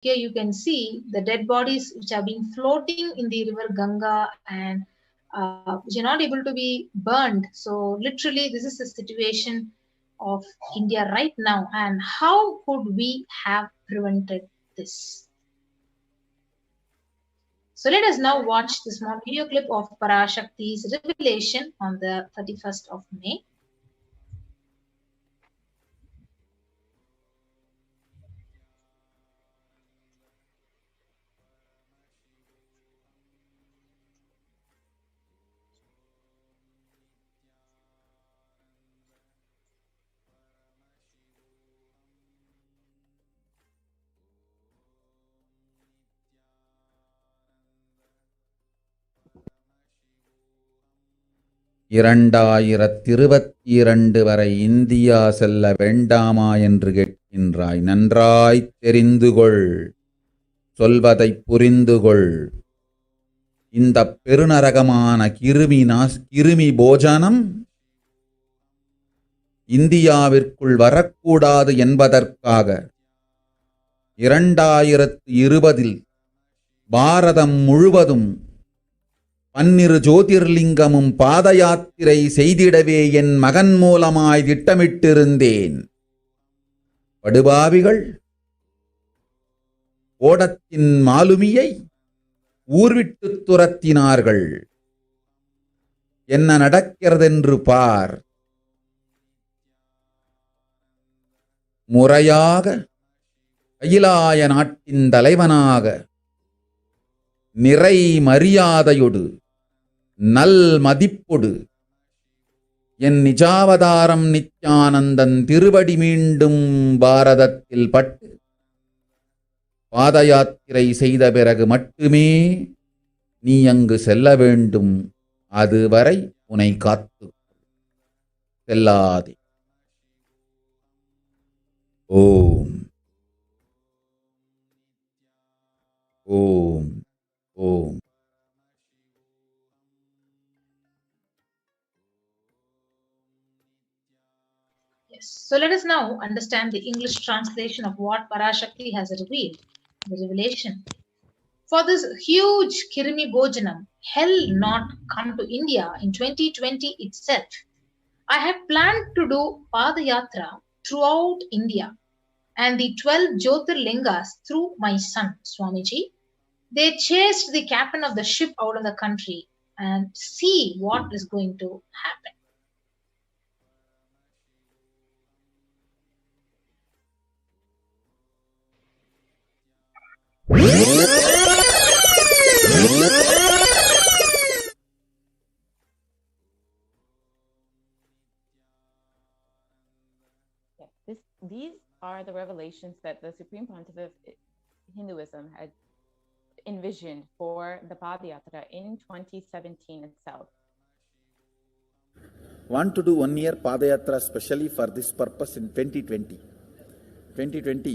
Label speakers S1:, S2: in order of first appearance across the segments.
S1: Here you can see the dead bodies which are being floating in the river Ganga and which are not able to be burned. So literally this is the situation of India right now, and how could we have prevented this? So let us now watch the small video clip of Parashakti's revelation on the 31st of May.
S2: வரை India செல்ல வேண்டாமா என்று கேட்கின்றாய். நன்றாய்த் தெரிந்துகொள், சொல்வதைப் புரிந்துகொள். இந்தப் பெருநரகமான கிருமி போஜனம் இந்தியாவிற்குள் வரக்கூடாது என்பதற்காக 2020 பாரதம் முழுவதும் 12 ஜோதிர்லிங்கமும் பாத யாத்திரை செய்திடவே என் மகன் மூலமாய் திட்டமிட்டிருந்தேன். படுபாவிகள் ஓடத்தின் மாலுமியை ஊர்விட்டுத் துரத்தினார்கள். என்ன நடக்கிறதென்று பார். முறையாக கைலாய நாட்டின் தலைவனாக நிறை மரியாதையொடு நல் மதிப்பொடு என் நிஜாவதாரம் நித்யானந்தன் திருவடி மீண்டும் பாரதத்தில் பட்டு பாத யாத்திரை செய்த பிறகு மட்டுமே நீ அங்கு செல்ல வேண்டும். அதுவரை உன்னை காத்து செல்லாதே. ஓம் ஓம் ஓம்.
S1: Yes. So let us now understand the English translation of what Parashakti has revealed, the revelation. For this huge Kirimi Bojanam, hell not come to India in 2020 itself. I had planned to do Padayatra throughout India and the 12 Jyotirlingas through my son, Swamiji. They chased the captain of the ship out of the country, and see what is going to happen.
S3: These are the revelations that the Supreme Pontiff of Hinduism had envisioned for the Padayatra in 2017 itself.
S2: Want to do 1 year Padayatra specially for this purpose in 2020. 2020,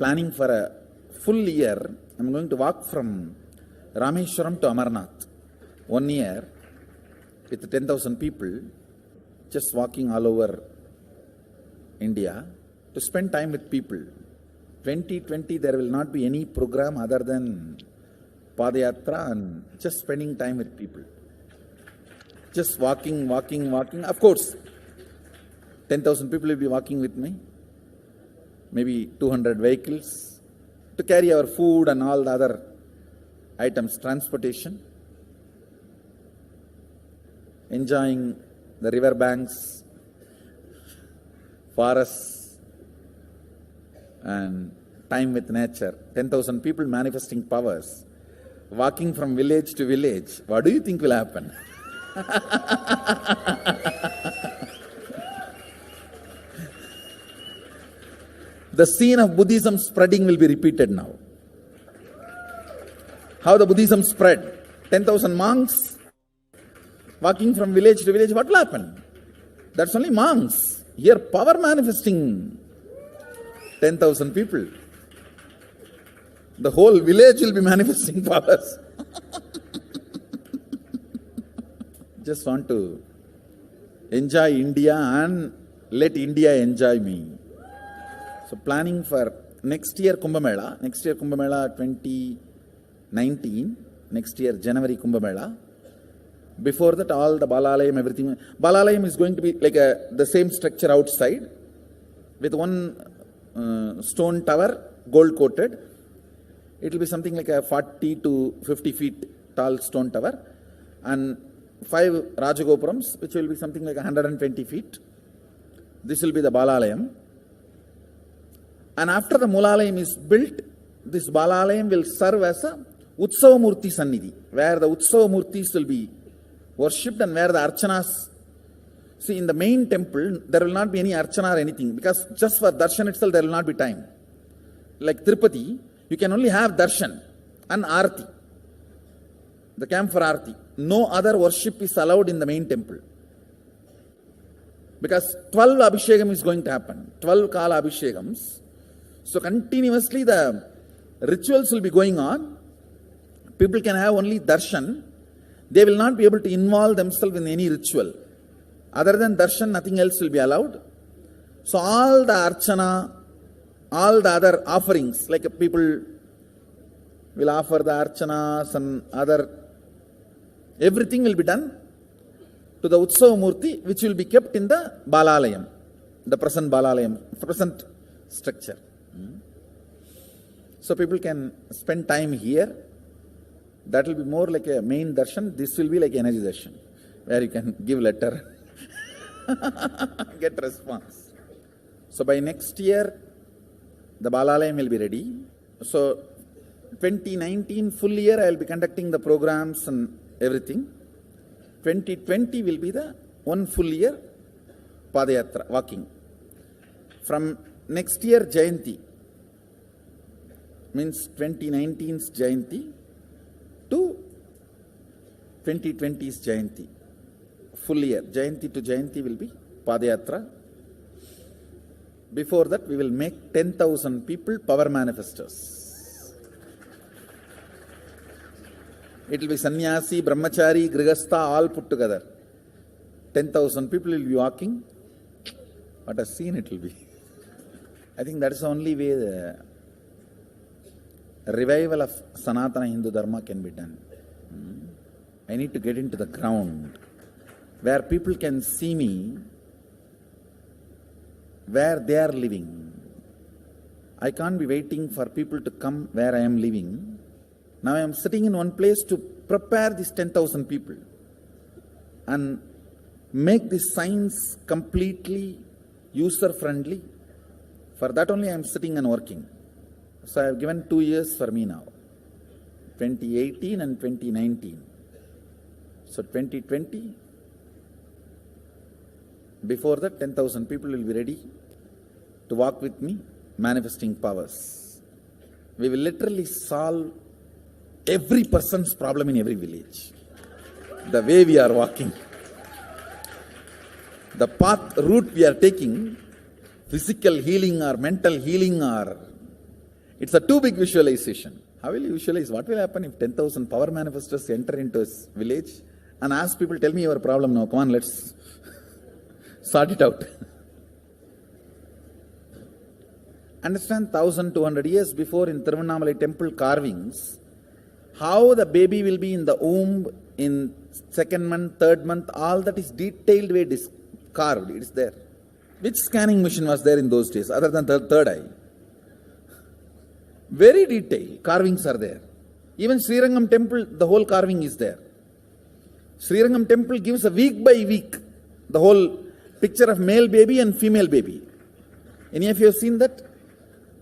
S2: planning for a full year. I'm going to walk from Rameshwaram to Amarnath. 1 year with 10,000 people, just walking all over India to spend time with people. 2020 there will not be any program other than Padayatra and just spending time with people. Just walking. Of course, 10,000 people will be walking with me. Maybe 200 vehicles to carry our food and all the other items, transportation. Enjoying the river banks, forests, and time with nature. 10,000 people manifesting powers, walking from village to village. What do you think will happen? The scene of Buddhism spreading will be repeated now. How the Buddhism spread? 10,000 monks walking from village to village. What will happen? That's only monks. Here power manifesting 10,000 people. The whole village will be manifesting powers. Just want to enjoy India and let India enjoy me. So planning for next year Kumbh Mela 2019, next year January Kumbh Mela. Before that, all the Balalayam, everything. Balalayam is going to be like the same structure outside with one stone tower, gold coated. It will be something like a 40 to 50 feet tall stone tower, and 5 Rajagopurams, which will be something like 120 feet. This will be the Balalayam. And after the Mulalayam is built, this Balalayam will serve as a Utsava Murti Sannidhi, where the Utsava Murtis will be worshipped and where the Archanas. See, in the main temple, there will not be any Archana or anything, because just for Darshan itself, there will not be time. Like Tirupati, you can only have Darshan and Arati, the camp for Arati. No other worship is allowed in the main temple. Because 12 Abhishekam is going to happen, 12 Kala Abhishekams. So continuously the rituals will be going on. People can have only Darshan. They will not be able to involve themselves in any ritual. Other than Darshan, nothing else will be allowed. So all the Archana, all the other offerings, like people will offer the Archanas and other, everything will be done to the Utsava Murti, which will be kept in the Balalayam, the present Balalayam, present structure. So people can spend time here. That will be more like a main darshan. This will be like energy darshan, where you can give letter, get response. So by next year, the Balalayam will be ready. So 2019 full year, I will be conducting the programs and everything. 2020 will be the one full year Padayatra, walking. From next year Jayanti, means 2019's Jayanti to 2020's Jayanti. Full year, Jayanti to Jayanti will be Padayatra. Before that, we will make 10,000 people power manifestors. It will be sannyasi, brahmachari, grihastha, all put together. 10,000 people will be walking. What a scene it will be. I think that is the only way the revival of Sanatana Hindu Dharma can be done. I need to get into the ground where people can see me, where they are living. I can't be waiting for people to come where I am living. Now I am sitting in one place to prepare these 10,000 people and make this science completely user-friendly. For that only I am sitting and working. So I have given 2 years for me now, 2018 and 2019. So 2020, before that 10,000 people will be ready to walk with me, manifesting powers. We will literally solve every person's problem in every village. The way we are walking, the path, route we are taking, physical healing or mental healing, or it's a too big visualization. How will you visualize? What will happen if 10,000 power manifestors enter into a village and ask people, tell me your problem now, come on, let's sort it out. Understand, 1,200 years before in Tiruvannamalai temple carvings, how the baby will be in the womb in 2nd month, 3rd month, all that is detailed way carved, it is there. Which scanning machine was there in those days other than the third eye? Very detailed carvings are there. Even Srirangam temple, the whole carving is there. Srirangam temple gives a week by week the whole picture of male baby and female baby. Any of you have seen that?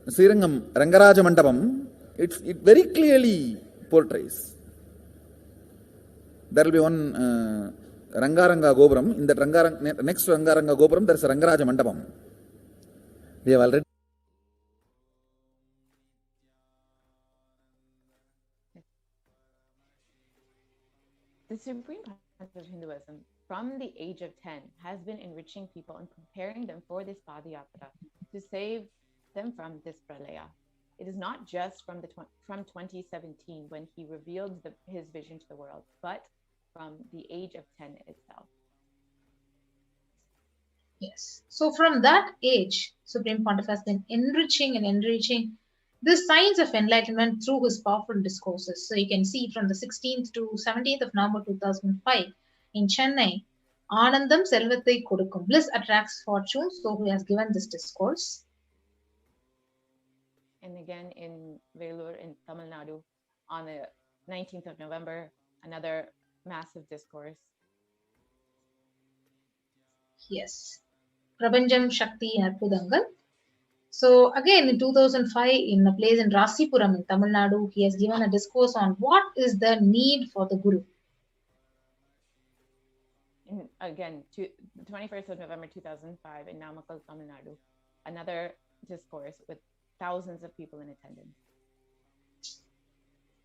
S2: Srirangam Rangaraja Mandapam, it very clearly portrays. There will be one Rangaranga Gopuram. In that next to Rangaranga Gopuram, there is a Rangaraja Mandapam. We have already.
S3: The Supreme Concept of Hinduism, from the age of 10, has been enriching people and preparing them for this Padayatra to save them from this pralaya. It is not just from 2017 when he revealed his vision to the world, but from the age of 10 itself.
S1: Yes. So from that age, Supreme Pontiff has been enriching and enriching the signs of enlightenment through his powerful discourses. So you can see from the 16th to 17th of November 2005 in Chennai, Anandam Selvathai Kodukkum. Bliss attracts fortune. So he has given this discourse.
S3: And again in Vellore in Tamil Nadu on the 19th of November, another massive discourse.
S1: Yes. Prapanjam Shakti Arpudangal. So again in 2005 in a place in Rasipuram in Tamil Nadu, he has given a discourse on what is the need for the Guru.
S3: And again, the 21st of November 2005 in Namakkal, Tamil Nadu, another discourse with thousands of people in attendance.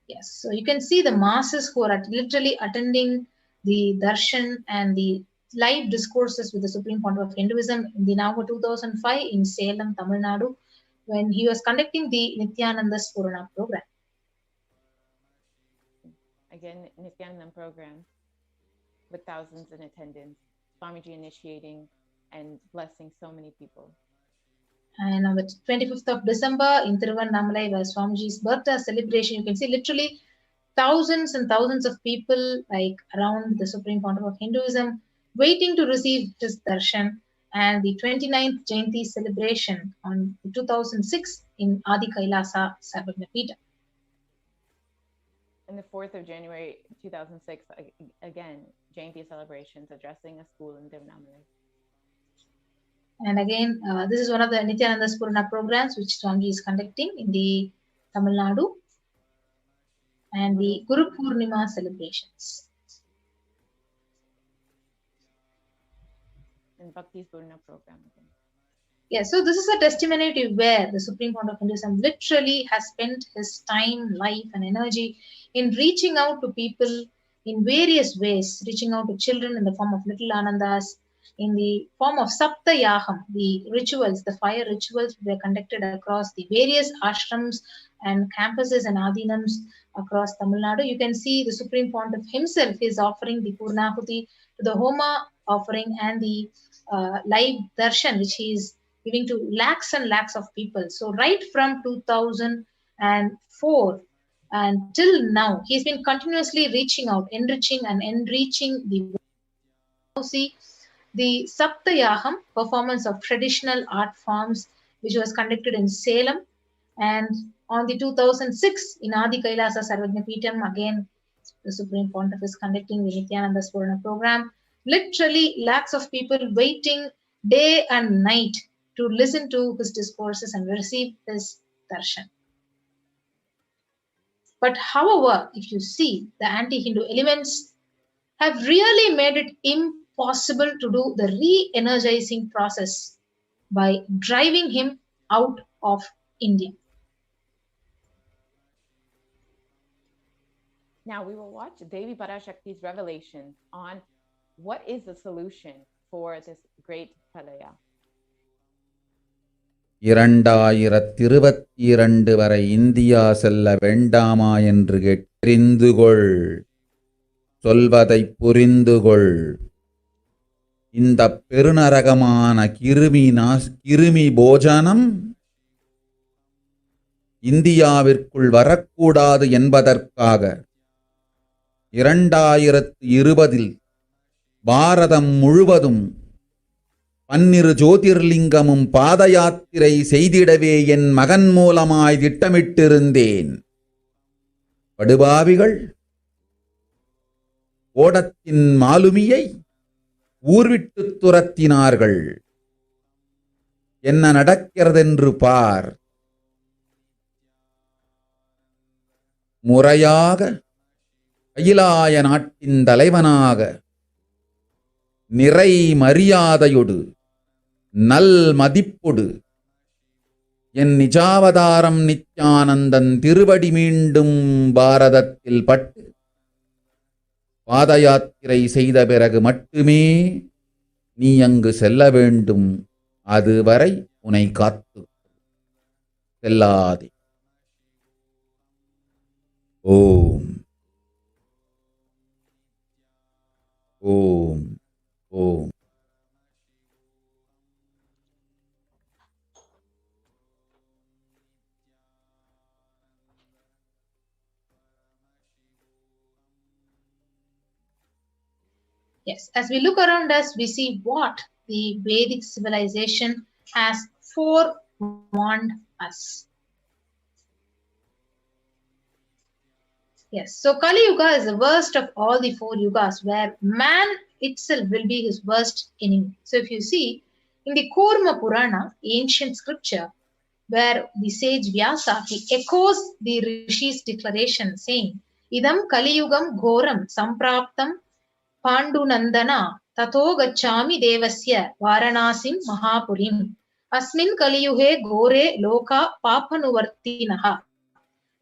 S1: Yes, so you can see the masses who are literally attending the Darshan and the live discourses with the Supreme Pontiff of Hinduism in the November 2005 in Salem, Tamil Nadu, when he was conducting the Nithyananda Purana program.
S3: Again, Nithyananda program with thousands in attendance, Swamiji initiating and blessing so many people.
S1: And on the 25th of December in Tiruvannamalai, where Swamiji's birthday celebration, you can see literally thousands and thousands of people like around the Supreme Pontiff of Hinduism waiting to receive his darshan. And the 29th Jayanti celebration on 2006 in Adi Kailasa, Sarvagna.
S3: And the 4th of January 2006, again, Jayanti celebrations addressing a school in Tiruvannamalai.
S1: And again, this is one of the Nithyananda Purana programs which Swamiji is conducting in the Tamil Nadu and the Guru Purnima celebrations.
S3: And Bhakti's Purana program again.
S1: Yeah, so this is a testimony to where the Supreme Pontiff of Hinduism literally has spent his time, life, and energy in reaching out to people in various ways, reaching out to children in the form of little Anandas, in the form of Saptayaham, the rituals, the fire rituals were conducted across the various ashrams and campuses and adinams across Tamil Nadu. You can see the Supreme Pontiff himself is offering the Purnahuti to the Homa offering and the live darshan, which he is giving to lakhs and lakhs of people. So right from 2004 and till now, he's been continuously reaching out, enriching and enriching the see the Saptayaham performance of traditional art forms, which was conducted in Salem. And on the 2006 in Adi Kailasa Sarvagna Peetham, again, the Supreme Pontiff is conducting the Nithyananda Purana program. Literally lakhs of people waiting day and night to listen to his discourses and receive his darshan. But however, if you see, the anti-Hindu elements have really made it impossible to do the re-energizing process by driving him out of India.
S3: Now we will watch Devi Parashakti's revelations on what is the solution for this great Kalaya.
S2: 2022 வரை India செல்ல வேண்டாமா என்று தெரிந்துகொள், சொல்வதை புரிந்துகொள். இந்த பெருநரகமான கிருமி போஜனம் இந்தியாவிற்குள் வரக்கூடாது என்பதற்காக 2020 பாரதம் முழுவதும் 12 ஜோதிர்லிங்கமும் பாத யாத்திரை செய்திடவே என் மகன் மூலமாய் திட்டமிட்டிருந்தேன். படுபாவிகள் ஓடத்தின் மாலுமியை ஊர்விட்டு துரத்தினார்கள். என்ன நடக்கிறதென்று பார். முறையாக கைலாய நாட்டின் தலைவனாக நிறை மரியாதையொடு நல் மதிப்பொடு என் நிஜாவதாரம் நித்யானந்தன் திருவடி மீண்டும் பாரதத்தில் பட்டு பாத யாத்திரை செய்த பிறகு மட்டுமே நீ அங்கு செல்ல வேண்டும். அதுவரை உன்னை காத்து செல்லாதே. ஓம் ஓம் ஓம்.
S1: Yes, as we look around us, we see what the Vedic civilization has forewarned us. Yes, so Kali Yuga is the worst of all the four yugas, where man itself will be his worst enemy. So if you see in the Kurma Purana, ancient scripture, where the sage Vyasa he echoes the Rishi's declaration, saying, "Idam Kali Yugam Ghoram Sampraptam Pandunandana Tato Gachami Devasya Varanasim Mahapurim Asmin Kaliyuhe Gore Loka Papanuvartinaha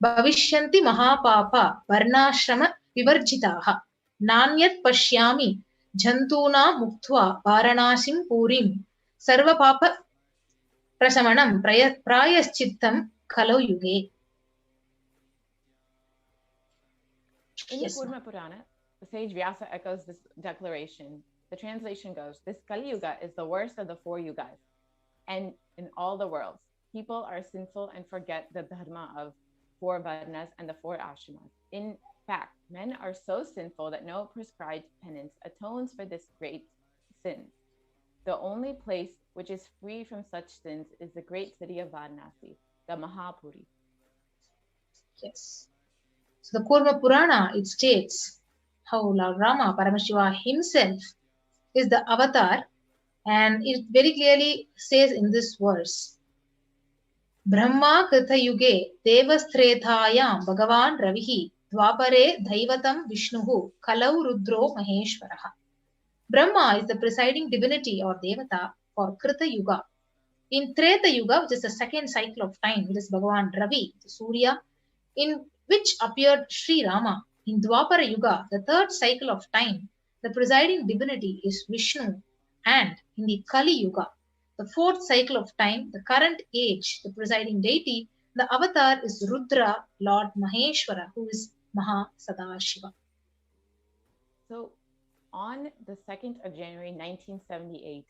S1: Bhavishyanti Mahapapa Varnashrama Vivarjitaha Nanyat Pashyami Jantuna Muktva Varanasim Purim Sarva Papa Prasamanam Prayaschittam Kalo Yuge."
S3: In
S1: Yes,
S3: the Kurma Purana, the sage Vyasa echoes this declaration. The translation goes, "This Kali Yuga is the worst of the four yugas, and in all the worlds, people are sinful and forget the dharma of four varnas and the four ashramas. In fact, men are so sinful that no prescribed penance atones for this great sin. The only place which is free from such sins is the great city of Varanasi, the Mahapuri."
S1: yes. So the Kurma Purana, it states how Lord Rama, Paramashiva himself, is the avatar, and it very clearly says in this verse, Brahma Krita Yuge Devasthrethayam Bhagavan Ravihi Dwapare Daivatam Vishnuhu Kalau Rudro Maheshwaraha. Brahma is the presiding divinity or Devata for Krita Yuga. In Treta Yuga, which is the second cycle of time, it is Bhagavan Ravi, the Surya, in which appeared Sri Rama. In Dwapara Yuga, the third cycle of time, the presiding divinity is Vishnu. And in the Kali Yuga, the fourth cycle of time, the current age, the presiding deity, the avatar is Rudra, Lord Maheshwara, who is Maha Sadashiva.
S3: So on the 2nd of January 1978,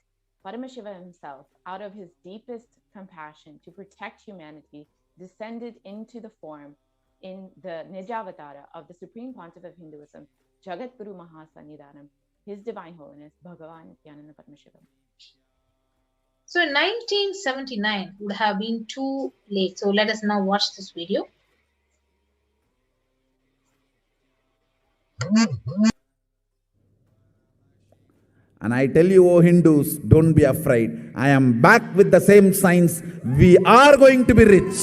S3: Paramashiva himself, out of his deepest compassion to protect humanity, descended into the form in the Nijavatara of the Supreme Pontiff of Hinduism, Jagat Guru Mahasannidhanam, His Divine Holiness, Bhagavan Nithyananda Paramashivam.
S1: So in 1979 would have been too late. So let us now watch this video.
S2: And I tell you, O Hindus, don't be afraid. I am back with the same signs. We are going to be rich.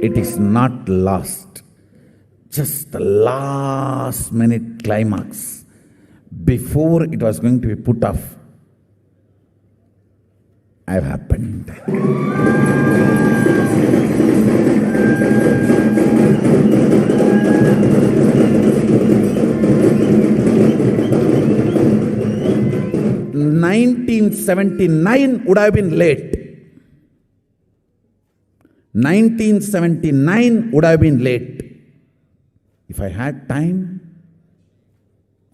S2: It is not lost. Just the last minute climax. Before it was going to be put off, have happened. (1979) would have been late. 1979 would have been late. If I had time,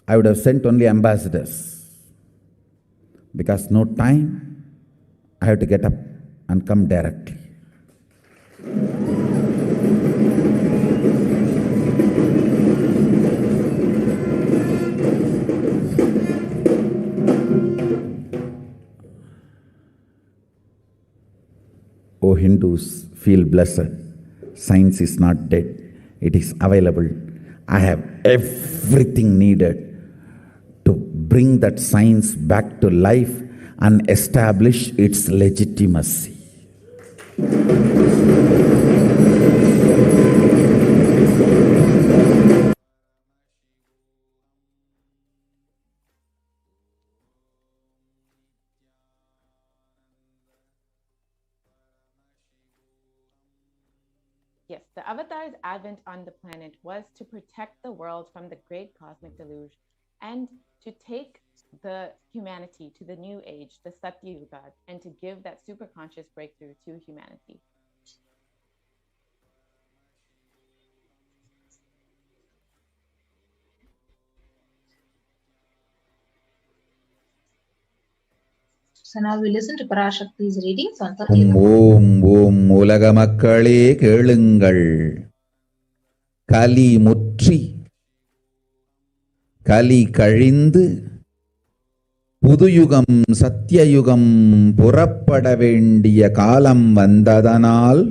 S2: I would have sent only ambassadors. Because no time, I have to get up and come directly. O Hindus, feel blessed. Science is not dead. It is available. I have everything needed to bring that science back to life and establish its legitimacy.
S3: Yes, the Avatar's advent on the planet was to protect the world from the great cosmic deluge and to take the humanity to the new age, the Satya Yuga, and to give that superconscious breakthrough to humanity.
S1: So now we listen to Parashakti's readings on 30th.
S2: ஓம் ஓம் உலக மக்களே கேளுங்கள். கலி முற்றி கலி கழிந்து புதுயுகம் சத்தியயுகம் புறப்பட வேண்டிய காலம் வந்ததனால்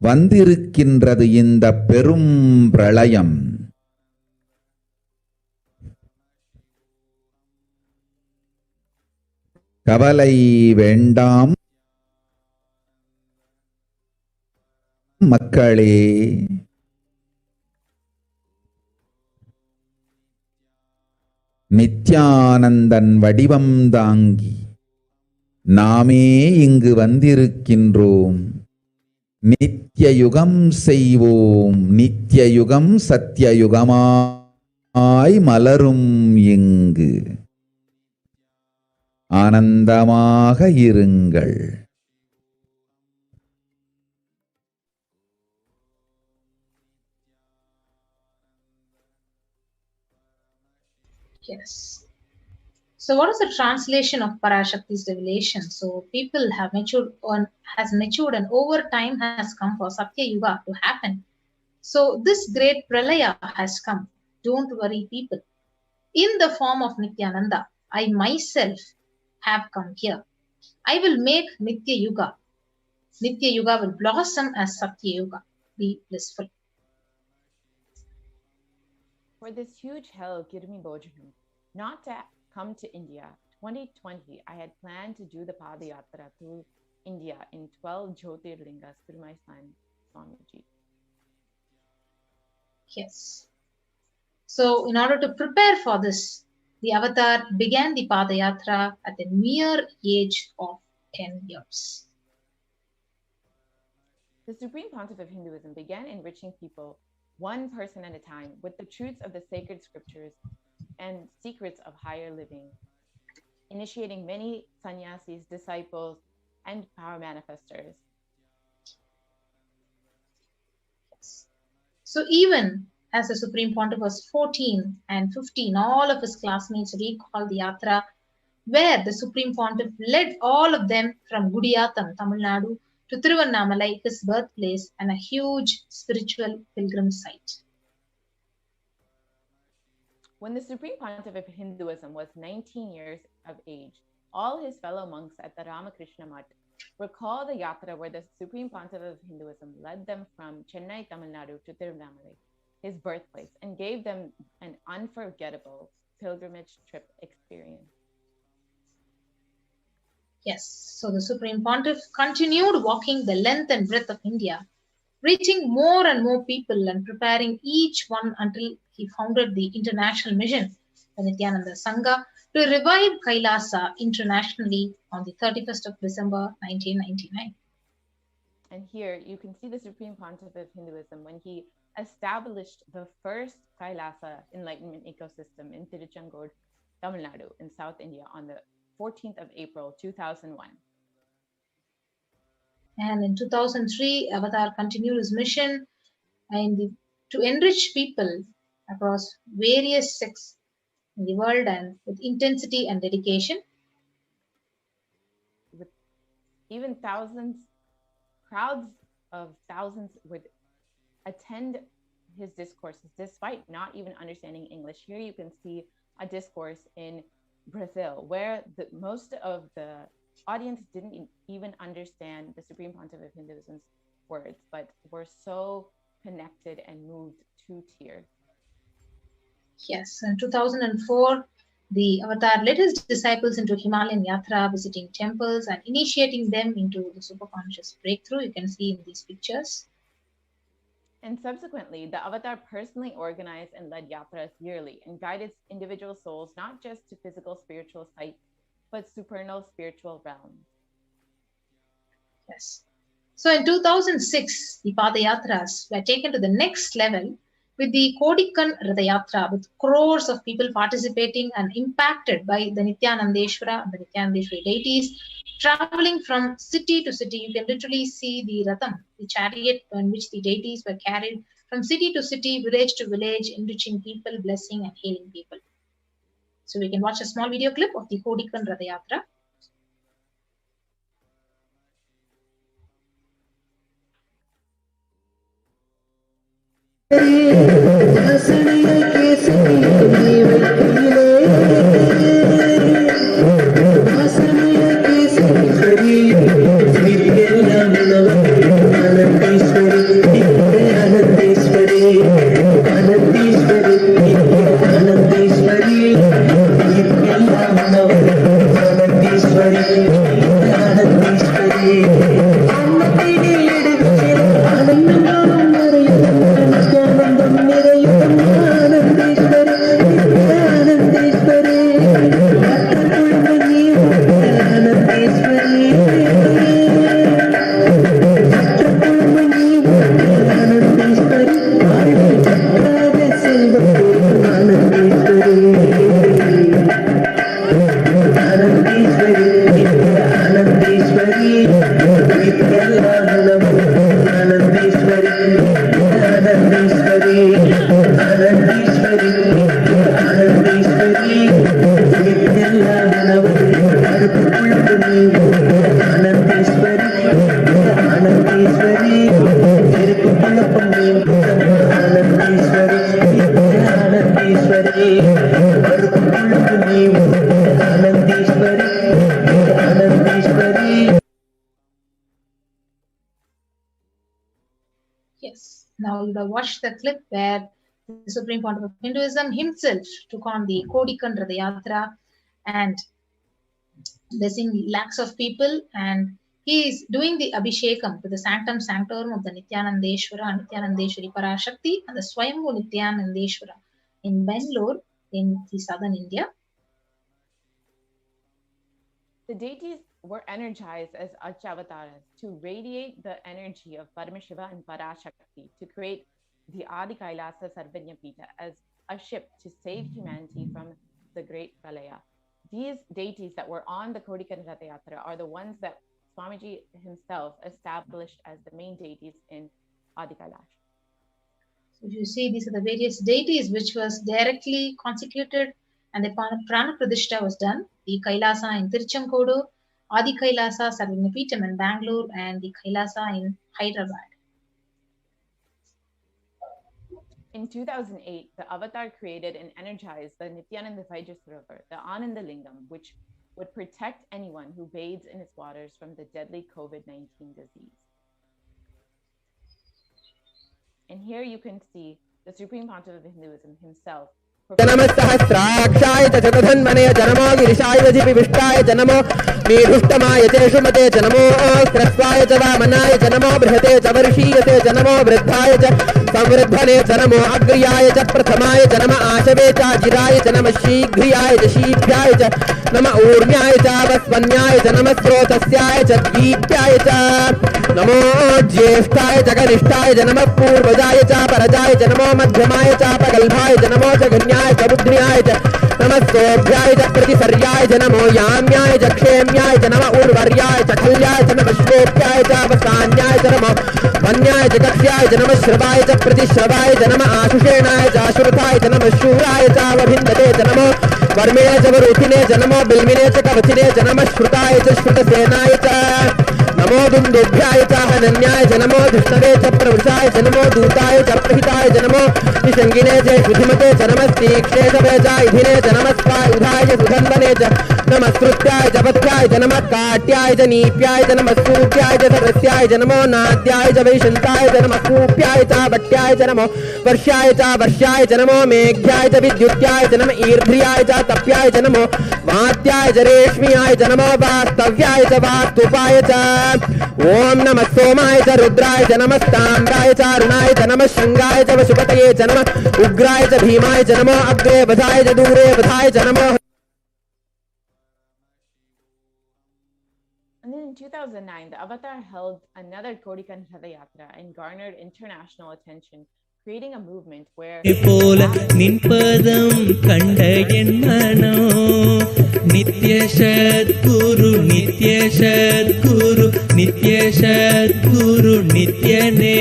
S2: வந்திருக்கின்றது இந்த பெரும் பிரளயம். கவலை வேண்டாம் மக்களே. நித்யானந்தன் வடிவம் தாங்கி நாமே இங்கு வந்திருக்கின்றோம். நித்யயுகம் செய்வோம், நித்யயுகம் சத்தியயுகமாய் மலரும் இங்கு. ஆனந்தமாக இருங்கள்.
S1: Yes. So what is the translation of Parashakti's revelation? So people have matured and over time has come for Satya Yuga to happen. So this great pralaya has come. Don't worry, people. In the form of Nithyananda, I myself have come here. I will make Nitya Yuga. Nitya Yuga will blossom as Satya Yuga. Be blissful.
S3: For this huge hell, Kirmi Bojanam, not to come to India, 2020, I had planned to do the Padayatra through India in 12 Jyotirlingas through my son, Swamiji.
S1: Yes. So in order to prepare for this, the avatar began the Padayatra at the mere age of 10 years.
S3: The Supreme Pontiff of Hinduism began enriching people one person at a time with the truths of the sacred scriptures and secrets of higher living, initiating many sannyasis, disciples, and power manifestors.
S1: So even as the Supreme Pontiff was 14 and 15, all of his classmates recalled the yatra where the Supreme Pontiff led all of them from Gudiyatham, Tamil Nadu, to Tiruvannamalai, his birthplace, and a huge spiritual pilgrim site.
S3: When the Supreme Pontiff of Hinduism was 19 years of age, all his fellow monks at the Ramakrishna Mutt recall the yatra where the Supreme Pontiff of Hinduism led them from Chennai, Tamil Nadu to Tiruvannamalai, his birthplace, and gave them an unforgettable pilgrimage trip experience.
S1: Yes, so the Supreme Pontiff continued walking the length and breadth of India, reaching more and more people and preparing each one until he founded the international mission, the Nithyananda Sangha, to revive Kailasa internationally on the 31st of December 1999.
S3: And here you can see the Supreme Pontiff of Hinduism when he established the first Kailasa enlightenment ecosystem in Tiruchengood, Tamil Nadu in South India on the 14th of April 2001.
S1: And in 2003, Avatar continued his mission to enrich people across various sects in the world and with intensity and dedication.
S3: With even crowds of thousands would attend his discourses despite not even understanding English. Here you can see a discourse in Brazil where most of the audience didn't even understand the Supreme Pontiff of Hinduism's words, but were so connected and moved to tears.
S1: Yes, in 2004, the Avatar led his disciples into Himalayan Yatra, visiting temples and initiating them into the superconscious breakthrough. You can see in these pictures.
S3: And subsequently, the Avatar personally organized and led yatras yearly and guided individual souls not just to physical spiritual sites, but supernal spiritual realms.
S1: Yes. So in 2006, the Padayatras were taken to the next level with the Kodikan Radayatra, with crores of people participating and impacted by the Nithyanandeshwara and the Nithyanandeshwari deities, traveling from city to city. You can literally see the Ratham, the chariot in which the deities were carried from city to city, village to village, enriching people, blessing and healing people. So we can watch a small video clip of the Kodikan Radayatra. Yes, now you have watched the clip where the Supreme Pontiff of Hinduism himself took on the Kodikan Ratha Yatra and blessing lakhs of people, and he is doing the Abhishekam to the Sanctum Sanctorum of the Nithyanandeshwara, Nithyanandeshwari Parashakti, and the Swayambhu Nithyanandeshwara in Bangalore in the southern India.
S3: The deities were energized as Achavataras to radiate the energy of Paramashiva and Parashakti to create the Adi Kailasa Sarvanyapita as a ship to save humanity from the great Pralaya. These deities that were on the Kodikan Ratha Yatra are the ones that Swamiji himself established as the main deities in Adi Kailash.
S1: So if you see, these are the various deities which was directly consecrated and the Prana Pradishta was done. The Kailasa in Tiruchankodu, Adi Kailasa Sarvanyapitham in Bangalore, and the Kailasa in Hyderabad.
S3: In 2008, the Avatar created and energized the Nithyananda River, the Ananda Lingam, which would protect anyone who bathes in its waters from the deadly COVID-19 disease. And here you can see the Supreme Pontiff of Hinduism himself.
S4: जनमसहस्राक्षाय च जगधन्मने जनमो गिरिशाय जिपिविष्टाय जनमो मीढुष्टमाय च शुमते जनमो क्रस्वाय च वामनाय जनमो बृहते च वर्षीयते जनमो वृद्धाय च संवृद्धने जनमो अग्र्याय च प्रथमाय जनम आशवे च जिराय च नमः शीघ्रियाय च शीघ्राय च नमः ऊर्ण्याय च वस्वन्याय च नमः स्रोतस्याय च द्वीप्याय च नमो ज्येष्ठाय च कनिष्ठाय च नमः पूर्वजाय च परजाय च नमो मध्यमाय च अपगल्भाय च नमो जघन्याय च बुद्ध्याय च नमः सोभ्याय च प्रतिसर्याय च नमो याम्याय च क्षेम्याय च नमः उर्वर्याय च खल्याय च नमः श्वेप्याय च अवसान्याय च नमः वन्याय च कक्ष्याय च नमः श्रवाय च प्रतिश्रवाय च नमः आशुषेणाय च आशुरथाय च नमः शूराय च अवभिन्दते च नमो वर्मिणे च वरुथिने च नमो बिल्मिने च कवचिने च नमः श्रुताय च श्रुतसेनाय च नमो दुन्दुभ्याय च हनन्याय च नमो धृष्णवे च प्रवृषाय च नमो दूताय च प्रहिताय च नमो निषङ्गिने च शुधिमते च नमस्तीक्ष्णे च वेजायुधिने च नमस्वायुधाय च सुधन्वने च नमस्कृत्याय च पथ्याय च नमः काट्याय च नीप्याय च नमः सूप्याय च सरस्याय च नमो नाद्याय च वैशन्ताय च नमः कूप्याय च वट्याय च नमो वर्ष्याय च नमो मेघ्याय च विद्युत्याय च नमः ईर्ध्याय च तप्याय च नमो वात्याय च रेश्म्याय च नमो वास्तव्याय च वास्तुपाय च ओम नमः सोमाय च रुद्राय च नमः ताम्राय च अरुणाय च नमः शंगाय च वशुपतये च नमः उग्राय च भीमाय च नमो अग्रे वधाय च दूरे वधाय च नमो.
S3: And then in 2009, the Avatar held another Kodikan Ratha Yatra and garnered international attention, creating a movement where
S5: नित्य सद्गुरु नित्य सद्गुरु नित्य सद्गुरु नित्यने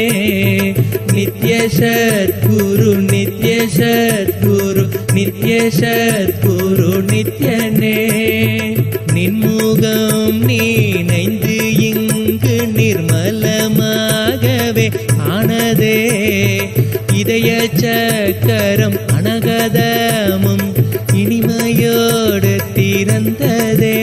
S5: नित्य सद्गुरु नित्य सद्गुरु नित्य सद्गुरु नित्यने நின்முகம் நீனைந்து இங்கு நிர்மலமாகவே ஆனதே இதய சக்கரம் அனகதமும் இனிமையோடு திறந்ததே.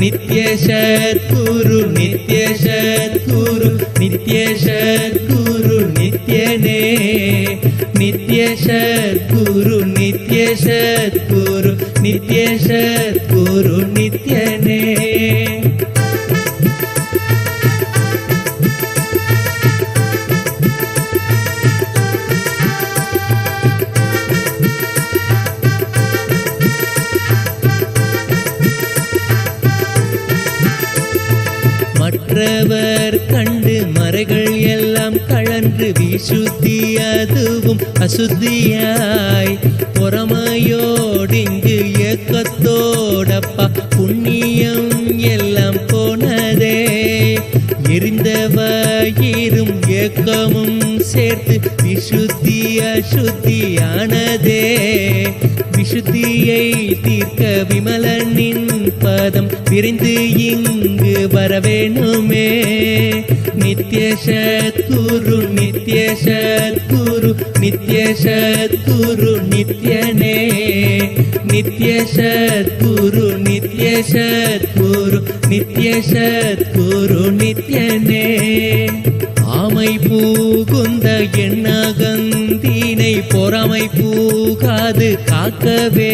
S5: நித்ய சத்குரு நித்ய சத்குரு நித்ய சத்குரு நித்யனே. நித்ய சத்குரு நித்ய சத்குரு நித்ய சத்குரு நித்யனே. மற்றவர் கண்டு மறைகள் எல்லாம் கழன்று விசுத்தி அதுவும் அசுத்தியாய் பொறாமையோடிங்கு ஏக்கத்தோடப்பா புண்ணியம் எல்லாம் போனதே. எரிந்தவயிரும் ஏக்கமும் சேர்த்து விசுத்தி அசுத்தியானதே. விசுத்தியை தீர்க்க விமலனின் பதம் விரைந்து இங்கு வரவேணுமே. நித்ய சத்குரு நித்ய சத்குரு நித்ய சத்குரு நித்யனே. நித்ய சத்குரு நித்ய சத்குரு நித்ய சத்குரு நித்யனே. ஆமை பூகுந்த எண்ணகந்தினை பொறாமை பூகாது காக்கவே.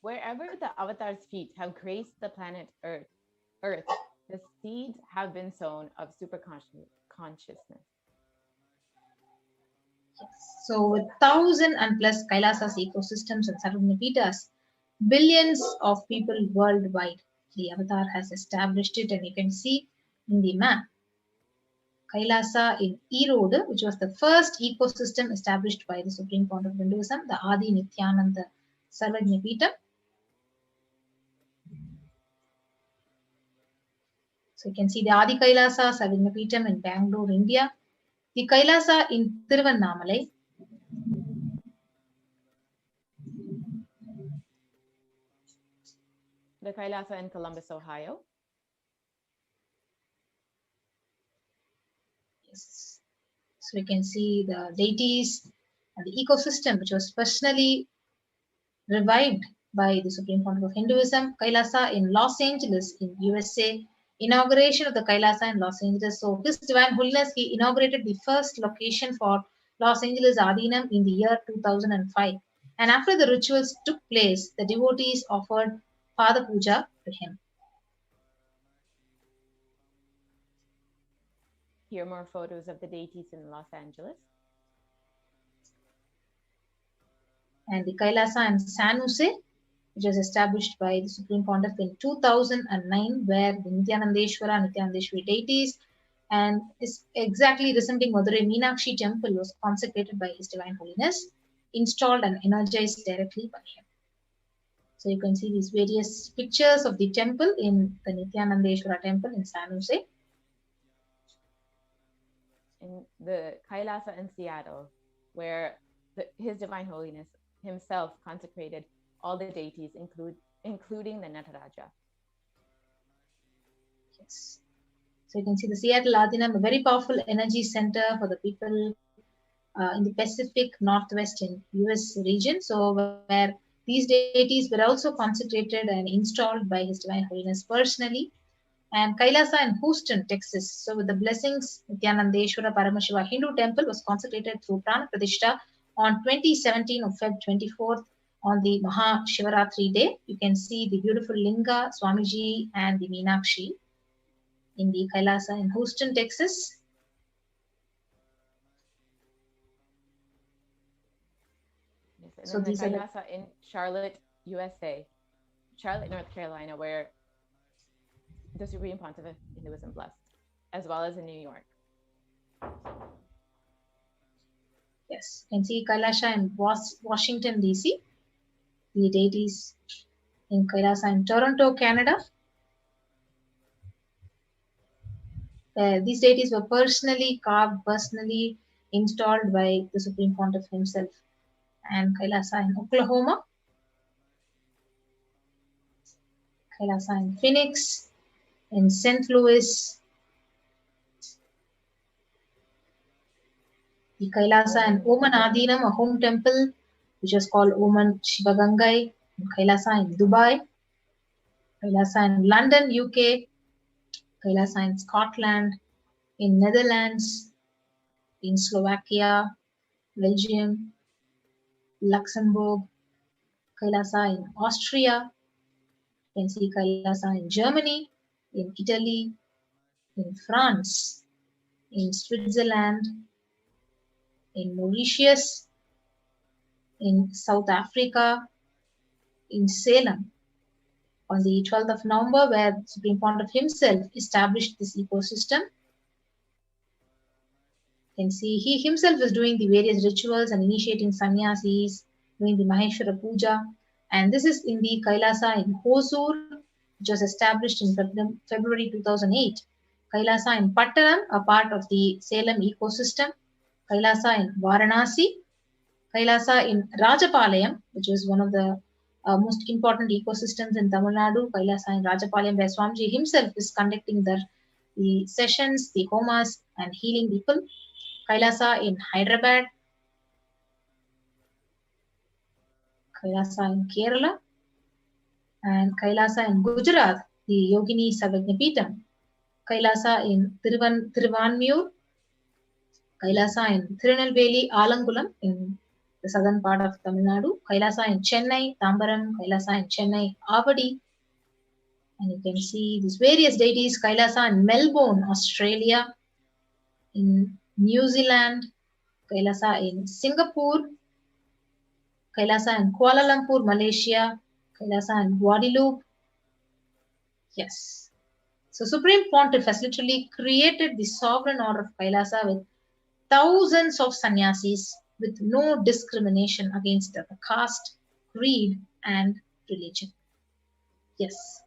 S3: Wherever the avatar's feet have graced the planet Earth, the seeds have been sown of super consciousness.
S1: So with 1,000 and plus Kailasas ecosystems and Sarvagnapitas, billions of people worldwide, the avatar has established it, and you can see in the map Kailasa in Erode, which was the first ecosystem established by the Supreme Founder of Hinduism, the Adi Nithyananda Paramashivam. So you can see the Adi Kailasa Sarvagnapitam in Bangalore, India. The Kailasa in Tiruvannamalai.
S3: The Kailasa in Columbus, Ohio.
S1: Yes. So we can see the deities and the ecosystem which was personally revived by the Supreme Founder of Hinduism. Kailasa in Los Angeles in USA. Inauguration of the Kailasa in Los Angeles. So His Divine Holiness, he inaugurated the first location for Los Angeles Adinam in the year 2005. And after the rituals took place, the devotees offered Pada Puja to him.
S3: Here are more photos of the deities in Los Angeles.
S1: And the Kailasa in San Jose, which was established by the Supreme Pontiff in 2009, where the Nithyanandeshwari deities and is exactly resembling Madurai Meenakshi temple was consecrated by His Divine Holiness, installed and energized directly by him. So you can see these various pictures of the temple in the Nithyanandeshwara temple in San Jose.
S3: In the Kailasa in Seattle, where His Divine Holiness himself consecrated all the deities, including the Nataraja.
S1: Yes. So you can see the Seattle Adinam, a very powerful energy center for the people in the Pacific Northwest in US region. So where these deities were also consecrated and installed by His Divine Holiness personally. And Kailasa in Houston, Texas. So with the blessings, Nithyanandeshwara Paramashivoham Hindu temple was consecrated through Prana Pratishta on 2017 of Feb 24th on the Maha Shivaratri day. You can see the beautiful Linga, Swamiji and the Meenakshi in the Kailasa in Houston, Texas.
S3: Yes, and
S1: So
S3: then
S1: these
S3: the
S1: are the
S3: Kailasa in Charlotte, USA, Charlotte, North Carolina, where the Supreme Pontiff of Hinduism blessed, as well as in New York.
S1: Yes, you can see Kailasa in Washington, DC. The deities in Kailasa in Toronto, Canada. These deities were personally carved, personally installed by the Supreme Pontiff himself. And Kailasa in Oklahoma. Kailasa in Phoenix, in St. Louis, the Kailasa in Oman Adinam, a home temple, which was called Oman Shivagangai, Kailasa in Dubai, Kailasa in London, UK, Kailasa in Scotland, in Netherlands, in Slovakia, Belgium, Luxembourg, Kailasa in Austria, you can see Kailasa in Germany, in Italy, in France, in Switzerland, in Mauritius, in South Africa, in Salem, on the 12th of November, where the Supreme Pontiff himself established this ecosystem. You can see he himself is doing the various rituals and initiating sannyasis, doing the Maheshwara Puja. And this is in the Kailasa in Hosur, which was established in February 2008. Kailasa in Pattanam, a part of the Salem ecosystem. Kailasa in Varanasi. Kailasa in Rajapalayam, which is one of the most important ecosystems in Tamil Nadu. Kailasa in Rajapalayam, where Swamiji himself is conducting the sessions, the homas, and healing people. Kailasa in Hyderabad. Kailasa in Kerala. And Kailasa in Gujarat, the Yogini Sarvajnapeetham. Kailasa in Thiruvanmiyur. Kailasa in Tirunelveli, Alangulam in the southern part of Tamil Nadu. Kailasa in Chennai, Tambaram. Kailasa in Chennai, Avadi. And you can see these various deities. Kailasa in Melbourne, Australia. In New Zealand. Kailasa in Singapore. Kailasa in Kuala Lumpur, Malaysia. Kailasa in Guadeloupe. Yes. So Supreme Pontiff has literally created the sovereign order of Kailasa with thousands of sannyasis with no discrimination against the caste, creed, and religion. Yes.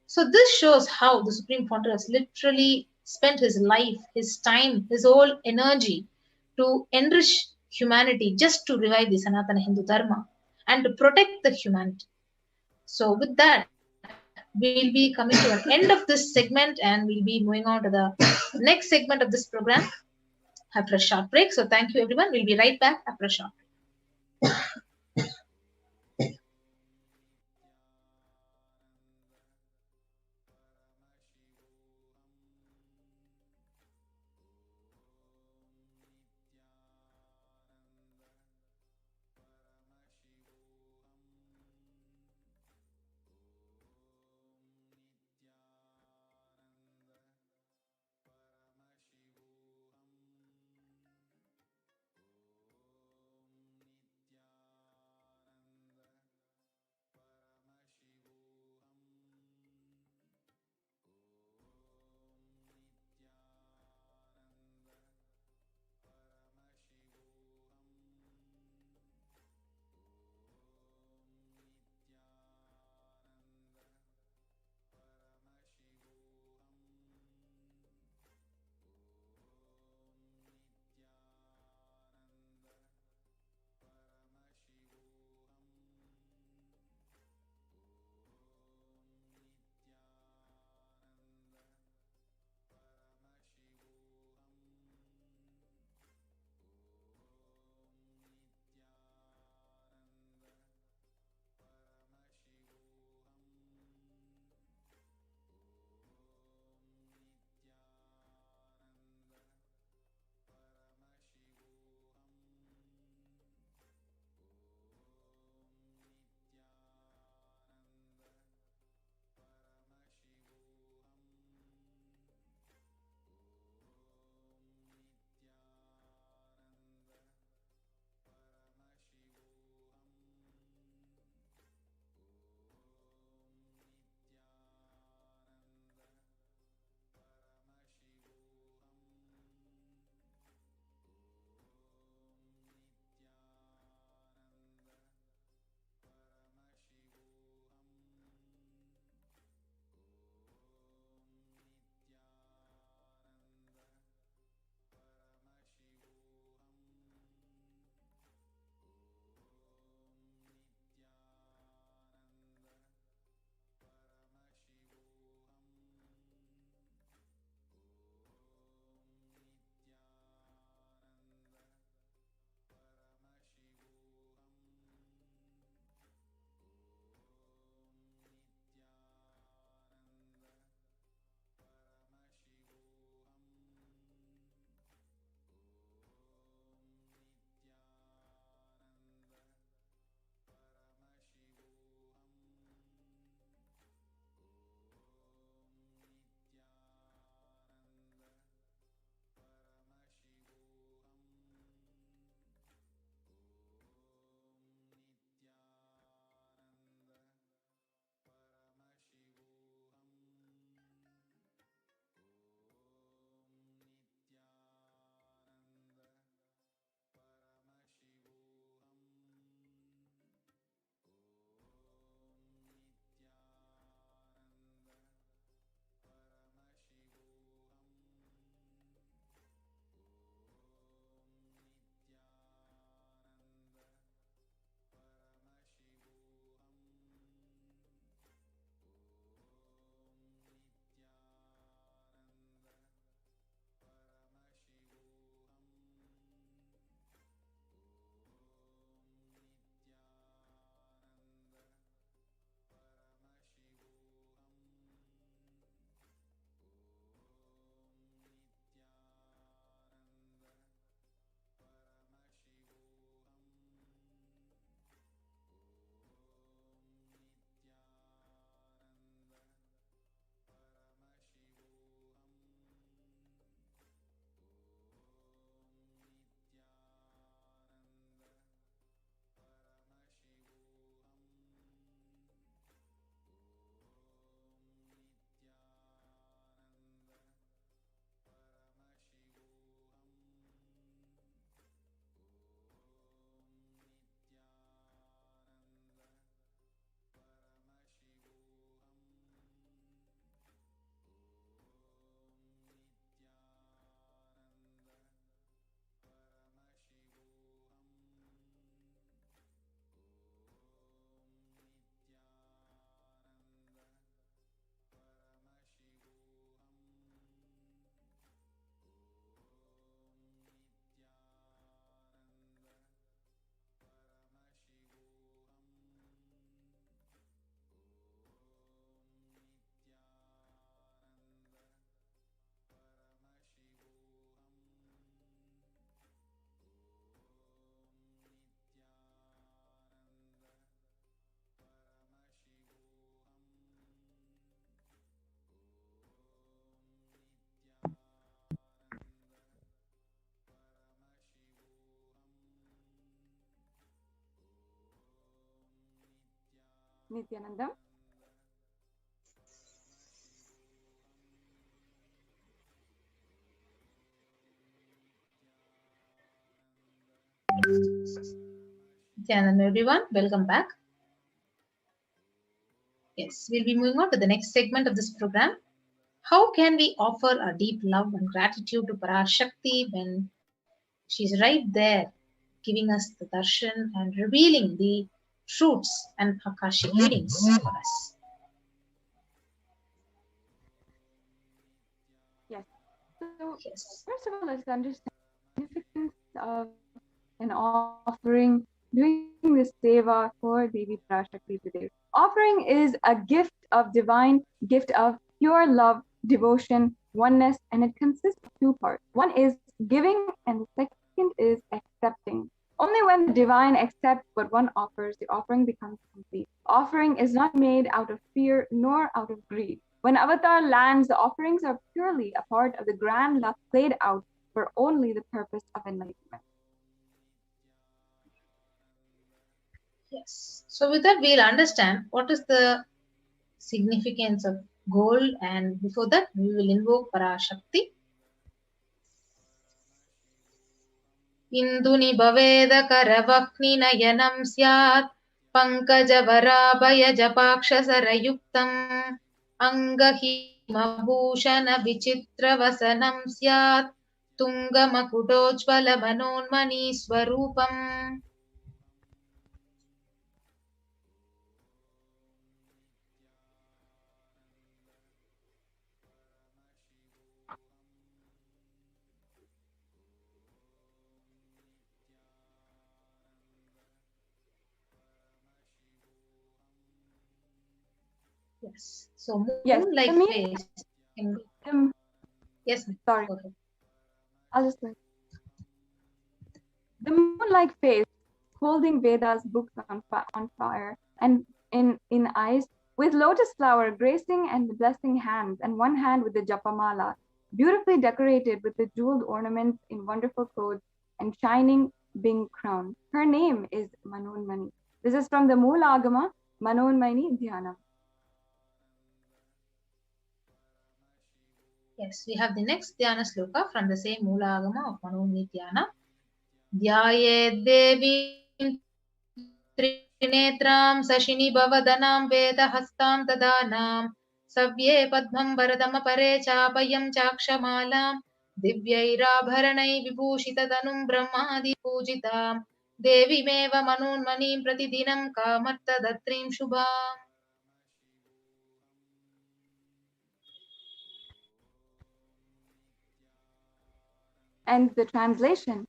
S1: So this shows how the Supreme Pontiff has literally spent his life, his time, his whole energy to enrich humanity just to revive the Sanatana Hindu Dharma and to protect the humanity. So with that, we'll be coming to an end of this segment and we'll be moving on to the next segment of this program after a short break. So thank you everyone. We'll be right back after a short break.
S6: Nithyananda.
S1: Nithyananda, everyone, welcome back. Yes, we'll be moving on to the next segment of this program. How can we offer our deep love and gratitude to Parashakti when she's right there giving us the darshan and revealing the truths and Akashic readings for us?
S6: Yes. So,
S1: Yes.
S6: first of all, let's understand the significance of an offering, doing this seva for Devi Parashakti today. Offering is a gift of divine, gift of pure love, devotion, oneness, and it consists of two parts. One is giving, and the second is accepting. Only when the divine accepts what one offers, the offering becomes complete. Offering is not made out of fear nor out of greed. When Avatar lands, the offerings are purely a part of the grand love played out for only the purpose of enlightenment.
S1: Yes. So with that, we'll understand what is the significance of gold, and before that, we will invoke Parashakti. Induni bhaveda karavakni nayanam syat pankajavarabayajapakshasarayuktam angahimabhushana vichitravasanam syat tungamakutojvala manonmani swarupam. Yes. So
S6: Yes,
S1: moon-like
S6: the
S1: face. Yes, ma'am.
S6: sorry,
S1: Go ahead.
S6: I'll just like the moon-like face, holding Veda's books on fire, and in eyes, with lotus flower gracing and blessing hands, and one hand with the japamala, beautifully decorated with the jeweled ornaments in wonderful clothes and shining Bing crown. Her name is Manonmani. This is from the Moola Agama, Manonmani Dhyana.
S1: Yes, we have the next Dhyana sloka from the same Moola Agama of Manonmani Dhyana. Dhyaye Devim Trinetram Sashini Bhavadanam Veda Hastam Dadanam Savye Padmam Varadama Pare Chapayam Chakshamalam Divyairabharanai Vibhushitadanum Brahmadi Pujitam Devi Meva Manonmanim Pratidinam Kamarta Datrim Shubham.
S6: And the translation.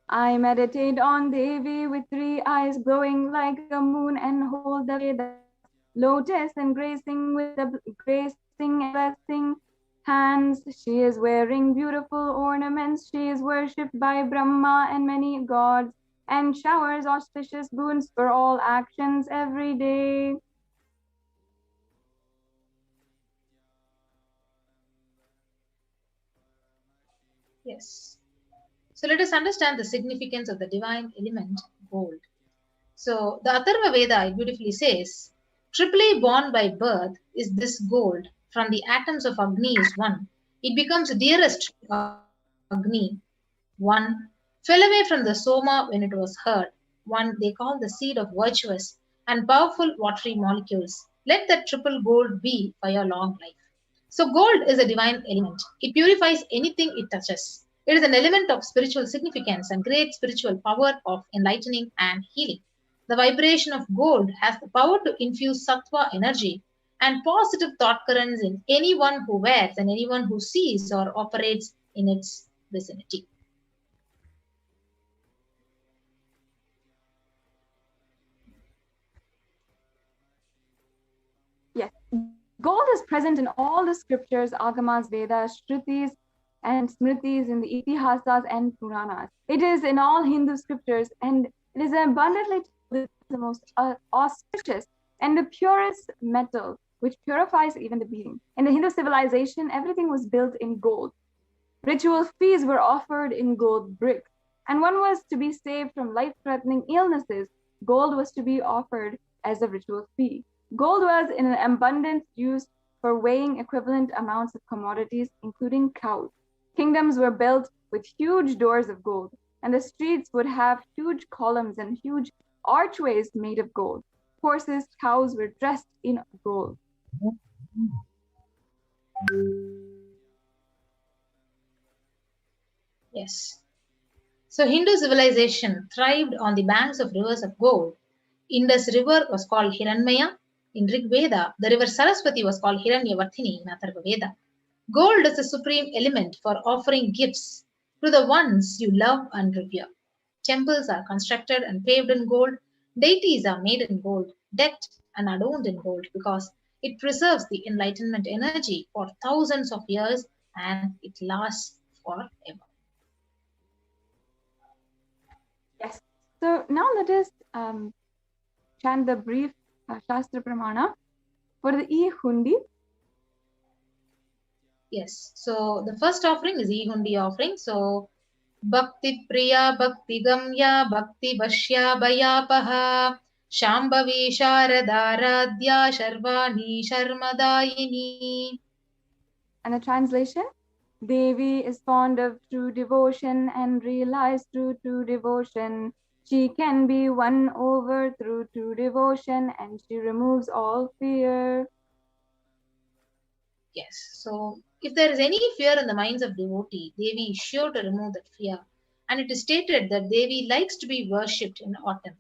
S6: I meditate on Devi with 3 eyes glowing like a moon and hold the Vedas, lotus and gracing with the gracing and blessing hands. She is wearing beautiful ornaments. She is worshipped by Brahma and many gods and showers auspicious boons for all actions every day.
S1: Yes. So let us understand the significance of the divine element gold. So the Atharva Veda beautifully says, triply born by birth is this gold. From the atoms of Agni is one. It becomes dearest to Agni. One fell away from the Soma when it was heard. One they call the seed of virtuous and powerful watery molecules. Let that triple gold be for your long life. So gold is a divine element. It purifies anything it touches. It is an element of spiritual significance and great spiritual power of enlightening and healing. The vibration of gold has the power to infuse sattva energy and positive thought currents in anyone who wears and anyone who sees or operates in its vicinity.
S6: Yes, gold is present in all the scriptures, Agamas, Vedas, Shrutis, and Smritis, in the Itihasas and Puranas. It is in all Hindu scriptures, and it is abundantly the most auspicious and the purest metal, which purifies even the being. In the Hindu civilization, everything was built in gold. Ritual feasts were offered in gold bricks, and one was to be saved from life-threatening illnesses. Gold was to be offered as a ritual fee. Gold was in an abundance used for weighing equivalent amounts of commodities, including cows. Kingdoms were built with huge doors of gold, and the streets would have huge columns and huge archways made of gold. Horses, cows were dressed in gold.
S1: Yes. So Hindu civilization thrived on the banks of rivers of gold. Indus River was called Hiranmaya. In Rig Veda, the river Saraswati was called Hiranyavarthini in Atharva Veda. Gold is the supreme element for offering gifts to the ones you love and revere. Temples are constructed and paved in gold. Deities are made in gold, decked and adorned in gold because it preserves the enlightenment energy for thousands of years and it lasts forever.
S6: Yes. So now let us chant the brief Shastra Pramana for the E-Hundi.
S1: Yes. So the first offering is E-Hundi offering. So Bhakti Priya Bhakti Gamya Bhakti Bhashya Bhayapaha Shambhavi Sharadaradhya Sharvani Sharmadayini.
S6: And the translation: Devi is fond of true devotion and realized through true devotion. She can be won over through true devotion and she removes all fear.
S1: Yes. So if there is any fear in the minds of devotee, Devi is sure to remove that fear. And it is stated that Devi likes to be worshipped in autumn.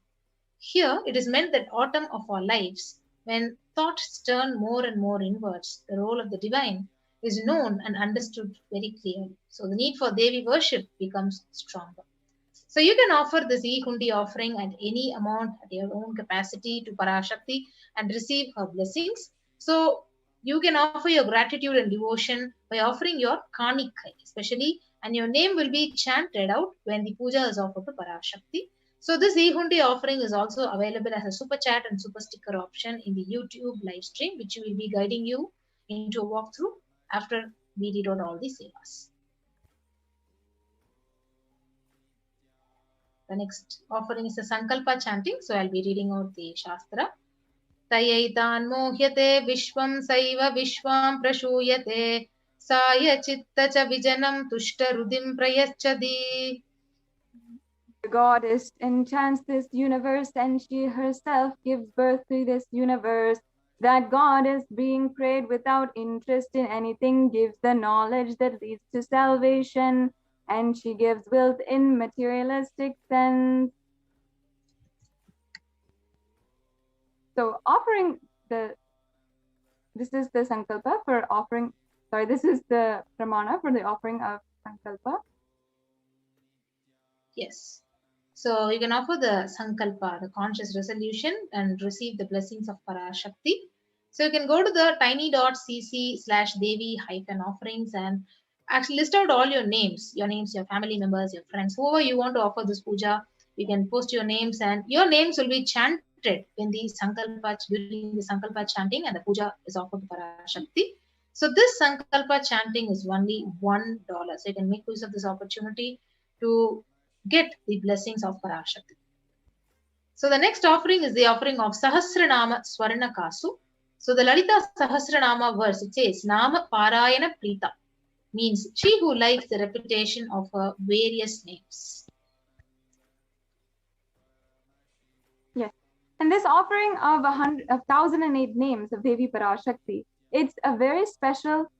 S1: Here it is meant that autumn of our lives, when thoughts turn more and more inwards, the role of the divine is known and understood very clearly. So the need for Devi worship becomes stronger. So you can offer this E-Hundi offering at any amount at your own capacity to Parashakti and receive her blessings. So you can offer your gratitude and devotion by offering your Kanikai, especially, and your name will be chanted out when the puja is offered to Parashakti. So this E-Hundi offering is also available as a super chat and super sticker option in the YouTube live stream, which will be guiding you into a walkthrough after we read out all the sevas. The next offering is the Sankalpa chanting. So I'll be reading out the Shastra. Tayaitan mohyate vishwam saiva vishwam prashuyate saya chitta cha vijanam tushta rudim prayaschadi.
S6: The goddess enchants this universe and she herself gives birth to this universe. That goddess, being prayed without interest in anything, gives the knowledge that leads to salvation, and she gives wealth in materialistic sense. So this is the Sankalpa for offering, this is the Pramana for the offering of Sankalpa.
S1: Yes. So you can offer the Sankalpa, the conscious resolution, and receive the blessings of Parashakti. So you can go to the tiny.cc/Devi-offerings and actually list out all your names, your family members, your friends, whoever you want to offer this puja. You can post your names and your names will be chanted in the Sankalpa, during the Sankalpa chanting, and the puja is offered to Parashakti. So this Sankalpa chanting is only $1. So you can make use of this opportunity to get the blessings of Parashakti. So the next offering is the offering of Sahasranama Swarna Kasu. So the Lalita Sahasranama verse, it says, Nama Parayana Prita, means she who likes the repetition of her various names.
S6: Yes. And this offering of 1008 names of Devi Parashakti, it's a very special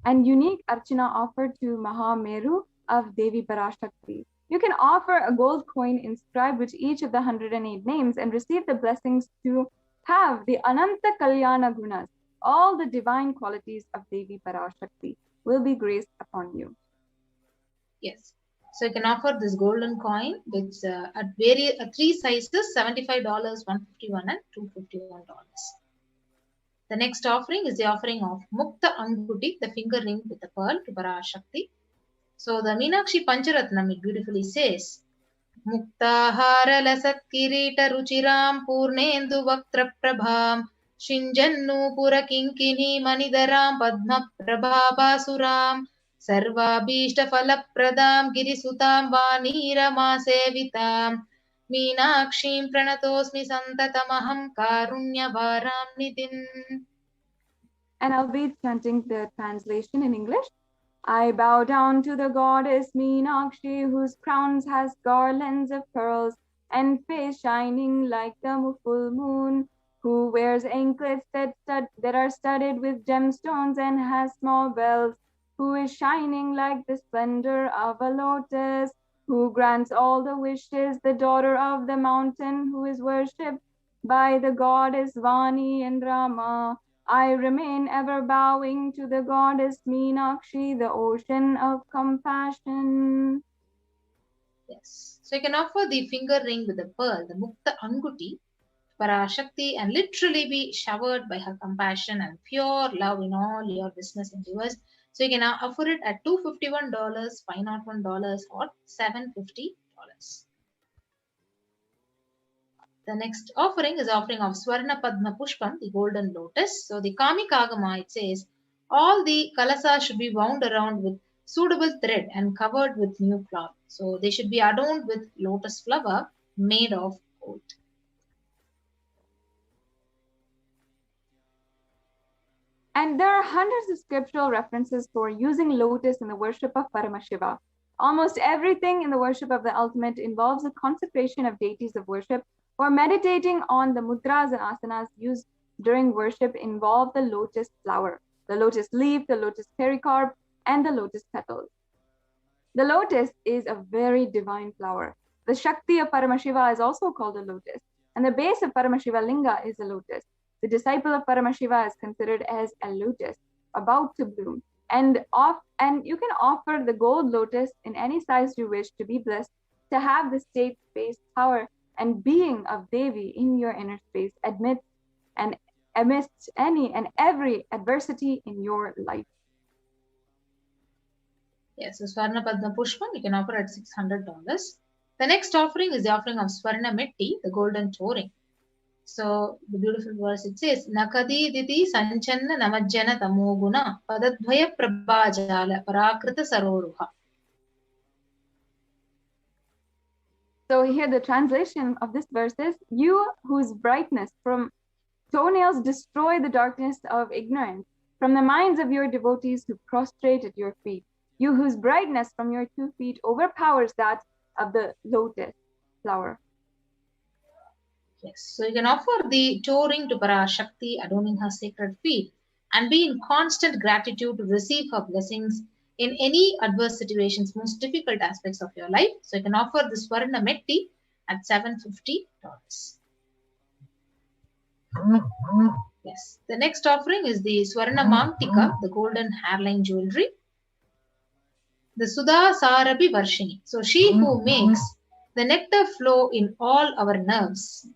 S6: and unique Archana offered to Mahameru of Devi Parashakti. You can offer a gold coin inscribed with each of the 108 names and receive the blessings to have the Ananta Kalyana Gunas. All the divine qualities of Devi Parashakti will be graced upon you.
S1: Yes. So you can offer this golden coin, which at three sizes, $75, $151, and $251. The next offering is the offering of Mukta Anguti, the finger ring with a pearl, to Parashakti. So the Meenakshi Pancharatnam, it beautifully says, Muktahara lasat kirita ruchiram purnendu vaktra prabham shinjannu pura kinkini manidaram padma prabhabasuram sarvabhishta falapradam girisutam vanirama sevitam Meenakshim pranatosmi santatamaham karunyavaram nidhim.
S6: And I'll be chanting the translation in English. I bow down to the goddess Meenakshi, whose crowns has garlands of pearls and face shining like the full moon, who wears anklets that are studded with gemstones and has small bells, who is shining like the splendor of a lotus, who grants all the wishes, the daughter of the mountain, who is worshipped by the goddess Vani and Rama. I remain ever bowing to the goddess Meenakshi, the ocean of compassion.
S1: Yes. So you can offer the finger ring with the pearl, the Mukta Anguti, Parashakti, and literally be showered by her compassion and pure love in all your business endeavors. So you can now offer it at $251, $501, or $750. The next offering is offering of Swarna Padma Pushpam, the golden lotus. So the Kamika Agama, it says, all the Kailasa should be wound around with suitable thread and covered with new cloth. So they should be adorned with lotus flower made of gold.
S6: And there are hundreds of scriptural references for using lotus in the worship of Paramashiva. Almost everything in the worship of the ultimate involves the consecration of deities of worship, or meditating on the mudras and asanas used during worship involve the lotus flower, the lotus leaf, the lotus pericarp, and the lotus petals. The lotus is a very divine flower. The Shakti of Paramashiva is also called a lotus, and the base of Paramashiva Linga is a lotus. The disciple of Paramashiva is considered as a lotus, about to bloom. And you can offer the gold lotus in any size you wish to be blessed, to have the state, space, power, and being of Devi in your inner space amidst any and every adversity in your life.
S1: Yes, so Swarna Padma Pushpam, you can offer at $600. The next offering is the offering of Swarna Metti, the golden touring. So the beautiful verse, it says, Nakadi diti sanchanna namajjana tamoguna padadvaya prabhajala parakrita saroruha.
S6: So here the translation of this verse is, you whose brightness from toenails destroy the darkness of ignorance, from the minds of your devotees who prostrate at your feet, you whose brightness from your 2 feet overpowers that of the lotus flower.
S1: Yes, so you can offer the touring to Parashakti, adorning her sacred feet, and be in constant gratitude to receive her blessings in any adverse situations, most difficult aspects of your life. So you can offer the Swarna Metti at $750. Yes, the next offering is the Swarna Mangtika, the golden hairline jewelry. The Sudha Sarabi Varshini. So she who makes the nectar flow in all our nerves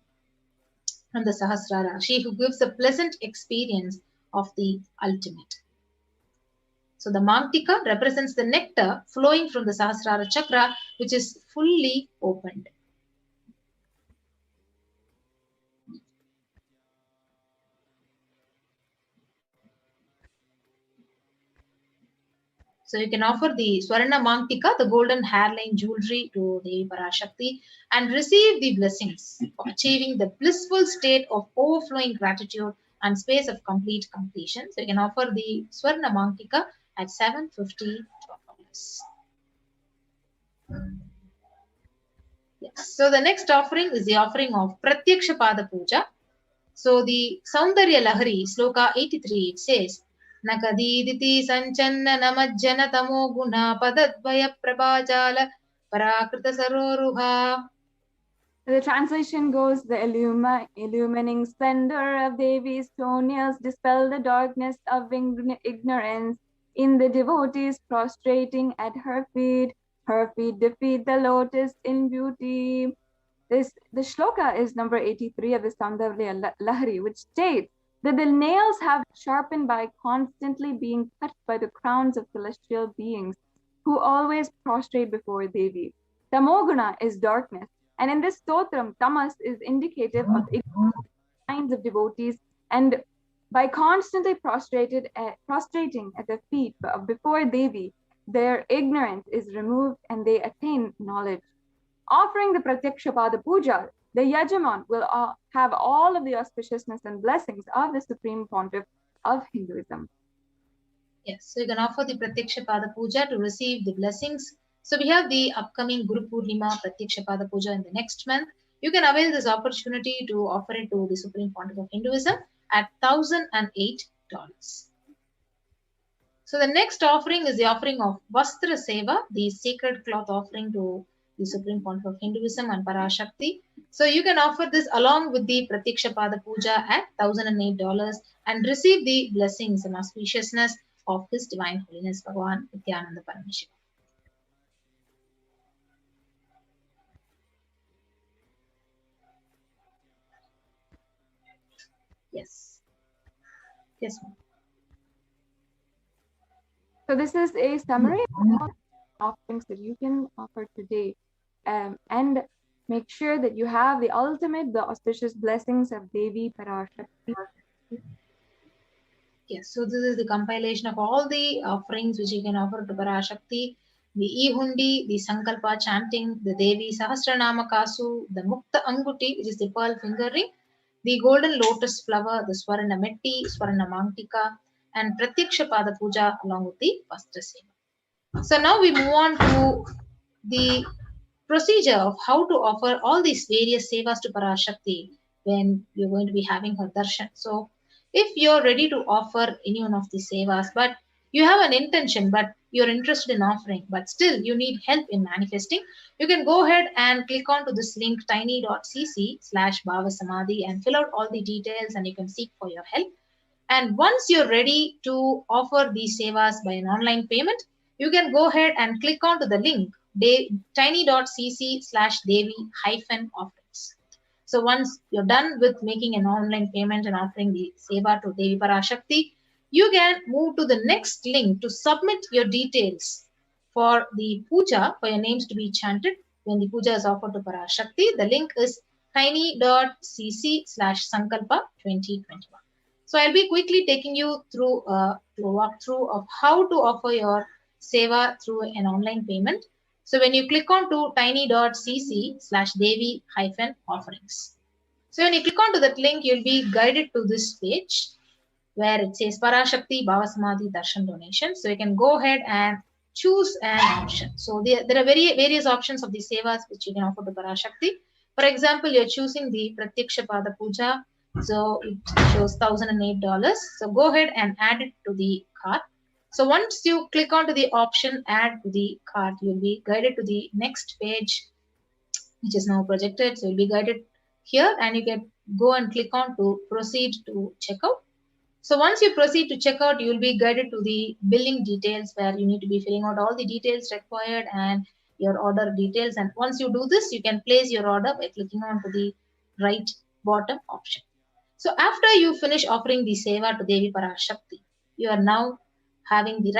S1: from the Sahasrara, she who gives a pleasant experience of the ultimate. So the Mangtika represents the nectar flowing from the Sahasrara chakra, which is fully opened. So you can offer the Swarna Mangtika, the golden hairline jewelry, to Devi Parashakti and receive the blessings of achieving the blissful state of overflowing gratitude and space of complete completion. So you can offer the Swarna Mangtika at $750. Yes. So the next offering is the offering of Pratyaksha Pada Puja. So the Saundarya Lahari, Sloka 83, it says, Nakadiditi sanchanna namajjana tamo guna padadvaya prabhajala parakrita saroruha.
S6: The translation goes, the illumining splendor of Devi's toenails dispel the darkness of ignorance in the devotees prostrating at her feet. Her feet defeat the lotus in beauty. The shloka is number 83 of the Saundarya Lahari, which states that the nails have sharpened by constantly being touched by the crowns of celestial beings who always prostrate before Devi. Tamoguna is darkness, and in this stotram, tamas is indicative of kinds of devotees, and by constantly prostrating at the feet before Devi, their ignorance is removed and they attain knowledge. Offering the Pratyakshapada Puja, the Yajaman will have all of the auspiciousness and blessings of the Supreme Pontiff of Hinduism.
S1: Yes, so you can offer the Pratyakshapada Puja to receive the blessings. So we have the upcoming Guru Purnima Pratyakshapada Puja in the next month. You can avail this opportunity to offer it to the Supreme Pontiff of Hinduism at $1,008. So the next offering is the offering of Vastra Seva, the sacred cloth offering to the Supreme Pontiff of Hinduism and Parashakti. So you can offer this along with the Pratyakshapada Puja at $1,008 and receive the blessings and auspiciousness of His Divine Holiness Bhagavan Nithyananda Paramashivam. Yes. Yes, ma'am.
S6: So this is a summary of offerings that you can offer today, and make sure that you have the auspicious blessings of Devi Parashakti.
S1: Yes, so this is the compilation of all the offerings which you can offer to Parashakti, the E-Hundi, the Sankalpa chanting, the Devi Sahasranama Kasu, the Mukta Anguti, which is the pearl finger ring, the golden lotus flower, the Swarna Metti, Swarna Mangtika, and Pratyakshapada Puja along with the Vastra Seva. So now we move on to the procedure of how to offer all these various sevas to Parashakti when you're going to be having her darshan. So if you're ready to offer any one of these sevas, but you have an intention, but you're interested in offering, but still you need help in manifesting, you can go ahead and click on to this link tiny.cc/Bhavasamadhi and fill out all the details and you can seek for your help. And once you're ready to offer these sevas by an online payment, you can go ahead and click on to the link tiny.cc/Devi-offerings. So once you're done with making an online payment and offering the seva to Devi Parashakti, you can move to the next link to submit your details for the puja, for your names to be chanted when the puja is offered to Parashakti. The link is tiny.cc/Sankalpa 2021. So I'll be quickly taking you through a walkthrough of how to offer your seva through an online payment. So when you click on to tiny.cc/Devi-offerings. So when you click on to that link, you'll be guided to this page where it says Parashakti Bhavasamadhi Darshan donation. So you can go ahead and choose an option. So there are various options of the sevas which you can offer to Parashakti. For example, you're choosing the Pratyakshapada Puja. So it shows $1,008. So go ahead and add it to the cart. So once you click onto the option add to the cart, you'll be guided to the next page, which is now projected. So you'll be guided here and you can go and click on to proceed to checkout. So once you proceed to checkout, you will be guided to the billing details where you need to be filling out all the details required and your order details. And once you do this, you can place your order by clicking on to the right bottom option. So after you finish offering the seva to Devi Parashakti, you are now having the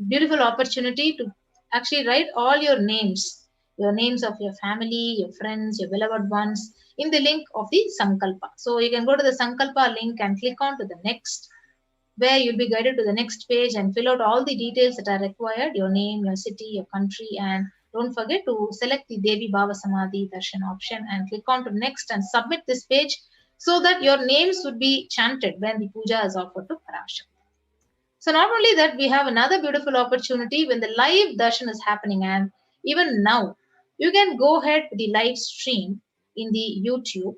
S1: beautiful opportunity to actually write all your names of your family, your friends, your beloved ones in the link of the Sankalpa. So you can go to the Sankalpa link and click on to the next, where you'll be guided to the next page and fill out all the details that are required, your name, your city, your country, and don't forget to select the Devi Bhavasamadhi Darshan option and click on to next and submit this page so that your names would be chanted when the puja is offered to Parashakti. So not only that, we have another beautiful opportunity when the live darshan is happening, and even now you can go ahead with the live stream in the YouTube.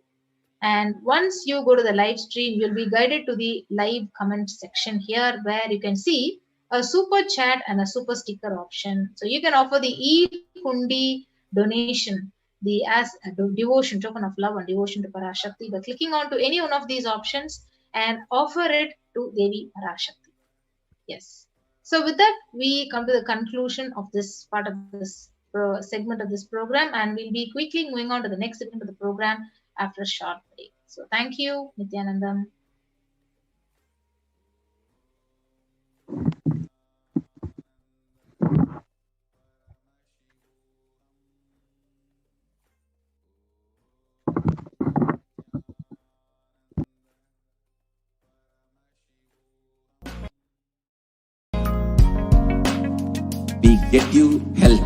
S1: And once you go to the live stream, you'll be guided to the live comment section here where you can see a super chat and a super sticker option. So you can offer the e-hundi donation, as a devotion, token of love and devotion to Parashakti by clicking on to any one of these options and offer it to Devi Parashakti. Yes. So with that, we come to the conclusion of this part of this segment of this program, and we'll be quickly moving on to the next segment of the program after a short break. So thank you, Nithyanandam.
S7: We get you help.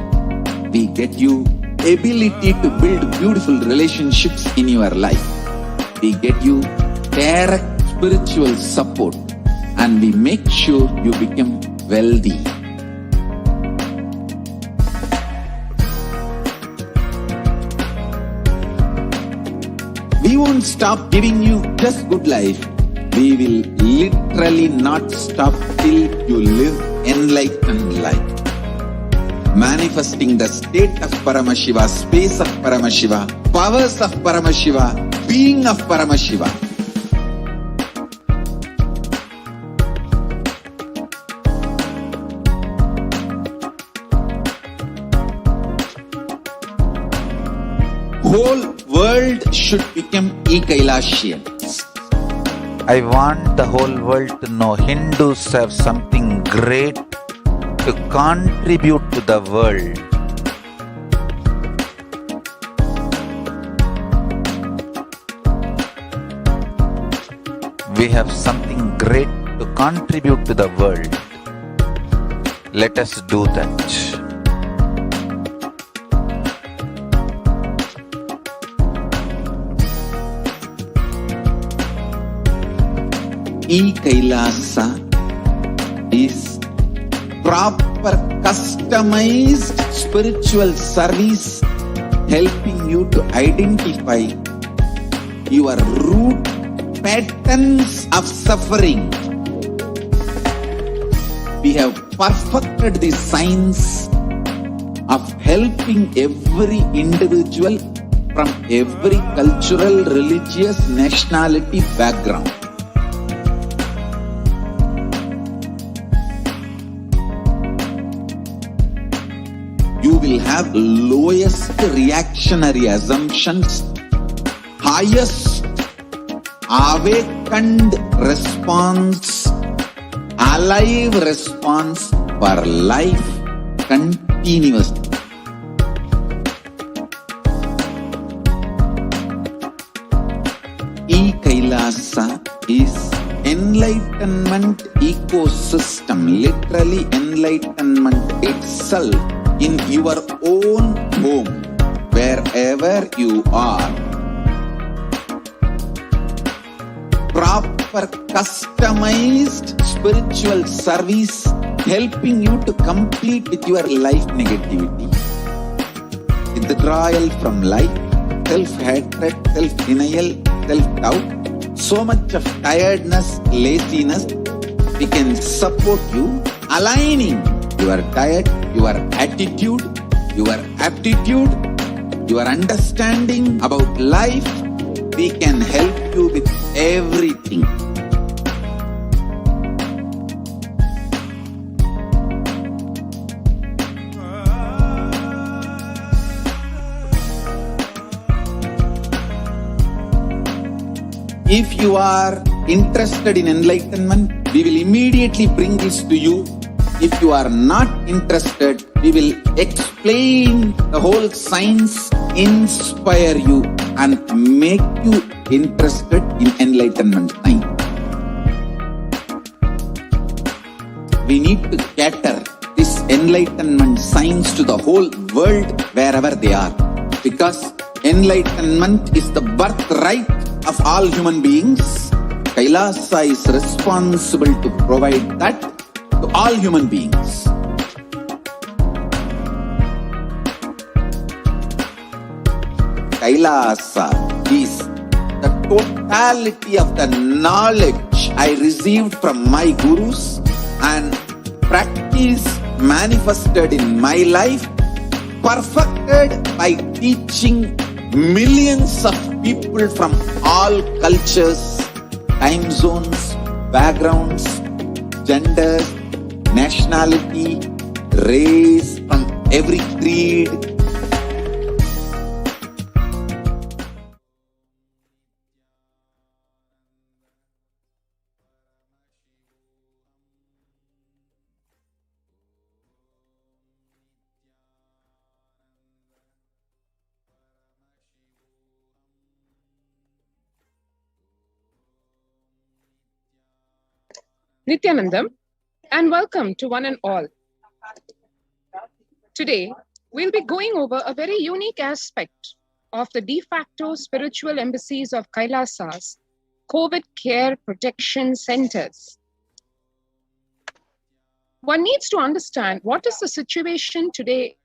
S7: We get you
S2: ability to build beautiful relationships in your life. We get you direct spiritual support and we make sure you become wealthy. We won't stop giving you just good life. We will literally not stop till you live enlightened life. Manifesting the state of Paramashiva, space of Paramashiva, powers of Paramashiva, being of Paramashiva. Whole world should become Kailasians. I want the whole world to know Hindus have something great to contribute to the world. We have something great to contribute to the world. Let us do that. Kailasa is proper customized spiritual service helping you to identify your root patterns of suffering. We have perfected the science of helping every individual from every cultural, religious, nationality background. You will have lowest reactionary assumptions, highest awakened response, alive response for life continuously. Kailasa is enlightenment ecosystem, literally enlightenment itself in your own home, wherever you are. Proper customized spiritual service helping you to complete with your life negativity. Withdrawal from life, self-hatred, self-denial, self-doubt, so much of tiredness, laziness. We can support you aligning your diet, your attitude, your aptitude, your understanding about life. We can help you with everything. If you are interested in enlightenment, we will immediately bring this to you. If you are not interested, we will explain the whole science, inspire you and make you interested in enlightenment time. We need to cater this enlightenment science to the whole world wherever they are, because enlightenment is the birthright of all human beings. Kailasa is responsible to provide that to all human beings. Kailasa is the totality of the knowledge I received from my gurus and practice manifested in my life, perfected by teaching millions of people from all cultures, time zones, backgrounds, genders, nationality, race, from every creed.
S7: Nithyanandam, and welcome to one and all. Today, we'll be going over a very unique aspect of the de facto spiritual embassies of Kailasas, COVID care protection centers. One needs to understand what is the situation today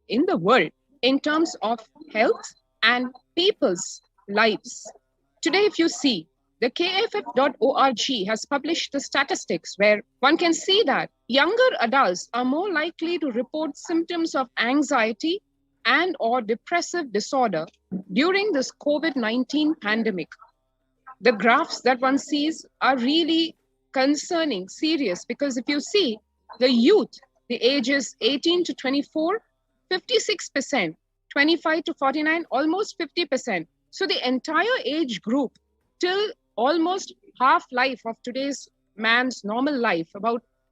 S7: in the world in terms of health and people's lives. Today, if you see, the kff.org has published the statistics where one can see that younger adults are more likely to report symptoms of anxiety and or depressive disorder during this COVID-19 pandemic. The graphs that one sees are really concerning, serious, because if you see the youth, the ages 18 to 24, 56%, 25 to 49, almost 50%. So the entire age group till almost half life of today's man's normal life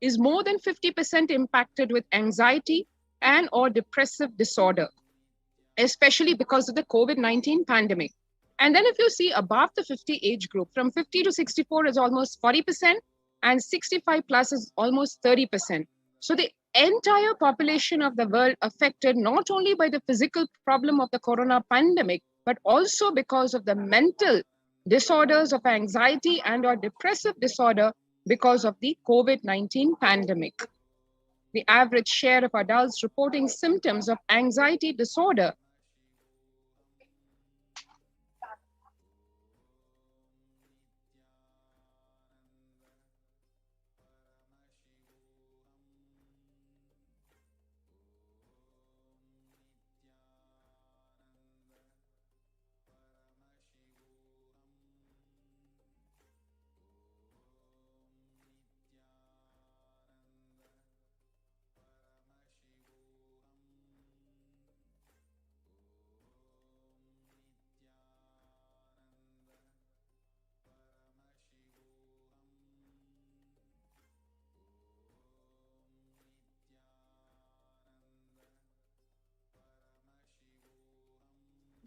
S7: is more than 50% impacted with anxiety and or depressive disorder, especially because of the COVID-19 pandemic. And then if you see above the 50 age group, from 50 to 64 is almost 40%, and 65 plus is almost 30%. So the entire population of the world affected not only by the physical problem of the corona pandemic, but also because of the mental disorders of anxiety and or depressive disorder because of the COVID-19 pandemic. The average share of adults reporting symptoms of anxiety disorder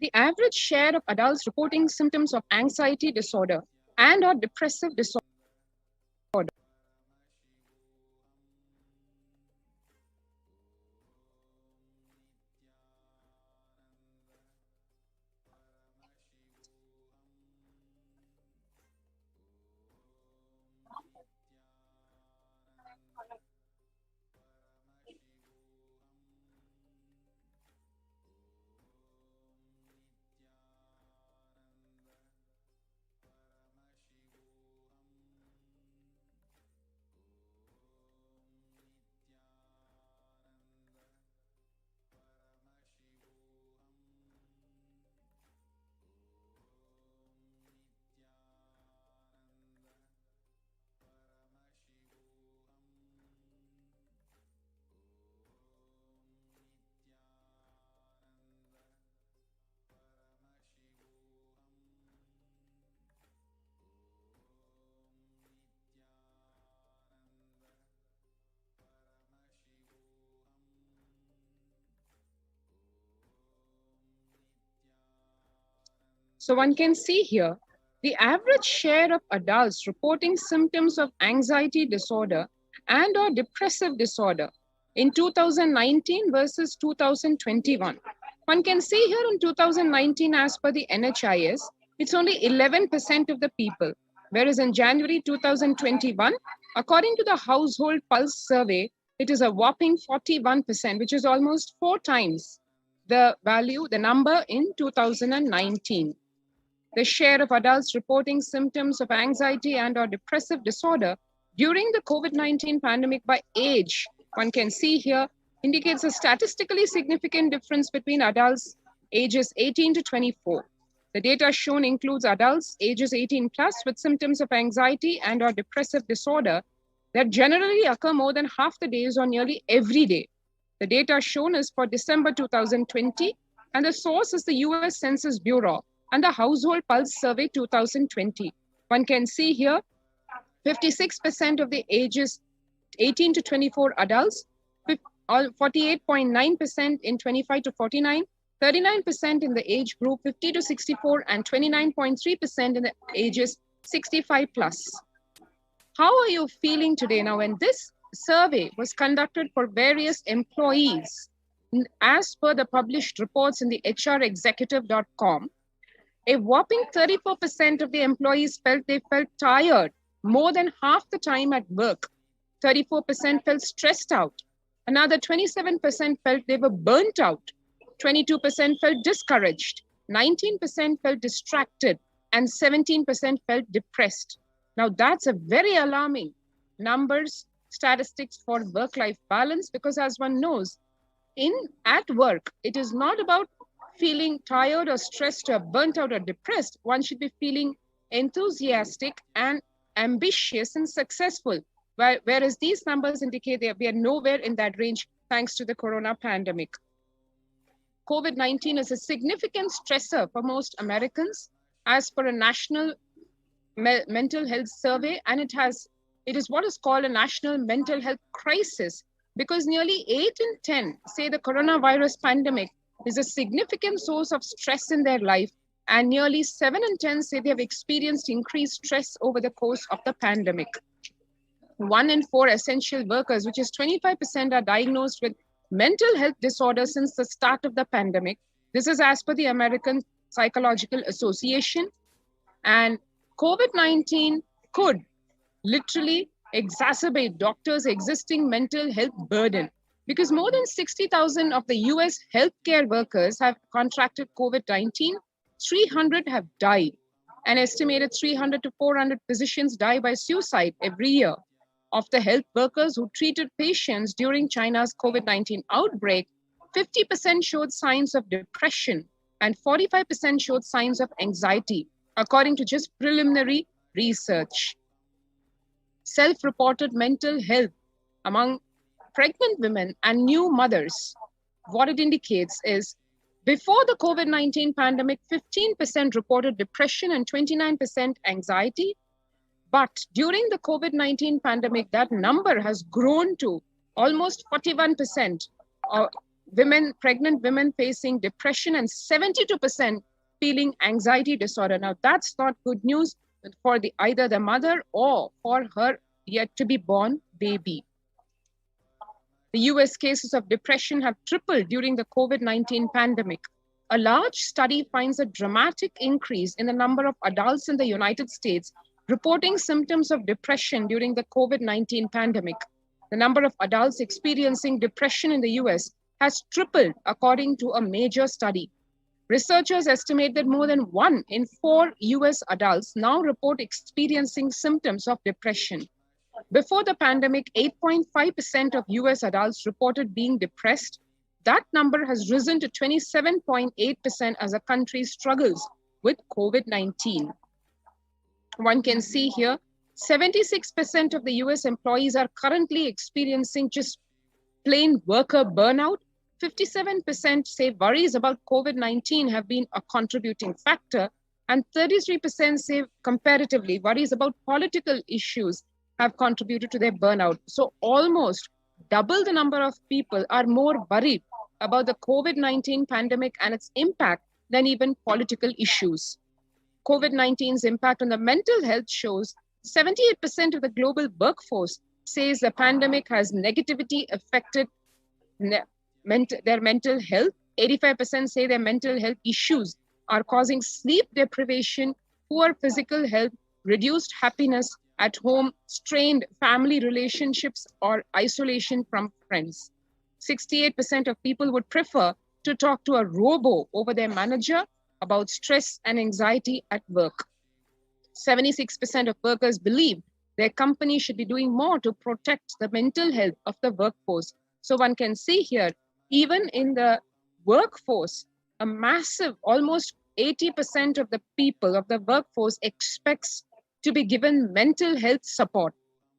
S7: the average share of adults reporting symptoms of anxiety disorder and or depressive disorder So one can see here, the average share of adults reporting symptoms of anxiety disorder and or depressive disorder in 2019 versus 2021. One can see here in 2019, as per the NHIS, it's only 11% of the people, whereas in January 2021, according to the Household Pulse Survey, it is a whopping 41%, which is almost 4 times the number in 2019. The share of adults reporting symptoms of anxiety and or depressive disorder during the COVID-19 pandemic by age, one can see here, indicates a statistically significant difference between adults ages 18 to 24. The data shown includes adults ages 18 plus with symptoms of anxiety and or depressive disorder that generally occur more than half the days or nearly every day. The data shown is for December 2020, and the source is the US Census Bureau and the Household Pulse Survey 2020. One can see here, 56% of the ages 18 to 24 adults, 48.9% in 25 to 49, 39% in the age group 50 to 64, and 29.3% in the ages 65 plus. How are you feeling today now? And this survey was conducted for various employees. As per the published reports in the hrexecutive.com, a whopping 34% of the employees felt they felt tired more than half the time at work. 34% felt stressed out. Another 27% felt they were burnt out. 22% felt discouraged. 19% felt distracted. And 17% felt depressed. Now that's a very alarming numbers, statistics for work-life balance, because as one knows, at work, it is not about feeling tired or stressed or burnt out or depressed. One should be feeling enthusiastic and ambitious and successful. Whereas these numbers indicate that we are nowhere in that range thanks to the corona pandemic. COVID-19 is a significant stressor for most Americans as per a national mental health survey, and it is what is called a national mental health crisis, because nearly 8 in 10 say the coronavirus pandemic is a significant source of stress in their life, and nearly 7 in 10 say they have experienced increased stress over the course of the pandemic. 1 in 4 essential workers, which is 25%, are diagnosed with mental health disorders since the start of the pandemic. This is as per the American Psychological Association. And COVID-19 could literally exacerbate doctors' existing mental health burden, because more than 60,000 of the US healthcare workers have contracted COVID-19. 300 have died. An estimated 300 to 400 physicians die by suicide every year. Of the health workers who treated patients during China's COVID-19 outbreak, 50% showed signs of depression and 45% showed signs of anxiety, according to just preliminary research. Self-reported mental health among pregnant women and new mothers, what it indicates is, before the COVID-19 pandemic, 15% reported depression and 29% anxiety. But during the COVID-19 pandemic, that number has grown to almost 41% of pregnant women facing depression and 72% feeling anxiety disorder. Now, that's not good news for either the mother or for her yet to be born baby. The US cases of depression have tripled during the COVID-19 pandemic. A large study finds a dramatic increase in the number of adults in the United States reporting symptoms of depression during the COVID-19 pandemic. The number of adults experiencing depression in the US has tripled, according to a major study. Researchers estimate that more than 1 in 4 US adults now report experiencing symptoms of depression. Before the pandemic, 8.5% of US adults reported being depressed. That number has risen to 27.8% as the country struggles with COVID-19. One can see here, 76% of the US employees are currently experiencing just plain worker burnout. 57% say worries about COVID-19 have been a contributing factor, and 33% say comparatively worries about political issues have contributed to their burnout. So almost double the number of people are more worried about the COVID-19 pandemic and its impact than even political issues. COVID-19's impact on the mental health shows 78% of the global workforce says the pandemic has negatively affected their mental health. 85% say their mental health issues are causing sleep deprivation, poor physical health, reduced happiness at home, strained family relationships, or isolation from friends. 68% of people would prefer to talk to a robo over their manager about stress and anxiety at work. 76% of workers believe their company should be doing more to protect the mental health of the workforce. So one can see here, even in the workforce, a massive, almost 80% of the people of the workforce expects to be given mental health support.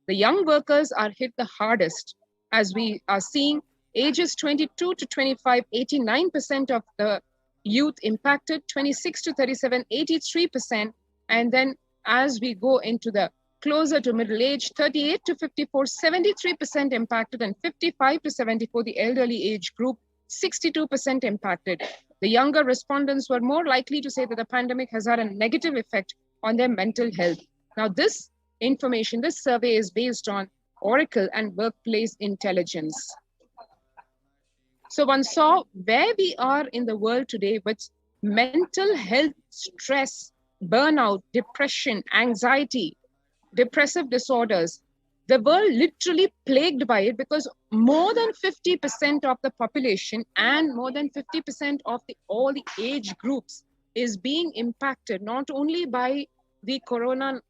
S7: The young workers are hit the hardest. As we are seeing, ages 22 to 25, 89% of the youth impacted, 26 to 37, 83%. And then as we go into the closer to middle age, 38 to 54, 73% impacted, and 55 to 74, the elderly age group, 62% impacted. The younger respondents were more likely to say that the pandemic has had a negative effect on their mental health. Now, this information, this survey is based on oracle and workplace intelligence. So one saw where we are in the world today with mental health, stress, burnout, depression, anxiety, depressive disorders. The world literally plagued by it because more than 50% of the population and more than 50% of all the age groups is being impacted not only by the corona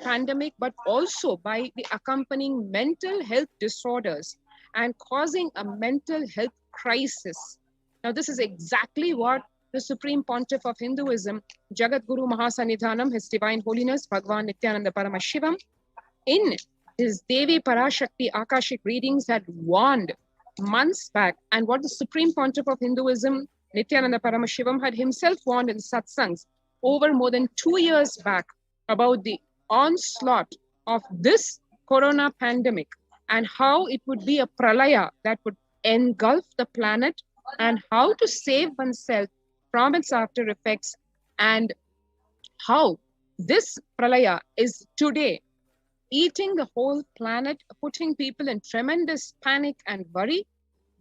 S7: pandemic, but also by the accompanying mental health disorders and causing a mental health crisis. Now, this is exactly what the Supreme Pontiff of Hinduism, Jagat Guru Mahasannidhanam, His Divine Holiness, Bhagavan Nithyananda Paramashivam, in his Devi Parashakti Akashic readings had warned months back, and what the Supreme Pontiff of Hinduism, Nithyananda Paramashivam, had himself warned in satsangs over more than 2 years back about the onslaught of this corona pandemic and how it would be a pralaya that would engulf the planet, and how to save oneself from its after effects, and how this pralaya is today eating the whole planet, putting people in tremendous panic and worry.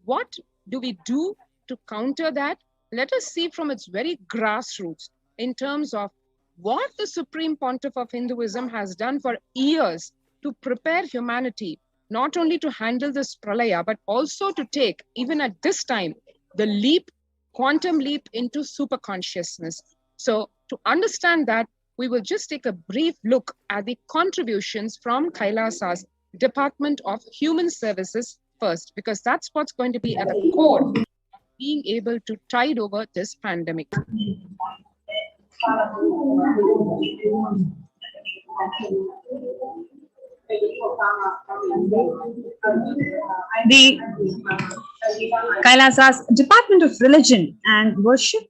S7: What do we do to counter that? Let us see from its very grassroots in terms of what the Supreme Pontiff of Hinduism has done for years to prepare humanity, not only to handle this pralaya, but also to take, even at this time, the leap, quantum leap into super consciousness. So to understand that, we will just take a brief look at the contributions from Kailasa's Department of Human Services first, because that's what's going to be at the core of being able to tide over this pandemic.
S8: The Kailasa's Department of Religion and Worship,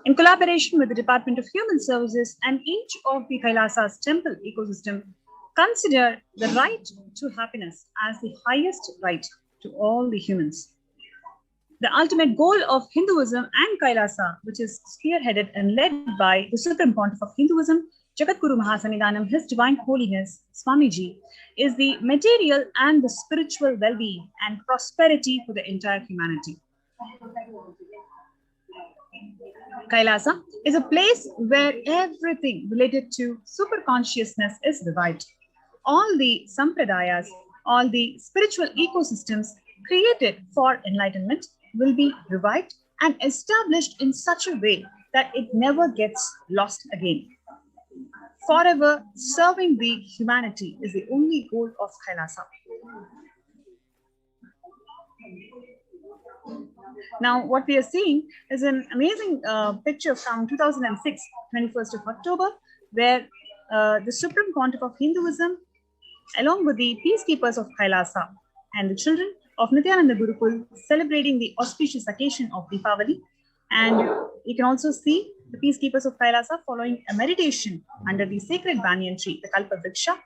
S8: in collaboration with the Department of Human Services and each of the Kailasa's temple ecosystem, consider the right to happiness as the highest right to all the humans. The ultimate goal of Hinduism and Kailasa, which is spearheaded and led by the Supreme Pontiff of Hinduism, Jagat Guru Mahasannidhanam, His Divine Holiness, Swamiji, is the material and the spiritual well-being and prosperity for the entire humanity. Kailasa is a place where everything related to super consciousness is revived. All the sampradayas, all the spiritual ecosystems created for enlightenment will be revived and established in such a way that it never gets lost again. Forever serving the humanity is the only goal of Kailasa. Now, what we are seeing is an amazing picture from 2006, 21st of October, where the Supreme Pontiff of Hinduism, along with the peacekeepers of Kailasa and the children of Nithyananda Gurukul, celebrating the auspicious occasion of Deepavali. And you can also see the peacekeepers of Kailasa following a meditation under the sacred banyan tree, the Kalpa Vriksha.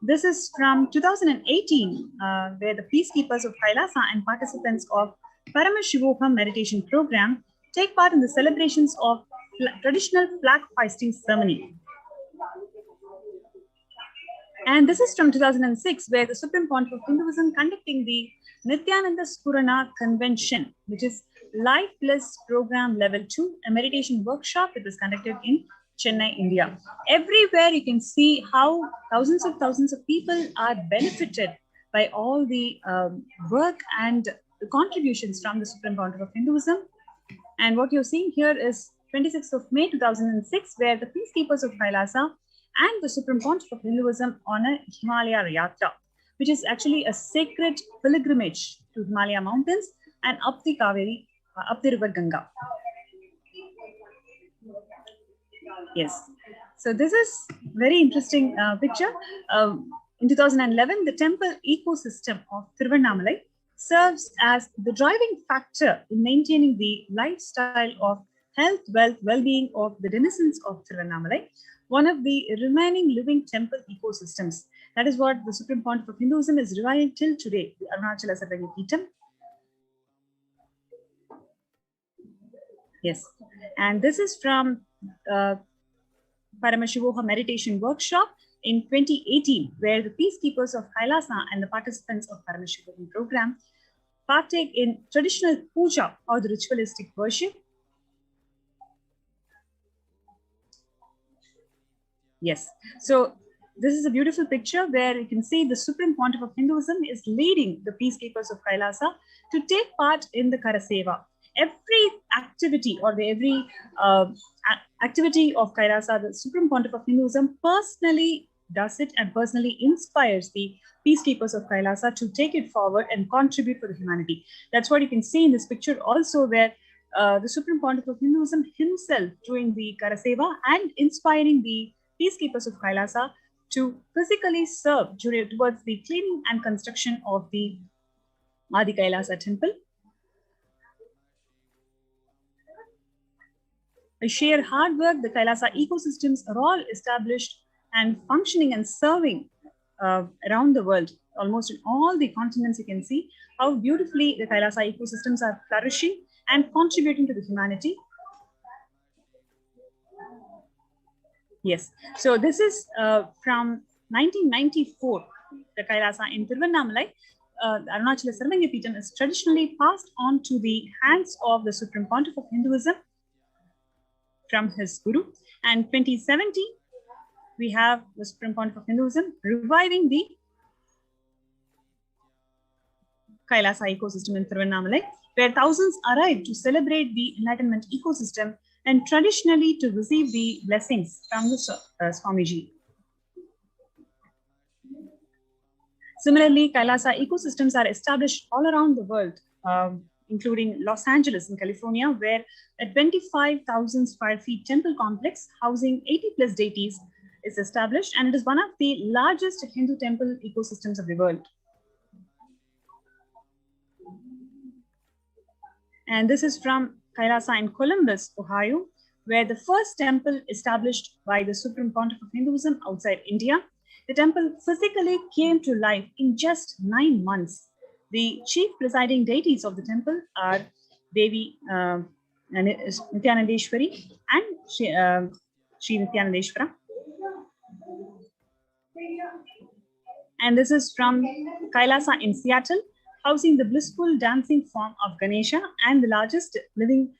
S8: This is from 2018, where the peacekeepers of Kailasa and participants of Paramashivoham meditation program take part in the celebrations of traditional flag hoisting ceremony. And this is from 2006, where the Supreme Pontiff of Hinduism conducting the Nithyananda Spurana Convention, which is Life Bliss Program Level 2, a meditation workshop that was conducted in Chennai, India. Everywhere you can see how thousands of people are benefited by all the work and the contributions from the Supreme Pontiff of Hinduism. And what you're seeing here is 26th of May 2006, where the peacekeepers of Kailasa and the Supreme Pontiff of Hinduism on a Himalaya Yatra, which is actually a sacred pilgrimage to Himalaya mountains and up the Kaveri, up the river Ganga. Yes, so this is very interesting picture. In 2011, the temple ecosystem of Tiruvannamalai serves as the driving factor in maintaining the lifestyle of health, wealth, well-being of the denizens of Tiruvannamalai, one of the remaining living temple ecosystems. That is what the Supreme Pontiff of Hinduism is reviving till today, the Arunachala Sarvagya Peetham. Yes, and this is from Paramashivoham meditation workshop, in 2018, where the peacekeepers of Kailasa and the participants of Paramashivoham program partake in traditional puja or the ritualistic worship. Yes, so this is a beautiful picture where you can see the Supreme Pontiff of Hinduism is leading the peacekeepers of Kailasa to take part in the Karaseva. Every activity or every activity of Kailasa, the Supreme Pontiff of Hinduism personally does it and personally inspires the peacekeepers of Kailasa to take it forward and contribute for the humanity. That's what you can see in this picture also, where the Supreme Pontiff of Hinduism himself doing the Karaseva and inspiring the peacekeepers of Kailasa to physically serve towards the cleaning and construction of the Adi Kailasa temple. By sheer hard work, the Kailasa ecosystems are all established and functioning and serving around the world. Almost in all the continents, you can see how beautifully the Kailasa ecosystems are flourishing and contributing to the humanity. Yes, so this is from 1994, the Kailasa in Tiruvannamalai. Arunachala Sarvangapeetham is traditionally passed on to the hands of the Supreme Pontiff of Hinduism from his Guru. And 2017, we have the Supreme Pontiff of Hinduism reviving the Kailasa ecosystem in Tiruvannamalai, where thousands arrive to celebrate the enlightenment ecosystem and traditionally to receive the blessings from the Swamiji. Similarly, Kailasa ecosystems are established all around the world, including Los Angeles in California, where a 25,000 square feet temple complex housing 80 plus deities is established, and it is one of the largest Hindu temple ecosystems of the world. And this is from Kailasa in Columbus, Ohio, where the first temple established by the Supreme Pontiff of Hinduism outside India. The temple physically came to life in just 9 months. The chief presiding deities of the temple are Devi Nithyanandeshwari and Sri Nithyanandeshwara. And this is from Kailasa in Seattle, housing the blissful dancing form of Ganesha and the largest living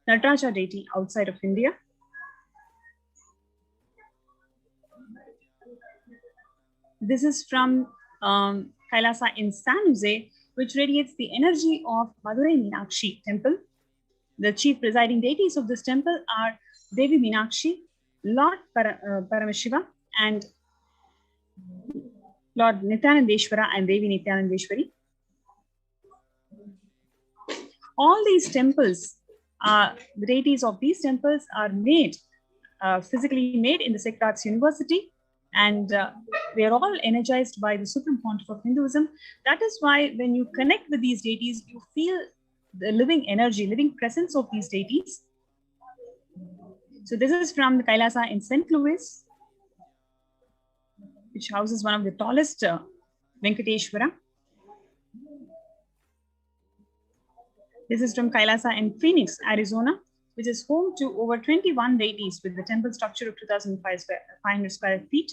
S8: Nataraja deity outside of India. This is from Kailasa in San Jose, which radiates the energy of Madurai Meenakshi temple. The chief presiding deities of this temple are Devi Meenakshi, Lord Paramashiva, and Lord Nithyanandeshwara and Devi Nithyanandeshwari. All these temples, the deities of these temples are made, physically made in the Sacred Arts University, and they are all energized by the Supreme Pontiff of Hinduism. That is why when you connect with these deities, you feel the living energy, living presence of these deities. So this is from the Kailasa in St. Louis, which houses one of the tallest Venkateshwara. This is from Kailasa in Phoenix, Arizona, which is home to over 21 deities with the temple structure of 2,500 square feet.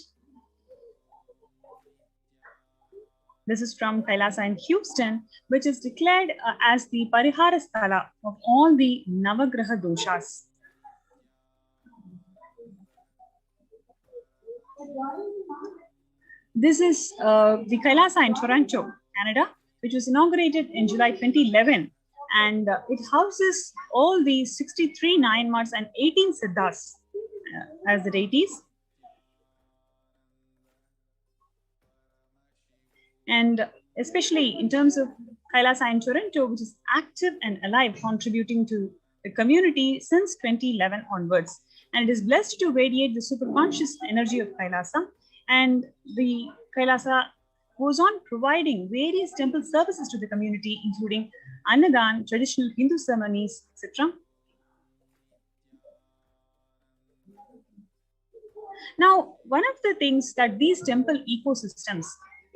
S8: This is from Kailasa in Houston, which is declared as the Parihara Sthala of all the Navagraha doshas. This is the Kailasa in Toronto, Canada, which was inaugurated in July 2011. And it houses all the 63 Nayanmars and 18 Siddhas as the deities. And especially in terms of Kailasa in Toronto, which is active and alive, contributing to the community since 2011 onwards. And it is blessed to radiate the superconscious energy of Kailasa. And the Kailasa goes on providing various temple services to the community, including Annadan, traditional Hindu ceremonies, etc. Now, one of the things that these temple ecosystems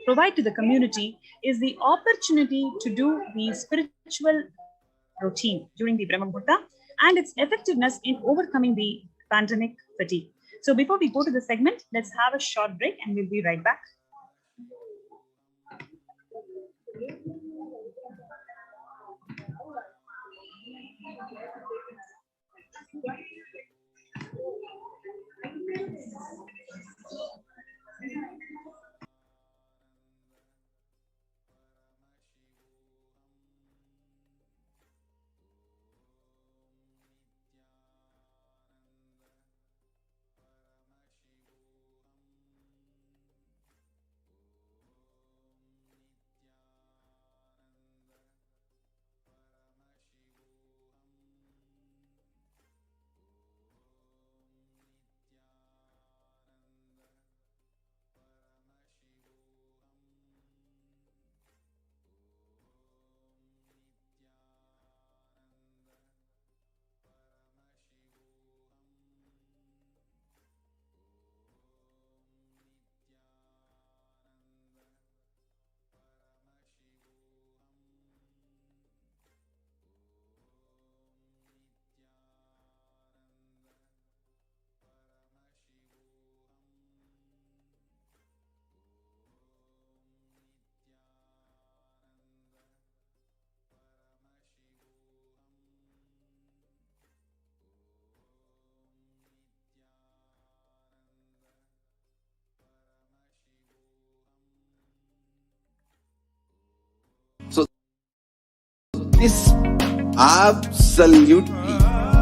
S8: provide to the community is the opportunity to do the spiritual routine during the Brahma Muhurta and its effectiveness in overcoming the pandemic fatigue. So before we go to the segment, let's have a short break and we'll be right back.
S2: So this absolutely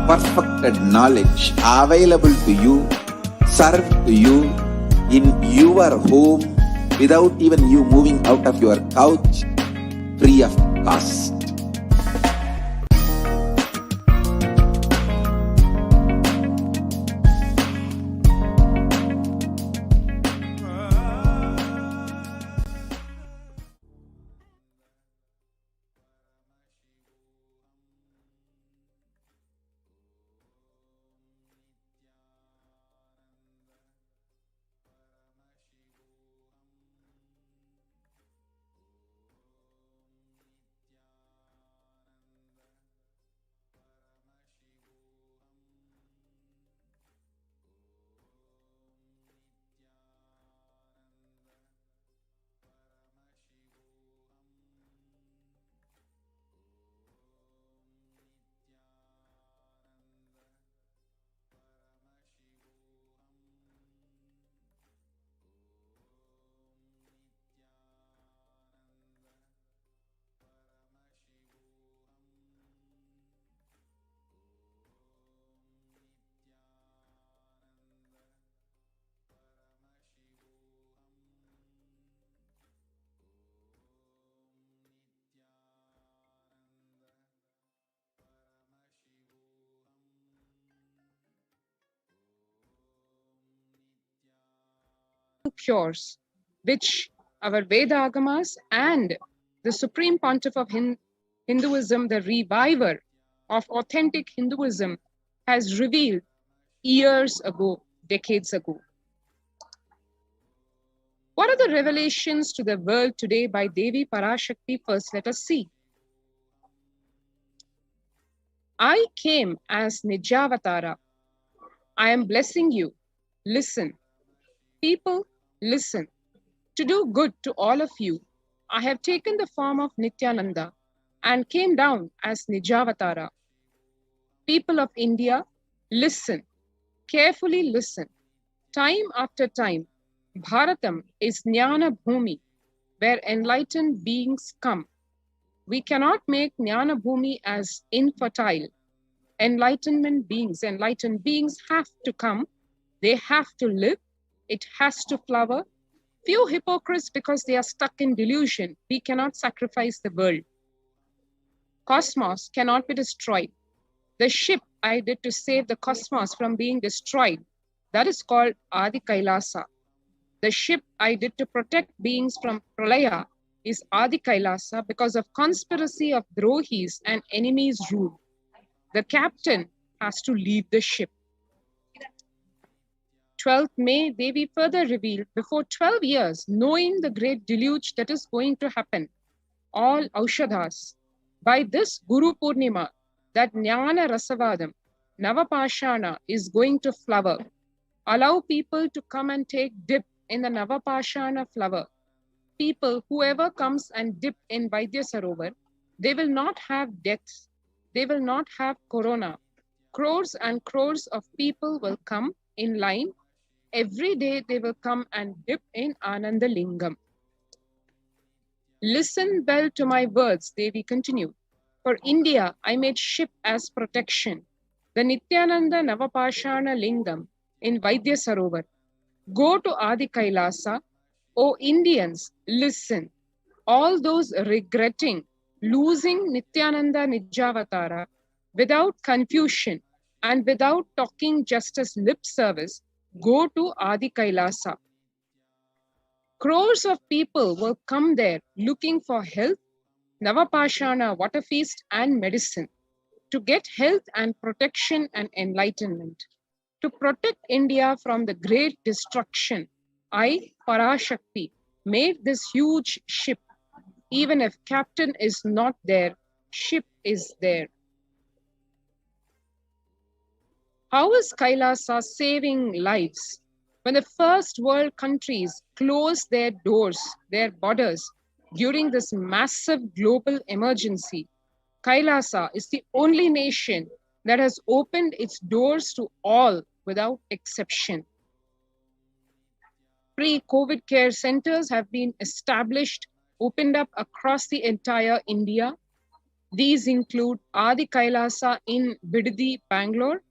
S2: perfected knowledge available to you, served to you in your home without even you moving out of your couch, free of cost.
S7: Cures, which our Veda Agamas and the Supreme Pontiff of Hinduism, the reviver of authentic Hinduism, has revealed years ago, decades ago. What are the revelations to the world today by Devi Parashakti? First, let us see. I came as Nijavatara. I am blessing you. Listen. People, listen. To do good to all of you, I have taken the form of Nithyananda and came down as Nijavatara. People of India, listen. Carefully listen. Time after time, Bharatam is Jnana Bhumi, where enlightened beings come. We cannot make Jnana Bhumi as infertile. Enlightened beings have to come. They have to live. It has to flower. Few hypocrites because they are stuck in delusion. We cannot sacrifice the world. Cosmos cannot be destroyed. The ship I did to save the cosmos from being destroyed, that is called Adi Kailasa. The ship I did to protect beings from Pralaya is Adi Kailasa because of conspiracy of Drohis and enemies' rule. The captain has to leave the ship. 12th May, Devi further revealed, before 12 years, knowing the great deluge that is going to happen, all Aushadhas, by this Guru Purnima, that Jnana Rasavadam, Navapashana is going to flower. Allow people to come and take dip in the Navapashana flower. People, whoever comes and dip in Vaidya Sarovar, they will not have deaths. They will not have corona. Crores and crores of people will come in line. Every day they will come and dip in Ananda Lingam. Listen well to my words, Devi continued. For India, I made ship as protection. The Nithyananda Navapashana Lingam in Vaidya Sarovar. Go to Adi Kailasa. O Indians, listen. All those regretting losing Nithyananda Nijavatara without confusion and without talking just as lip service, go to Adi Kailasa. Crores of people will come there looking for health, Navapashana water feast and medicine to get health and protection and enlightenment. To protect India from the great destruction, I, Parashakti, made this huge ship. Even if captain is not there, ship is there. How is Kailasa saving lives? When the first world countries closed their doors, their borders, during this massive global emergency, Kailasa is the only nation that has opened its doors to all without exception. Pre-COVID care centers have been established, opened up across the entire India. These include Adi Kailasa in Bidadi, Bangalore,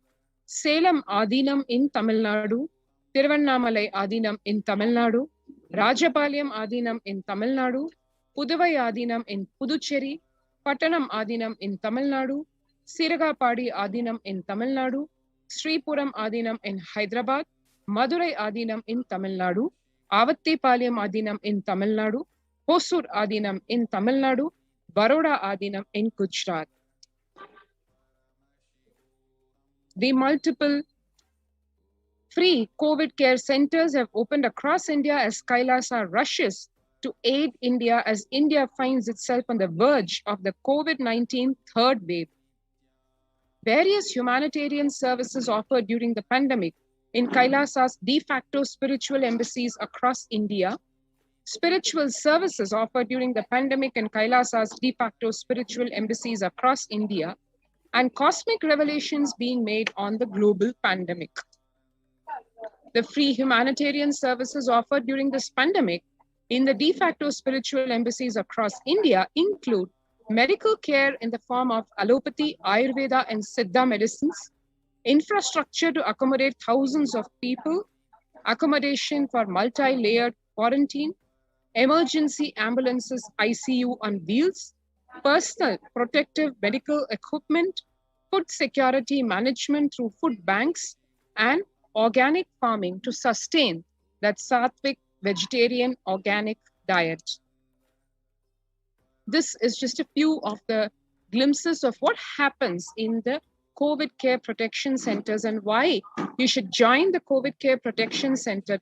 S7: Salem Adinam in Tamil Nadu, Tiruvannamalai Adinam in Tamil Nadu, Rajapalayam Adinam in Tamil Nadu, Puduvai Adinam in Puducherry, Pattanam Adinam in Tamil Nadu, Siragapadi Adinam in Tamil Nadu, Sripuram Adinam in Hyderabad, Madurai Adinam in Tamil Nadu, Avattipalayam Adinam in Tamil Nadu, Hosur Adinam in Tamil Nadu, Baroda Adinam in Gujarat. The multiple free COVID care centers have opened across India as Kailasa rushes to aid India as India finds itself on the verge of the COVID-19 third wave. Various humanitarian services offered during the pandemic in Kailasa's de facto spiritual embassies across India, spiritual services offered during the pandemic in Kailasa's de facto spiritual embassies across India, and cosmic revelations being made on the global pandemic. The free humanitarian services offered during this pandemic in the de facto spiritual embassies across India include medical care in the form of allopathy, Ayurveda, and Siddha medicines, infrastructure to accommodate thousands of people, accommodation for multi-layered quarantine, emergency ambulances, ICU on wheels, personal protective medical equipment, food security management through food banks, and organic farming to sustain that sattvic vegetarian organic diet. This is just a few of the glimpses of what happens in the COVID care protection centers and why you should join the COVID care protection center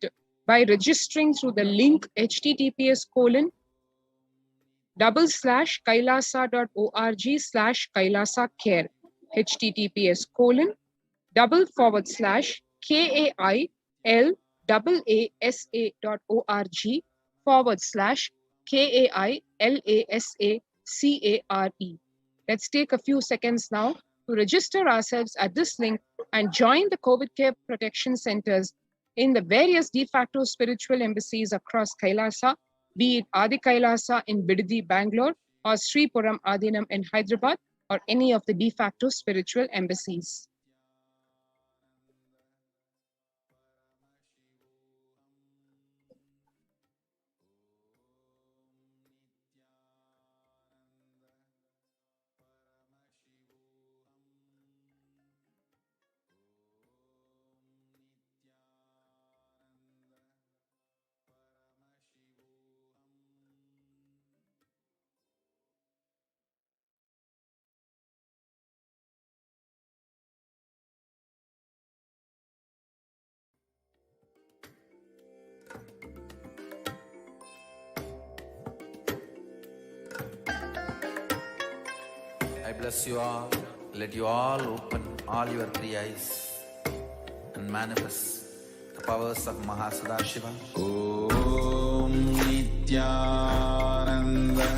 S7: by registering through the link https://kailasa.org/Kailasa care, https://kailasa.org/KAILASACARE. Let's take a few seconds now to register ourselves at this link and join the COVID care protection centers in the various de facto spiritual embassies across Kailasa, be it Adi Kailasa in Bidadi, Bangalore, or Sripuram Adinam in Hyderabad, or any of the de facto spiritual embassies.
S2: I bless you all. Let you all open all your three eyes and manifest powers of Mahasadashiva. Om Nithyananda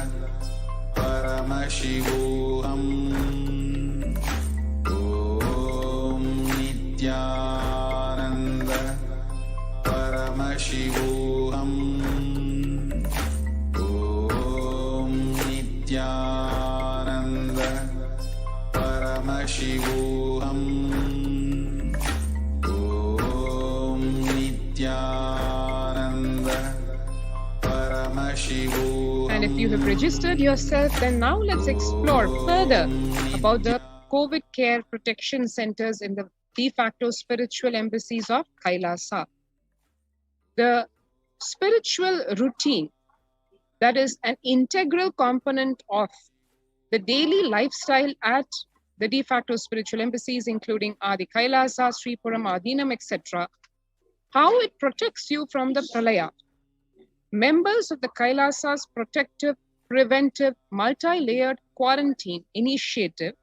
S2: Paramashivoham. Om Nithyananda Paramashivoham. Om Nithyananda Paramashivoham. Om Nithyananda Paramashivoham.
S7: And if you have registered yourself, then now let's explore further about the COVID care protection centers in the de facto spiritual embassies of Kailasa. The spiritual routine that is an integral component of the daily lifestyle at the de facto spiritual embassies, including Adi Kailasa, Sripuram, Adinam, etc., how it protects you from the pralaya. Members of the Kailasa's protective, preventive, multi-layered quarantine initiative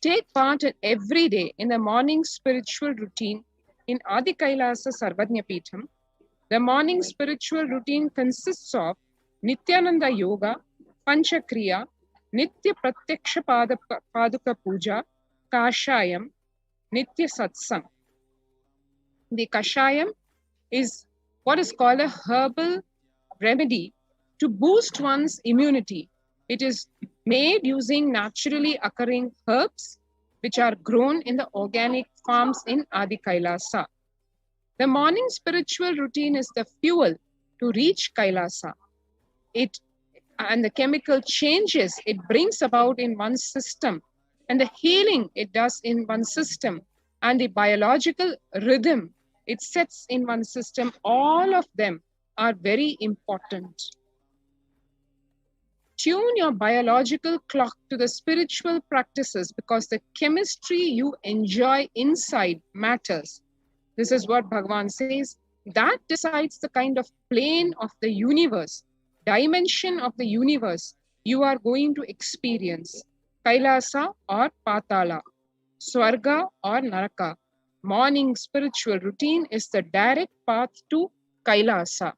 S7: take part every day in the morning spiritual routine in Adi Kailasa Sarvajna Peetham. The morning spiritual routine consists of Nithyananda Yoga, Panchakriya, Nitya Pratyaksha Paduka Puja, Kashayam, Nitya Satsang. The Kashayam is what is called a herbal remedy to boost one's immunity. It is made using naturally occurring herbs which are grown in the organic farms in Adi Kailasa. The morning spiritual routine is the fuel to reach Kailasa. And the chemical changes it brings about in one's system, and the healing it does in one's system, and the biological rhythm it sets in one's system, all of them are very important. Tune your biological clock to the spiritual practices because the chemistry you enjoy inside matters. This is what Bhagavan says. That decides the kind of plane of the universe, dimension of the universe you are going to experience. Kailasa or Patala, Swarga or Naraka. Morning spiritual routine is the direct path to Kailasa.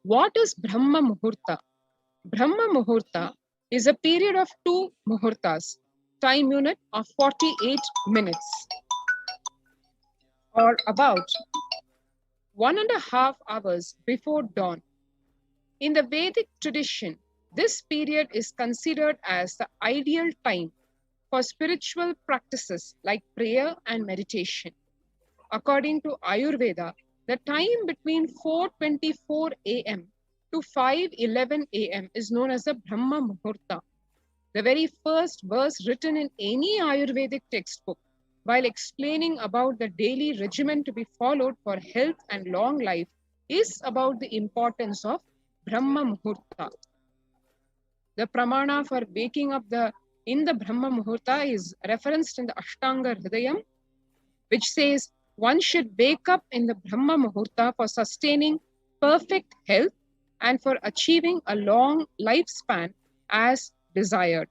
S7: What is Brahma Muhurta? Brahma Muhurta is a period of 2 Muhurtas, time unit of 48 minutes, or about 1.5 hours before dawn. In the Vedic tradition, this period is considered as the ideal time for spiritual practices like prayer and meditation. According to Ayurveda, the time between 4:24 a.m. to 5:11 a.m. is known as the Brahma Muhurta. The very first verse written in any Ayurvedic textbook while explaining about the daily regimen to be followed for health and long life is about the importance of Brahma Muhurta. The pramana for waking up in the Brahma Muhurta is referenced in the Ashtanga Hridayam, which says one should wake up in the Brahma Muhurta for sustaining perfect health and for achieving a long lifespan as desired.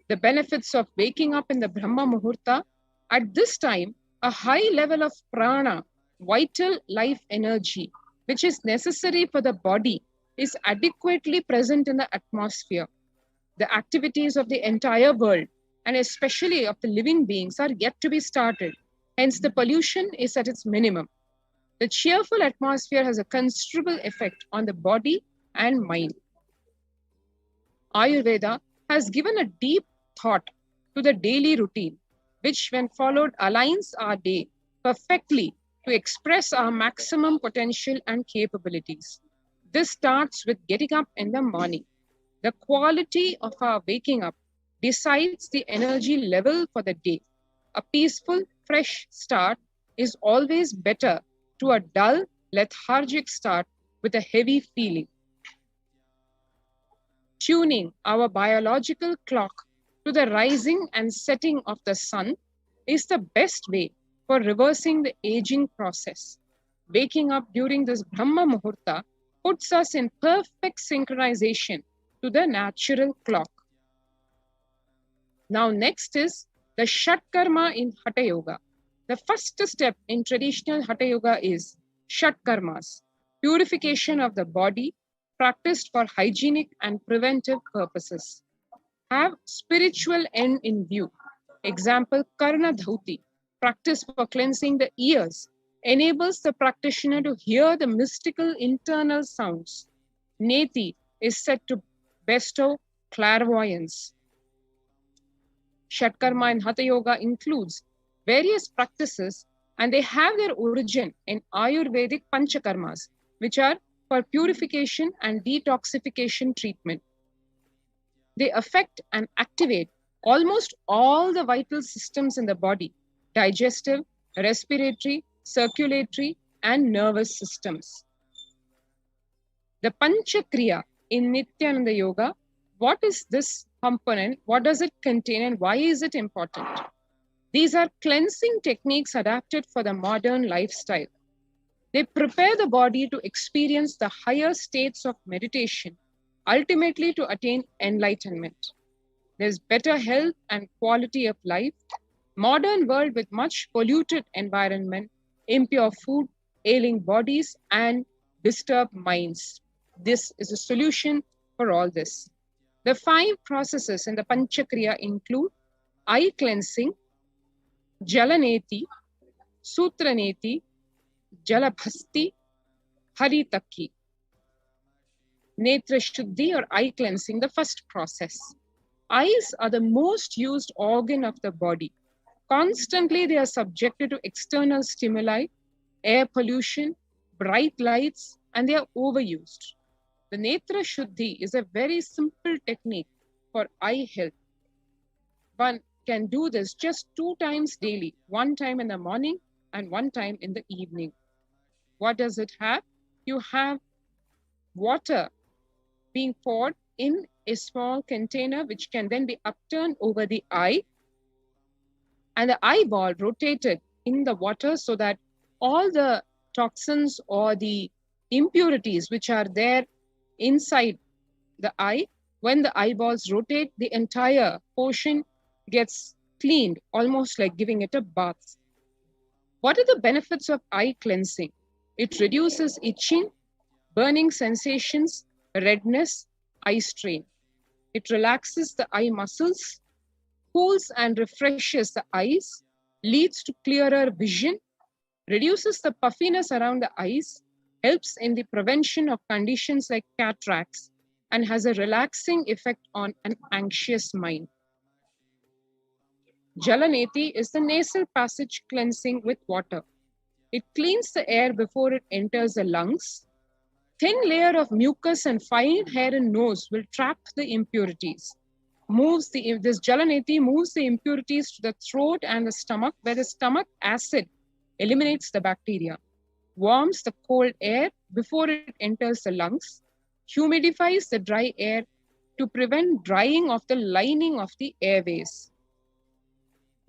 S7: The benefits of waking up in the Brahma Muhurta: at this time, a high level of prana, vital life energy, which is necessary for the body, is adequately present in the atmosphere. The activities of the entire world, and especially of the living beings, are yet to be started. Hence, the pollution is at its minimum. The cheerful atmosphere has a considerable effect on the body and mind. Ayurveda has given a deep thought to the daily routine, which when followed aligns our day perfectly to express our maximum potential and capabilities. This starts with getting up in the morning. The quality of our waking up decides the energy level for the day. A peaceful, fresh start is always better to a dull, lethargic start with a heavy feeling. Tuning our biological clock to the rising and setting of the sun is the best way for reversing the aging process. Waking up during this Brahma Muhurta puts us in perfect synchronization to the natural clock. Now next is the Shat Karma in Hatha Yoga. The first step in traditional Hatha Yoga is Shat Karmas, purification of the body, practiced for hygienic and preventive purposes. Have spiritual end in view. Example, Karna Dhauti, practice for cleansing the ears, enables the practitioner to hear the mystical internal sounds. Neti is said to bestow clairvoyance. Shatkarma in Hatha Yoga includes various practices, and they have their origin in Ayurvedic Panchakarmas, which are for purification and detoxification treatment. They affect and activate almost all the vital systems in the body: digestive, respiratory, circulatory, and nervous systems. The Panchakriya in Nithyananda Yoga, what is this component? What does it contain and why is it important? These are cleansing techniques adapted for the modern lifestyle. They prepare the body to experience the higher states of meditation, ultimately to attain enlightenment. There's better health and quality of life. Modern world with much polluted environment, impure food, ailing bodies, and disturbed minds. This is a solution for all this. The 5 processes in the Panchakriya include eye cleansing, Jalaneti, Sutraneti, Jalabhasti, Haritakki. Netra Shuddhi or eye cleansing, the first process. Eyes are the most used organ of the body. Constantly they are subjected to external stimuli, air pollution, bright lights, and they are overused. The Netra Shuddhi is a very simple technique for eye health. One can do this just 2 times daily, 1 time in the morning and 1 time in the evening. What does it have? You have water being poured in a small container, which can then be upturned over the eye, and the eyeball rotated in the water so that all the toxins or the impurities which are there inside the eye, when the eyeballs rotate, the entire portion gets cleaned, almost like giving it a bath. What are the benefits of eye cleansing? It reduces itching, burning sensations, redness, eye strain. It relaxes the eye muscles, cools and refreshes the eyes, leads to clearer vision, reduces the puffiness around the eyes, helps in the prevention of conditions like cataracts, and has a relaxing effect on an anxious mind. Jalaneti is the nasal passage cleansing with water. It cleans the air before it enters the lungs. Thin layer of mucus and fine hair and nose will trap the impurities. This Jalaneti moves the impurities to the throat and the stomach, where the stomach acid eliminates the bacteria, warms the cold air before it enters the lungs, humidifies the dry air to prevent drying of the lining of the airways.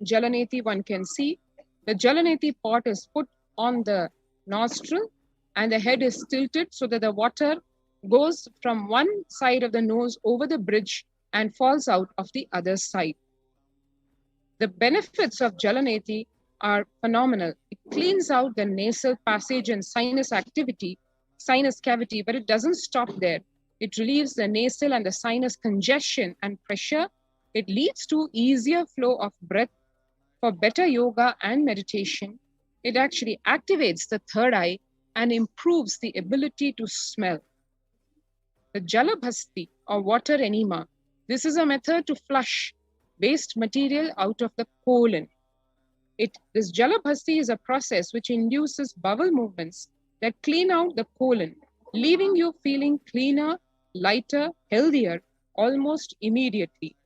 S7: Jalaneti, one can see, the Jalaneti pot is put on the nostril and the head is tilted so that the water goes from one side of the nose over the bridge and falls out of the other side. The benefits of Jalaneti are phenomenal. It cleans out the nasal passage and sinus cavity, but it doesn't stop there. It relieves the nasal and the sinus congestion and pressure. It leads to easier flow of breath for better yoga and meditation. It actually activates the third eye and improves the ability to smell. The Jalabhasti or water enema, this is a method to flush waste material out of the colon. This Jalabhasti is a process which induces bowel movements that clean out the colon, leaving you feeling cleaner, lighter, healthier almost immediately.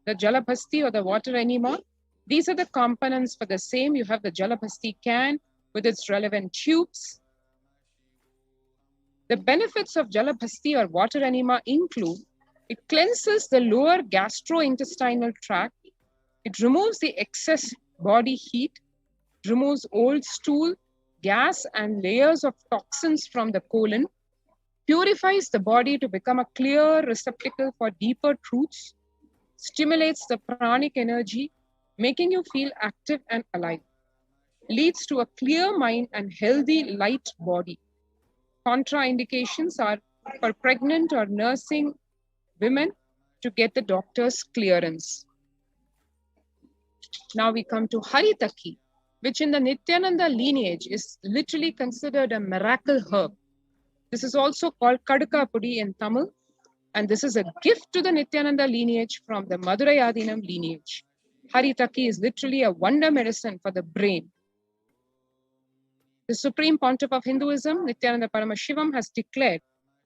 S7: The Jalabhasti or the water enema, these are the components for the same. You have the Jalabhasti can with its relevant tubes. The benefits of Jalabhasti or water enema include: it cleanses the lower gastrointestinal tract, it removes the excess body heat, removes old stool, gas, and layers of toxins from the colon, purifies the body to become a clear receptacle for deeper truths, stimulates the pranic energy, making you feel active and alive. Leads to a clear mind and healthy, light body. Contraindications are for pregnant or nursing women to get the doctor's clearance. Now we come to Haritaki, which in the Nithyananda lineage is literally considered a miracle herb. This is also called Kadaka Pudi in Tamil, and this is a gift to the Nithyananda lineage from the Madurai Adinam lineage. Haritaki is literally a wonder medicine for the brain. The Supreme Pontiff of Hinduism, Nithyananda Paramashivam, has declared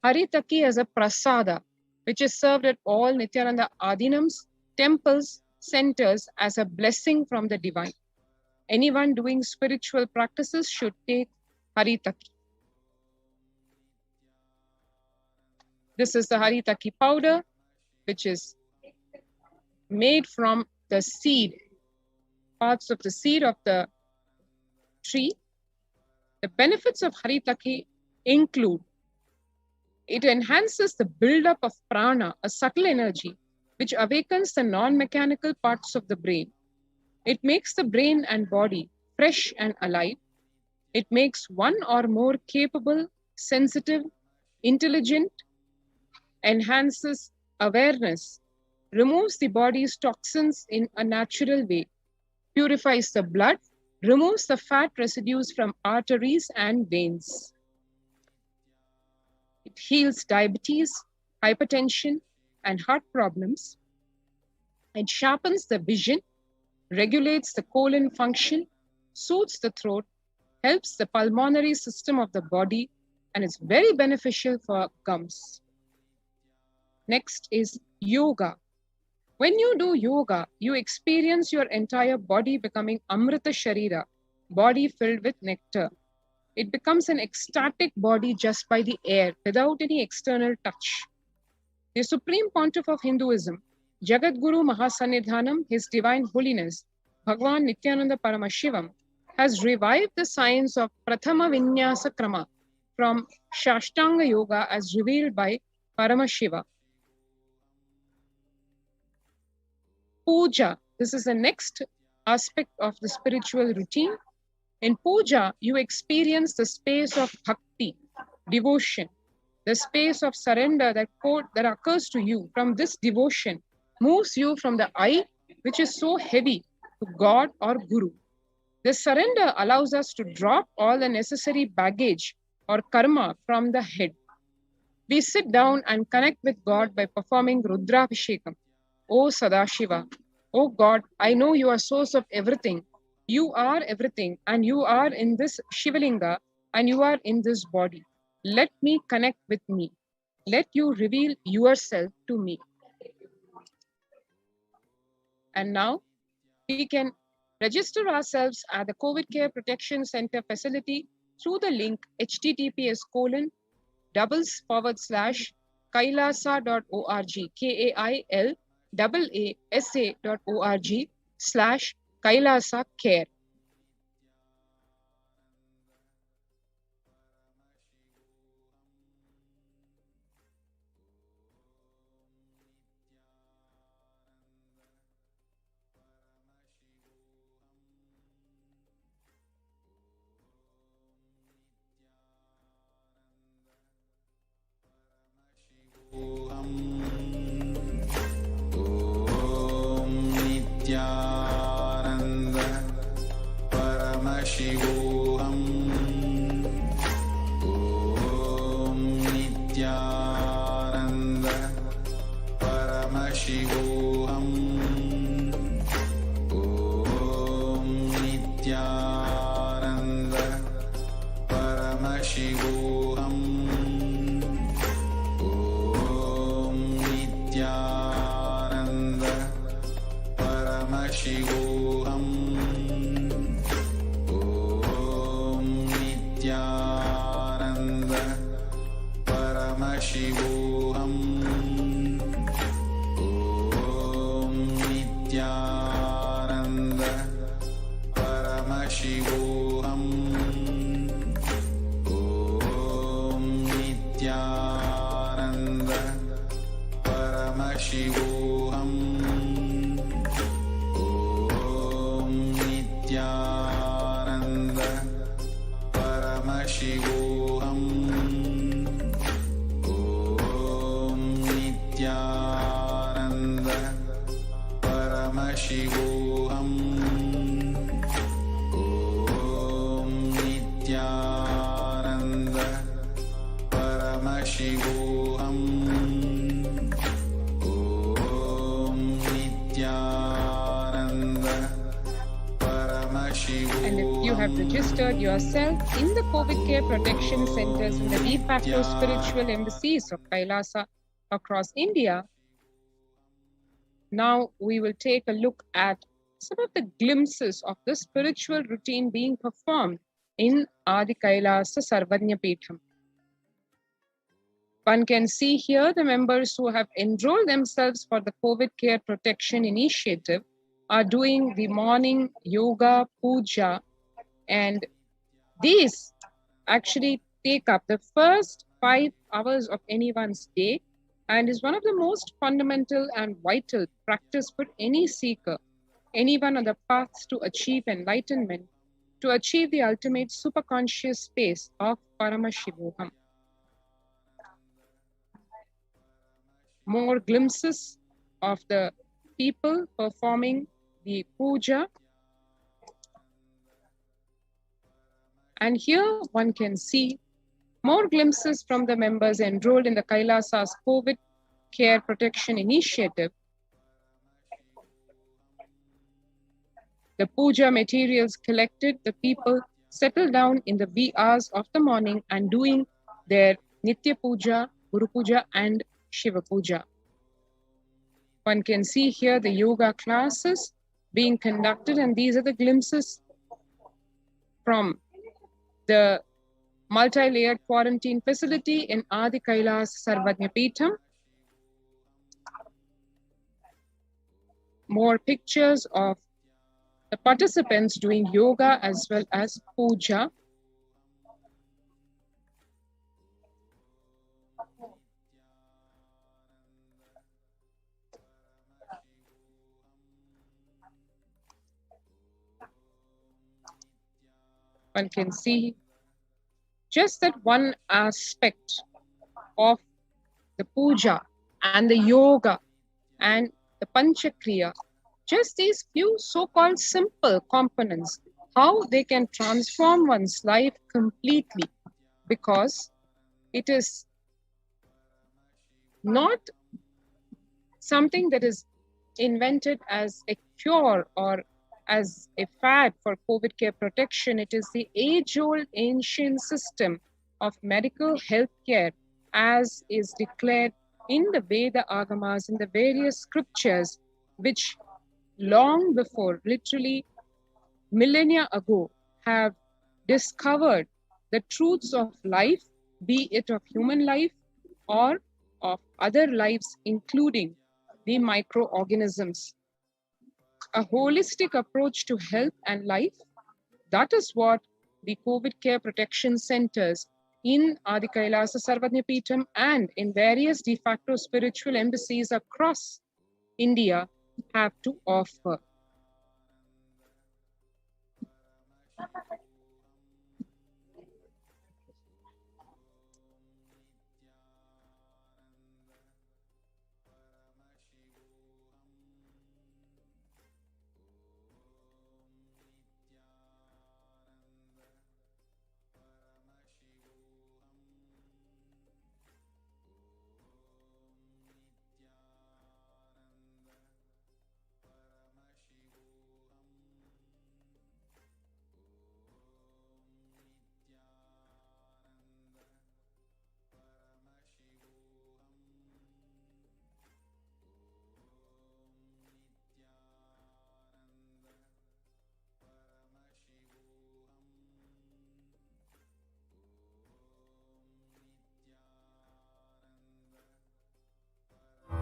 S7: Haritaki as a prasada, which is served at all Nithyananda Adinams, temples, centers as a blessing from the divine. Anyone doing spiritual practices should take Haritaki. This is the Haritaki powder, which is made from the seed, parts of the seed of the tree. The benefits of Haritaki include it enhances the buildup of prana, a subtle energy, which awakens the non-mechanical parts of the brain. It makes the brain and body fresh and alive. It makes one or more capable, sensitive, intelligent, enhances awareness, removes the body's toxins in a natural way, purifies the blood, removes the fat residues from arteries and veins. It heals diabetes, hypertension, and heart problems. It sharpens the vision, regulates the colon function, soothes the throat, helps the pulmonary system of the body, and is very beneficial for gums. Next is yoga. When you do yoga, you experience your entire body becoming Amrita Sharira, body filled with nectar. It becomes an ecstatic body just by the air, without any external touch. The Supreme Pontiff of Hinduism, Jagadguru Mahasannidhanam, His Divine Holiness, Bhagwan Nithyananda Paramashivam, has revived the science of Prathama Vinyasa Krama from Shashtanga Yoga as revealed by Paramashiva. Puja, this is the next aspect of the spiritual routine. In puja, you experience the space of bhakti, devotion, the space of surrender that occurs to you from this devotion moves you from the I, which is so heavy, to God or Guru. This surrender allows us to drop all the necessary baggage or karma from the head. We sit down and connect with God by performing Rudravishekam. O Sadashiva, O God, I know you are source of everything. You are everything, and you are in this Shivalinga, and you are in this body. Let me connect with me. Let you reveal yourself to me. And now we can register ourselves at the COVID Care Protection Center facility through the link https://kailasa.org, KAILASA.org/Kailasa Care.
S2: Nithyananda Paramashivoham. Om Nithyananda Paramashivoham. Om Nithyananda Paramashivoham. Om Nithyananda Paramashivoham. Om Nithyananda Paramashivoham. Om Nithyananda Paramashivoham. Om Paramashivoham. Om Nithyananda Paramashivoham. Om Nithyananda Paramashivoham. Om Nithyananda Paramashivoham.
S7: And if you have registered yourself in the COVID care protection centers in the de facto spiritual embassies of Kailasa across India, now we will take a look at some of the glimpses of the spiritual routine being performed in Adi Kailasa Sarvanya Peetham. One can see here the members who have enrolled themselves for the COVID care protection initiative are doing the morning yoga, puja, and these actually take up the first 5 hours of anyone's day and is one of the most fundamental and vital practice for any seeker, anyone on the path to achieve enlightenment, to achieve the ultimate superconscious space of Paramashivoham. More glimpses of the people performing the puja. And here one can see more glimpses from the members enrolled in the Kailasa's COVID Care Protection Initiative. The puja materials collected, the people settle down in the wee hours of the morning and doing their Nitya Puja, Guru Puja and Shiva Puja. One can see here the yoga classes being conducted, and these are the glimpses from the multi-layered quarantine facility in Adi Kailasa Sarvanya Peetham. More pictures of the participants doing yoga as well as puja. One can see just that one aspect of the puja and the yoga and the panchakriya, just these few so-called simple components, how they can transform one's life completely, because it is not something that is invented as a cure or as a fad for COVID care protection. It is the age-old ancient system of medical health care as is declared in the Veda Agamas, in the various scriptures, which long before, literally millennia ago, have discovered the truths of life, be it of human life or of other lives, including the microorganisms. A holistic approach to health and life, that is what the COVID care protection centers in Adi Kailasa Sarvanya Peetham and in various de facto spiritual embassies across India have to offer.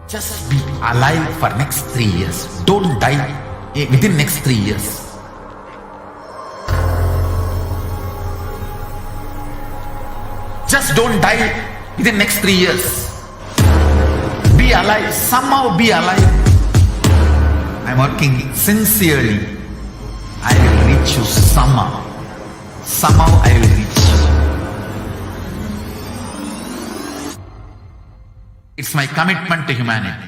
S9: Just be alive for next 3 years. Don't die within next 3 years. Just don't die within next 3 years. Be alive. Somehow be alive. I'm working sincerely. I will reach you somehow. Somehow I will reach you. It's my commitment to humanity.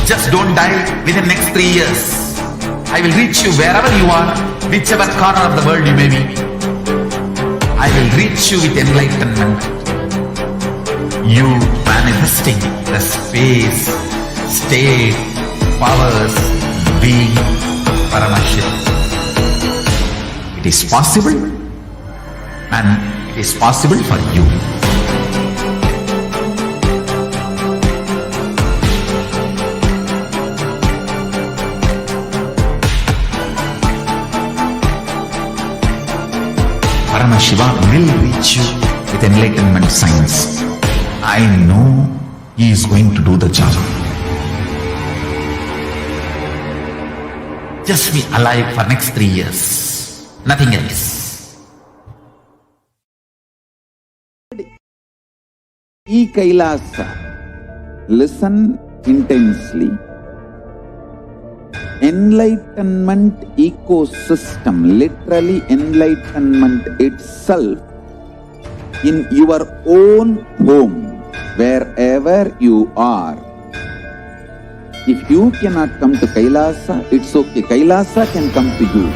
S9: Just don't die within the next 3 years. I will reach you wherever you are, whichever corner of the world you may be. I will reach you with enlightenment. You manifesting the space, state, powers, being Paramashivoham. It is possible, and it is possible for you. Paramashivoham will reach you with enlightenment science. I know he is going to do the job. Just be alive for next 3 years. Nothing else.
S2: Kailasa. Listen intensely. Enlightenment ecosystem, literally enlightenment itself, in your own home, wherever you are. If you cannot come to Kailasa, it's okay. Kailasa can come to you.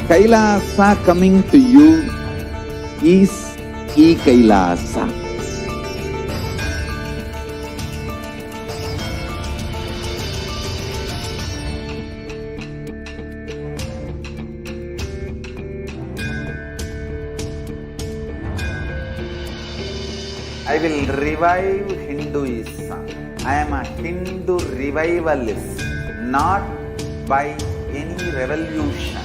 S2: Kailasa coming to you is Kailasa. I will revive Hinduism. I am a Hindu revivalist, not by any revolution,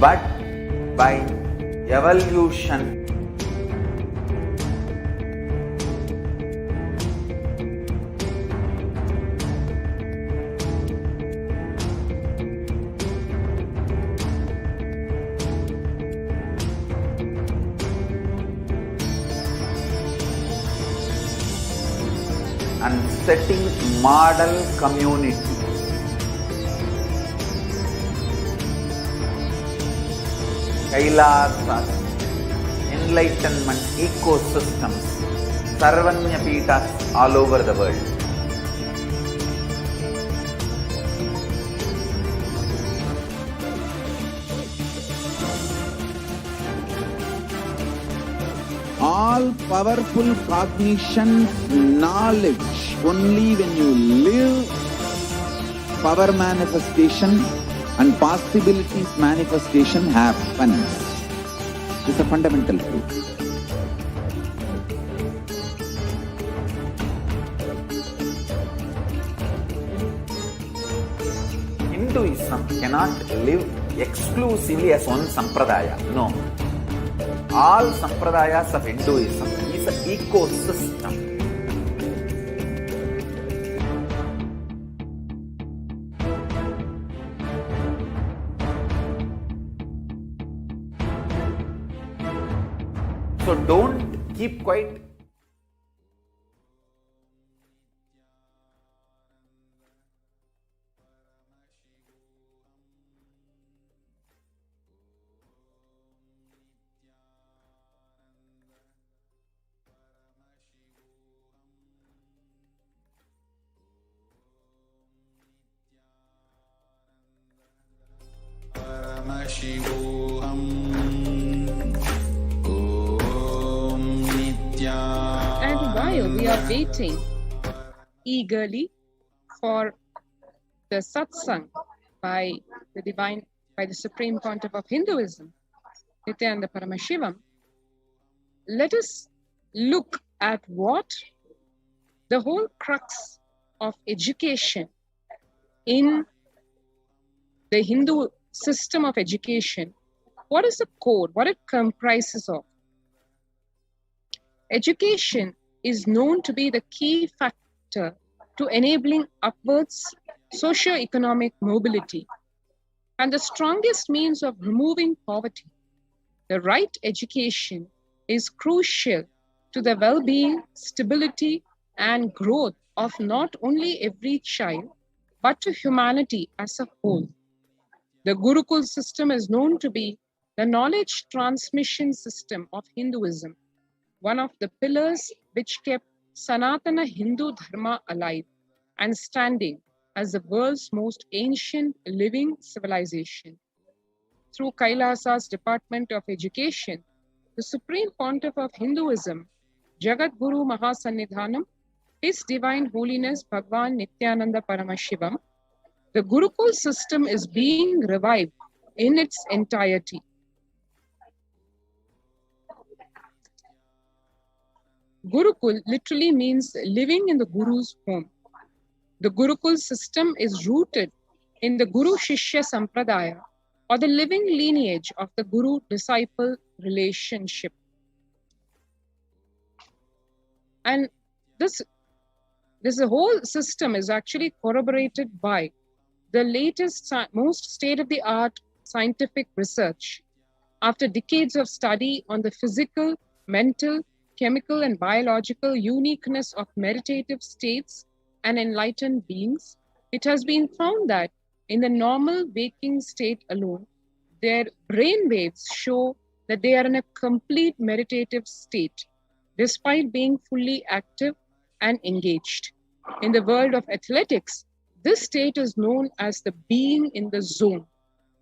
S2: but by evolution. And setting model community. Kailasa, enlightenment ecosystems, Sarvanya Pitas all over the world. All powerful cognition, knowledge, only when you live, power manifestation and possibilities manifestation happens. It's a fundamental truth. Hinduism cannot live exclusively as one sampradaya. No. All sampradayas of Hinduism is an ecosystem. So don't keep quiet.
S10: Paramashivoham.
S7: And while we are waiting eagerly for the satsang by the Supreme Pontiff of Hinduism, Nithyananda Paramashivam, let us look at what the whole crux of education in the Hindu system of education, what is the core, what it comprises of. Education is known to be the key factor to enabling upwards socio-economic mobility and the strongest means of removing poverty. The right education is crucial to the well-being, stability, and growth of not only every child, but to humanity as a whole. The Gurukul system is known to be the knowledge transmission system of Hinduism, one of the pillars which kept Sanatana Hindu Dharma alive and standing as the world's most ancient living civilization. Through Kailasa's Department of Education, the Supreme Pontiff of Hinduism, Jagat Guru Mahasannidhanam, His Divine Holiness Bhagwan Nithyananda Paramashivam, the Gurukul system is being revived in its entirety. Gurukul literally means living in the Guru's home. The Gurukul system is rooted in the Guru Shishya Sampradaya, or the living lineage of the Guru-disciple relationship. And this whole system is actually corroborated by the latest, most state-of-the-art scientific research. After decades of study on the physical, mental, chemical, and biological uniqueness of meditative states and enlightened beings, it has been found that in the normal waking state alone, their brain waves show that they are in a complete meditative state, despite being fully active and engaged. In the world of athletics, this state is known as the being in the zone,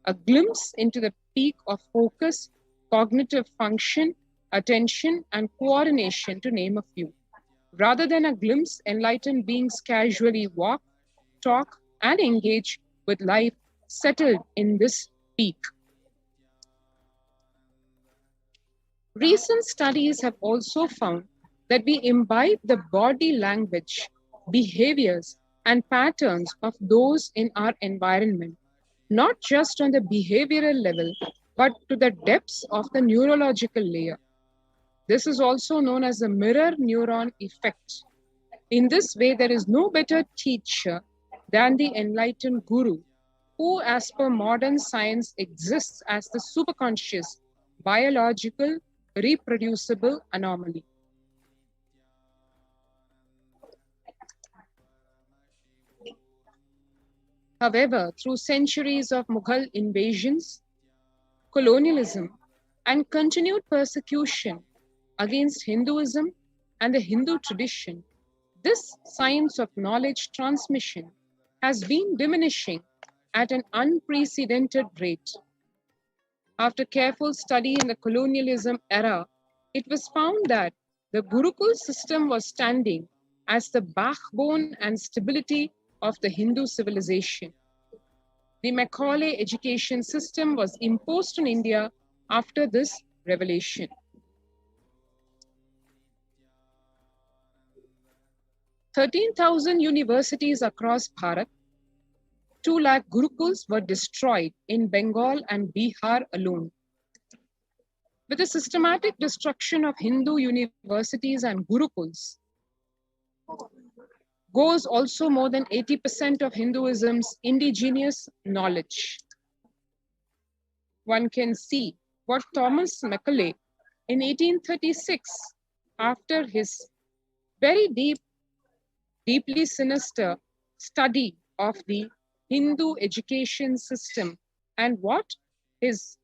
S7: a glimpse into the peak of focus, cognitive function, attention, and coordination, to name a few. Rather than a glimpse, enlightened beings casually walk, talk, and engage with life settled in this peak. Recent studies have also found that we imbibe the body language, behaviors, and patterns of those in our environment, not just on the behavioral level, but to the depths of the neurological layer. This is also known as the mirror neuron effect. In this way, there is no better teacher than the enlightened Guru, who, as per modern science, exists as the superconscious, biological, reproducible anomaly. However, through centuries of Mughal invasions, colonialism, and continued persecution against Hinduism and the Hindu tradition, this science of knowledge transmission has been diminishing at an unprecedented rate. After careful study in the colonialism era, it was found that the Gurukul system was standing as the backbone and stability of the Hindu civilization. The Macaulay education system was imposed on India after this revelation. "13,000 universities across Bharat, 2 lakh Gurukuls were destroyed in Bengal and Bihar alone. With the systematic destruction of Hindu universities and Gurukuls, goes also more than 80% of Hinduism's indigenous knowledge. One can see what Thomas Macaulay in 1836, after his very deeply sinister study of the Hindu education system and what his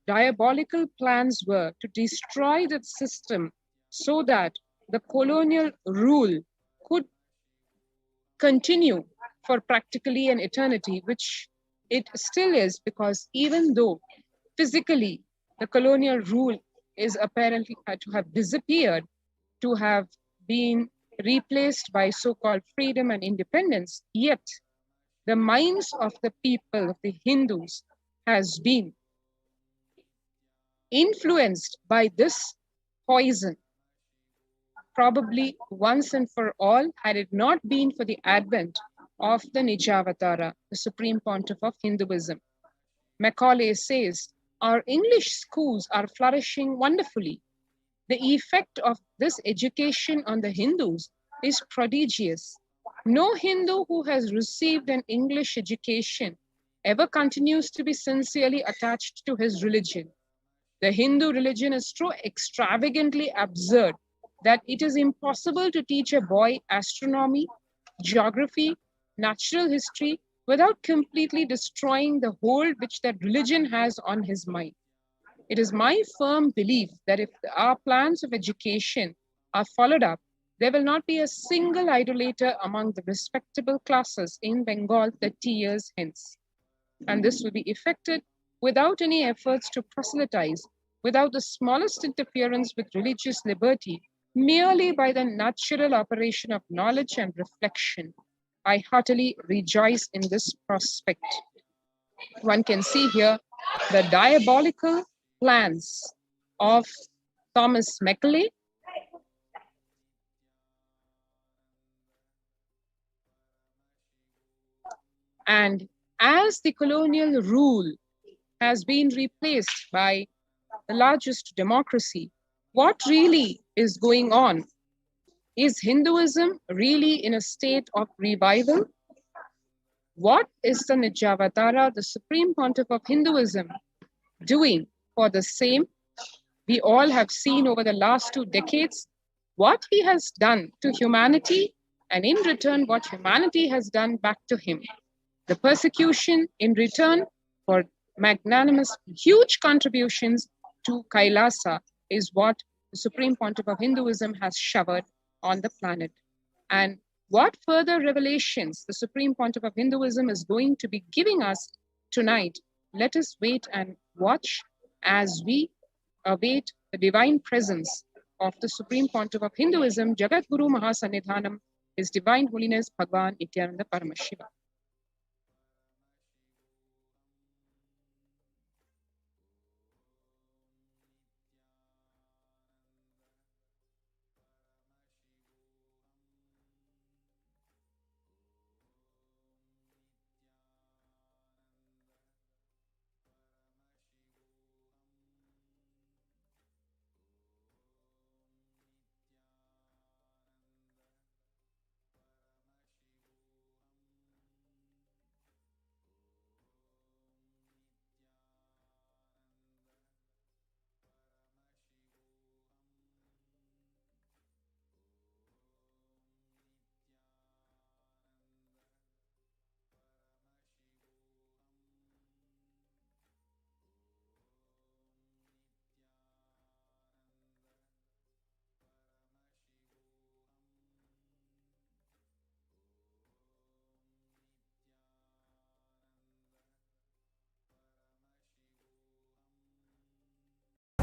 S7: diabolical plans were to destroy the system so that the colonial rule could continue for practically an eternity, which it still is, because even though physically the colonial rule is apparently had to have disappeared, to have been replaced by so-called freedom and independence, yet the minds of the people, of the Hindus, has been influenced by this poison, probably once and for all, had it not been for the advent of the Nijavatara, the Supreme Pontiff of Hinduism. Macaulay says, "Our English schools are flourishing wonderfully. The effect of this education on the Hindus is prodigious. No Hindu who has received an English education ever continues to be sincerely attached to his religion. The Hindu religion is so extravagantly absurd that it is impossible to teach a boy astronomy, geography, natural history without completely destroying the hold which that religion has on his mind. It is my firm belief that if our plans of education are followed up, there will not be a single idolater among the respectable classes in Bengal 30 years hence. And this will be effected without any efforts to proselytize, without the smallest interference with religious liberty, merely by the natural operation of knowledge and reflection. I heartily rejoice in this prospect. One can see here the diabolical plans of Thomas Macaulay, and as the colonial rule has been replaced by the largest democracy, what really is going on? Is Hinduism really in a state of revival? What is the Nijavatara, the Supreme Pontiff of Hinduism, doing for the same? We all have seen over the last 2 decades what he has done to humanity, and in return, what humanity has done back to him. The persecution in return for magnanimous, huge contributions to Kailasa is what the Supreme Pontiff of Hinduism has showered on the planet. And what further revelations the Supreme Pontiff of Hinduism is going to be giving us tonight, let us wait and watch as we await the divine presence of the Supreme Pontiff of Hinduism, Jagat Guru Mahasannidhanam, His Divine Holiness Bhagavan Nithyananda Paramashivam.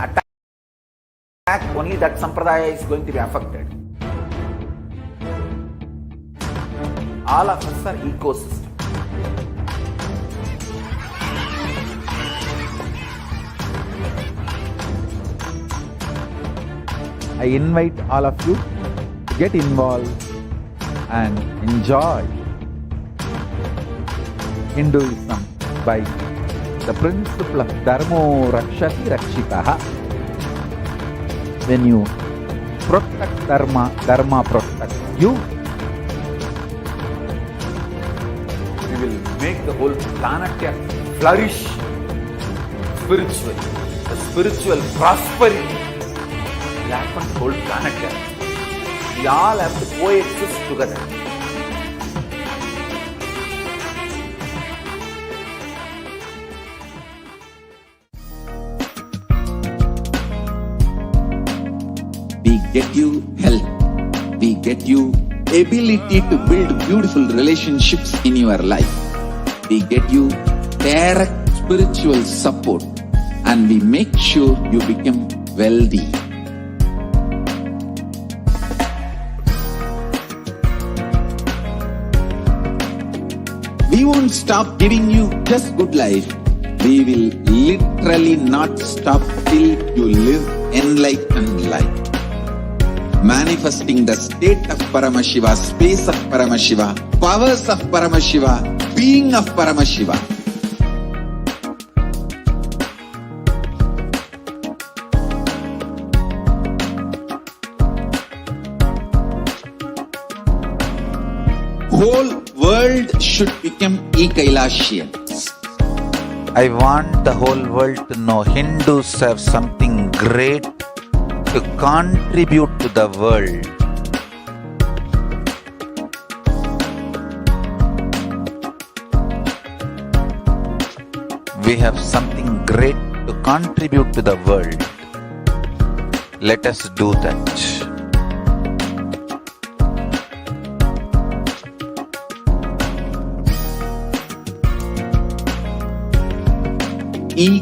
S2: Attack, only that sampradaya is going to be affected. All of us are ecosystem. I invite all of you to get involved and enjoy Hinduism by the principle of Dharmo Rakshati Rakshitaha. When you protect Dharma, Dharma protects you. We will make the whole planet flourish spiritually. The spiritual prosperity will happen to the whole planet. We all have to coexist together.
S9: We get you health. We get you ability to build beautiful relationships in your life. We get you direct spiritual support, and we make sure you become wealthy. We won't stop giving you just good life. We will literally not stop till you live enlightened life. Manifesting the state of Paramashiva, space of Paramashiva, powers of Paramashiva, being of Paramashiva. Whole world should become Kailasians.
S2: I want the whole world to know Hindus have something great
S9: to contribute to the world. We have something great to contribute to the world. Let us do that.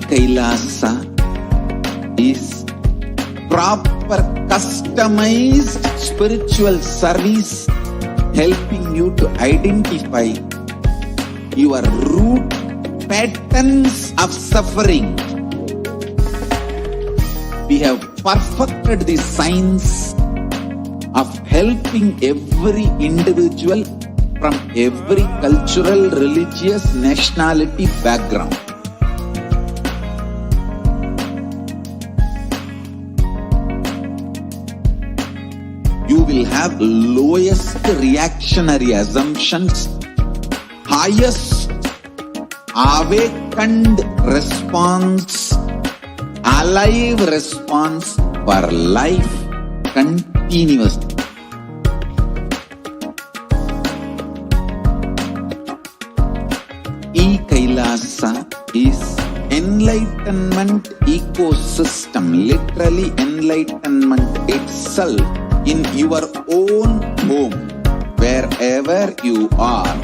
S2: Kailasa is proper customized spiritual service helping you to identify your root patterns of suffering. We have perfected the science of helping every individual from every cultural, religious, nationality background. You will have lowest reactionary assumptions, highest awakened response, alive response for life continuously. Kailasa is enlightenment ecosystem, literally enlightenment itself in your own home, wherever you are.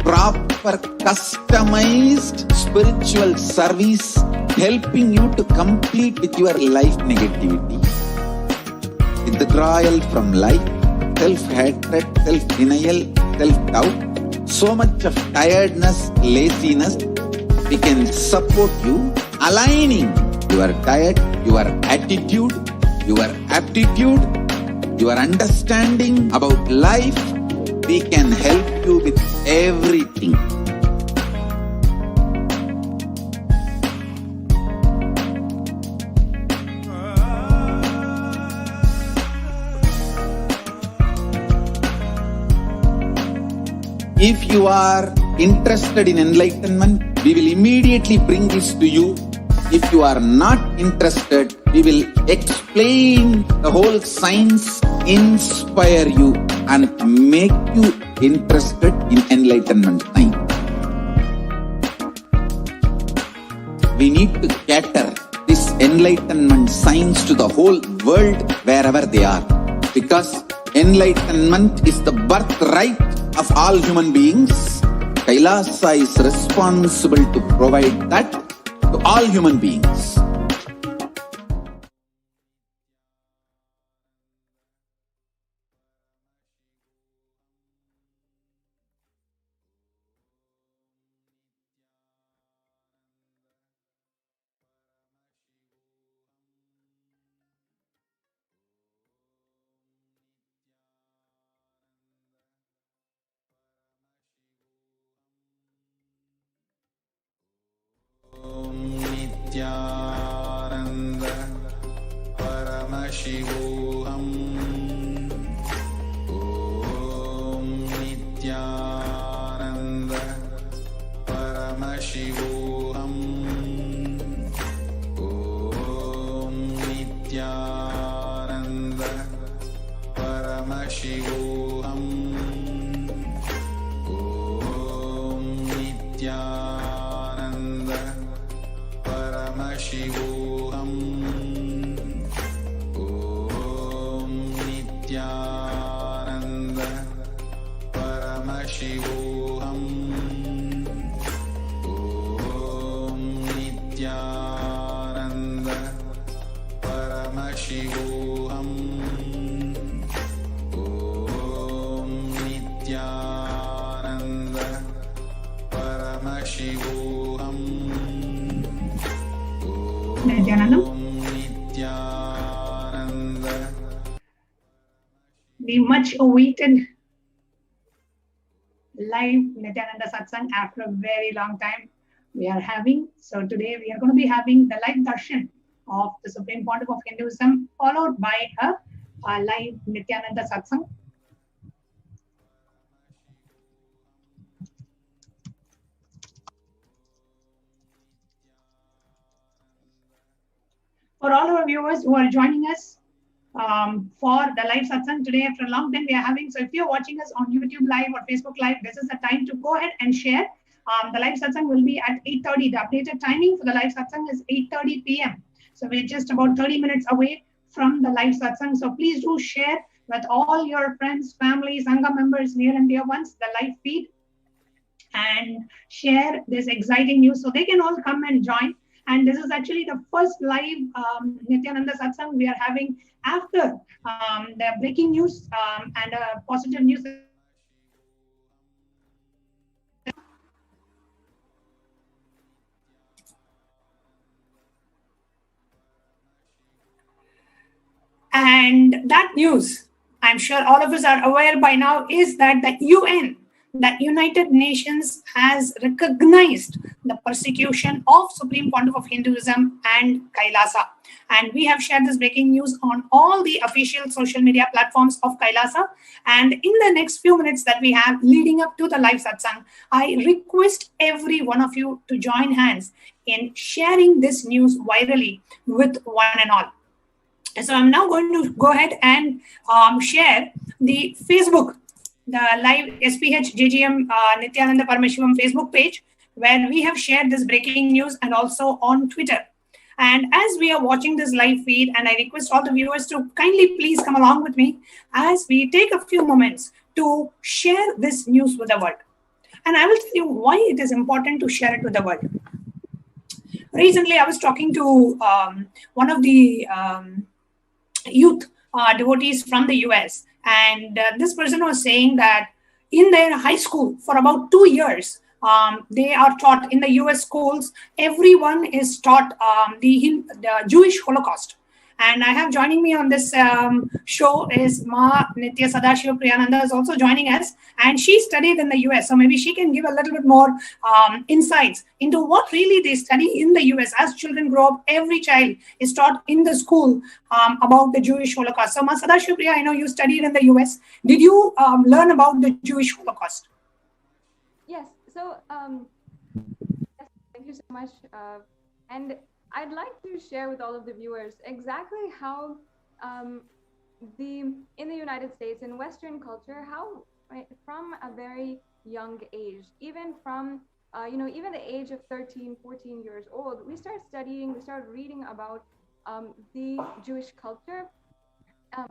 S2: Proper customized spiritual service helping you to complete with your life negativity, withdrawal from life, self-hatred, self-denial, self-doubt, so much of tiredness, laziness. We can support you aligning your diet, your attitude, your aptitude, your understanding about life. We can help you with everything. If you are interested in enlightenment, we will immediately bring this to you. If you are not interested, we will explain the whole science, inspire you and make you interested in enlightenment time. We need to cater this enlightenment science to the whole world wherever they are, because enlightenment is the birthright of all human beings. Kailasa is responsible to provide that to all human beings.
S10: Nithyananda Paramashivoham. Om Nithyananda Paramashivoham. Om Nithyananda Paramashivoham. Om Nithyananda Paramashivoham. Om Nithyananda Paramashivoham. Om Nithyananda Paramashivoham. Om Nithyananda Paramashivoham.
S8: Nithyananda. The much awaited live Nithyananda Satsang after a very long time we are having. So today we are going to be having the live Darshan of the Supreme Pontiff of Hinduism, followed by a live Nithyananda Satsang.
S11: for all our viewers who are joining us for the live satsang today. After a long time we are having, so if you're watching us on YouTube live or Facebook live, this is the time to go ahead and share. The live satsang will be at 8:30. The updated timing for the live satsang is 8:30 p.m. So we're just about 30 minutes away from the live satsang. So please do share with all your friends, family, Sangha members, near and dear ones, the live feed, and share this exciting news so they can all come and join. And this is actually the first live Nithyananda Satsang we are having after the breaking news and positive news. And that news, I'm sure all of us are aware by now, is that the UN, the United Nations, has recognized the persecution of Supreme Pontiff of Hinduism and Kailasa. And we have shared this breaking news on all the official social media platforms of Kailasa. And in the next few minutes that we have leading up to the live satsang, I request every one of you to join hands in sharing this news virally with one and all. So I'm now going to go ahead and share the Facebook, the live SPH JGM Nithyananda Paramashivam Facebook page, where we have shared this breaking news, and also on Twitter. And as we are watching this live feed, and I request all the viewers to kindly please come along with me as we take a few moments to share this news with the world. And I will tell you why it is important to share it with the world. Recently, I was talking to one of the youth devotees from the US, and this person was saying that in their high school for about 2 years, they are taught in the US schools, everyone is taught the Jewish Holocaust. And I have joining me on this show is Ma Nitya Sadashiva Priyananda is also joining us, and she studied in the US, so maybe she can give a little bit more insights into what really they study in the US. As children grow up, every child is taught in the school about the Jewish Holocaust. So Ma Sadashiva Priya, I know you studied in the US. Did you learn about the Jewish Holocaust?
S6: Yes. So thank you so much. And I'd like to share with all of the viewers exactly how in the United States, in Western culture, how from a very young age, even from even the age of 13, 14 years old, we start studying, we start reading about the Jewish culture,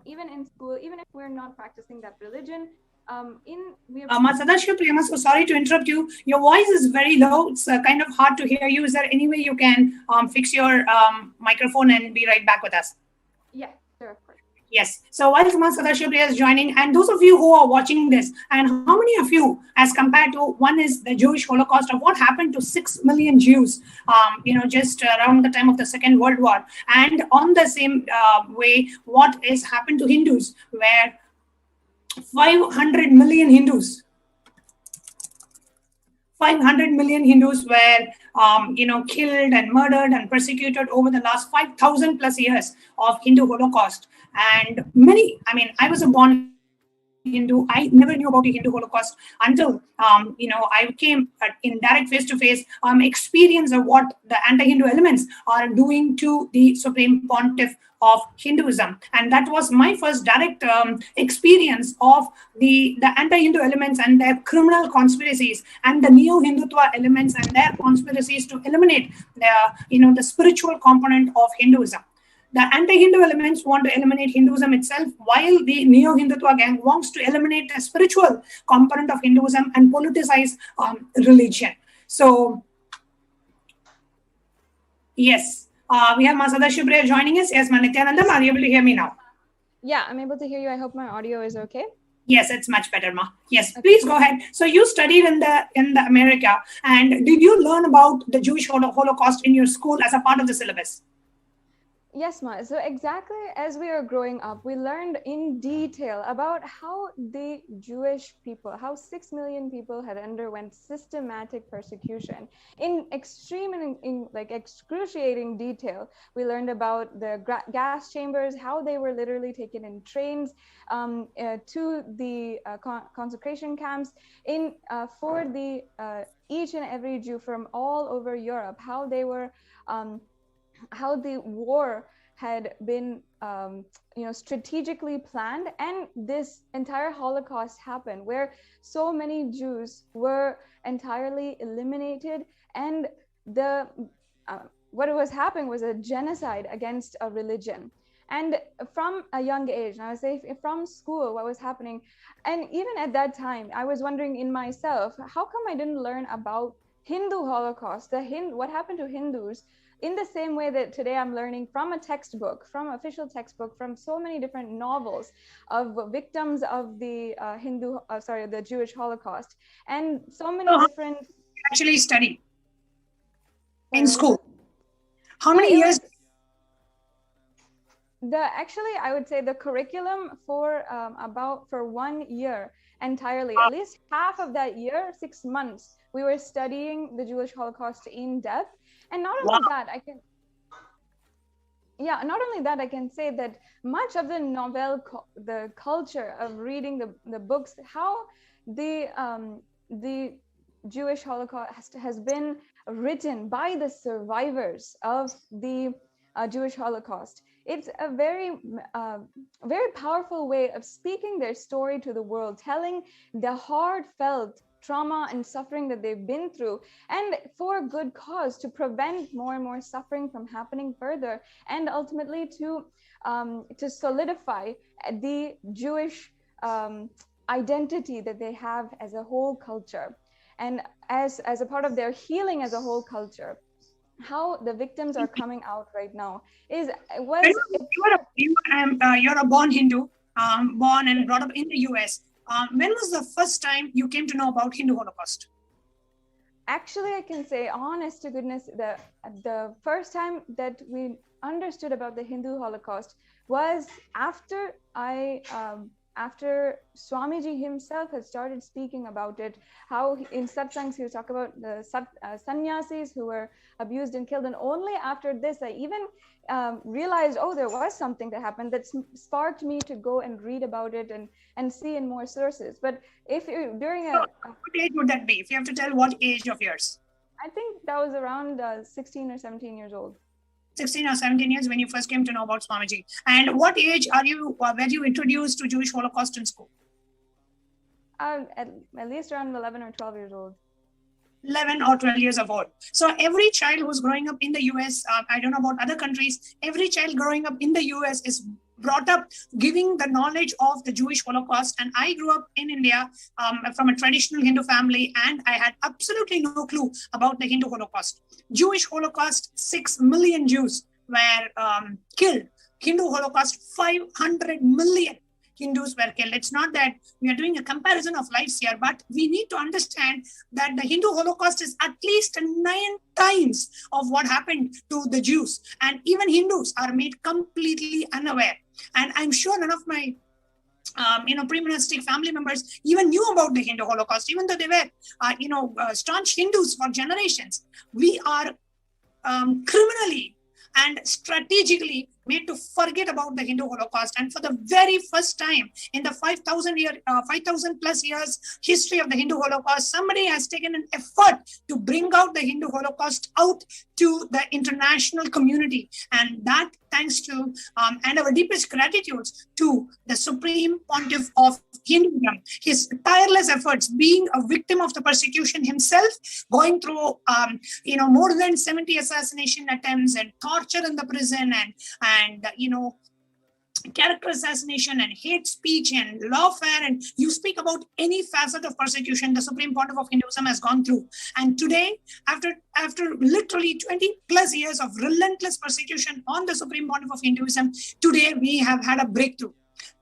S6: even in school, even if we're not practicing that religion.
S11: Sadashiva Priyama, so sorry to interrupt you. Your voice is very low. It's kind of hard to hear you. Is there any way you can fix your microphone and be right back with us?
S6: Yeah, sure, of course.
S11: Yes. So while Sadashiva Priya is joining, and those of you who are watching this, and how many of you, as compared to one is the Jewish Holocaust of what happened to 6 million Jews, just around the time of the Second World War, and on the same way, what is happened to Hindus, where 500 million Hindus were, killed and murdered and persecuted over the last 5,000 plus years of Hindu Holocaust. And many, I was a born Hindu. I never knew about the Hindu Holocaust until, I came in direct face-to-face experience of what the anti-Hindu elements are doing to the Supreme Pontiff of Hinduism. And that was my first direct experience of the anti-Hindu elements and their criminal conspiracies, and the neo-Hindutva elements and their conspiracies to eliminate the spiritual component of Hinduism. The anti-Hindu elements want to eliminate Hinduism itself, while the neo-Hindutva gang wants to eliminate the spiritual component of Hinduism and politicize religion. So, yes, we have Ma Sadashiva Priya joining us. Yes, Ma Nithyananda, are you able to hear me now?
S6: Yeah, I'm able to hear you. I hope my audio is okay.
S11: Yes, it's much better, Ma. Yes, okay. Please go ahead. So you studied in the America, and did you learn about the Jewish Holocaust in your school as a part of the syllabus?
S6: Yes, Ma. So exactly as we are growing up, we learned in detail about how the Jewish people, how 6 million people had underwent systematic persecution in extreme and in like excruciating detail. We learned about the gas chambers, how they were literally taken in trains to the concentration camps for the each and every Jew from all over Europe, how they were how the war had been strategically planned, and this entire Holocaust happened where so many Jews were entirely eliminated, and the what was happening was a genocide against a religion. And from a young age, and I would say from school, what was happening, and even at that time, I was wondering in myself, how come I didn't learn about Hindu Holocaust, what happened to Hindus, in the same way that today I'm learning from a textbook, from official textbook, from so many different novels of victims of the the Jewish Holocaust, and so many different.
S11: Actually, study in school. How many years?
S6: Actually, I would say the curriculum for 1 year entirely, at least half of that year, 6 months, we were studying the Jewish Holocaust in depth. And not only that, I can say that much of the novel, the culture of reading the books, how the Jewish Holocaust has been written by the survivors of the Jewish Holocaust. It's a very powerful way of speaking their story to the world, telling the heartfelt trauma and suffering that they've been through, and for good cause, to prevent more and more suffering from happening further, and ultimately to solidify the Jewish identity that they have as a whole culture, and as a part of their healing as a whole culture. How the victims are coming out right now is
S11: you're a born Hindu, born and brought up in the US. When was the first time you came to know about Hindu Holocaust?
S6: Actually, I can say, honest to goodness, the first time that we understood about the Hindu Holocaust was after Swamiji himself had started speaking about it, how in satsangs he would talk about the sannyasis who were abused and killed. And only after this, I even realized, there was something that happened that sparked me to go and read about it and see in more sources. But if you what
S11: age would that be? If you have to tell, what age of yours?
S6: I think that was around 16 or 17 years old.
S11: 16 or 17 years when you first came to know about Swamiji. And what age were you introduced to Jewish Holocaust in school?
S6: At least around 11 or 12 years old.
S11: 11 or 12 years of old. So every child who's growing up in the US, I don't know about other countries, every child growing up in the US is brought up giving the knowledge of the Jewish Holocaust. And I grew up in India from a traditional Hindu family, and I had absolutely no clue about the Hindu Holocaust. Jewish Holocaust, 6 million Jews were killed. Hindu Holocaust, 500 million Hindus were killed. It's not that we are doing a comparison of lives here, but we need to understand that the Hindu Holocaust is at least 9 times of what happened to the Jews. And even Hindus are made completely unaware. And I'm sure none of my pre-monastic family members even knew about the Hindu Holocaust, even though they were, staunch Hindus for generations. We are criminally and strategically made to forget about the Hindu Holocaust. And for the very first time in the 5,000 plus years history of the Hindu Holocaust, somebody has taken an effort to bring out the Hindu Holocaust out to the international community. And that thanks to, and our deepest gratitude to the Supreme Pontiff of Hinduism, his tireless efforts, being a victim of the persecution himself, going through, more than 70 assassination attempts and torture in the prison and character assassination and hate speech and lawfare, and you speak about any facet of persecution the Supreme Pontiff of Hinduism has gone through. And today, after literally 20 plus years of relentless persecution on the Supreme Pontiff of Hinduism, today we have had a breakthrough.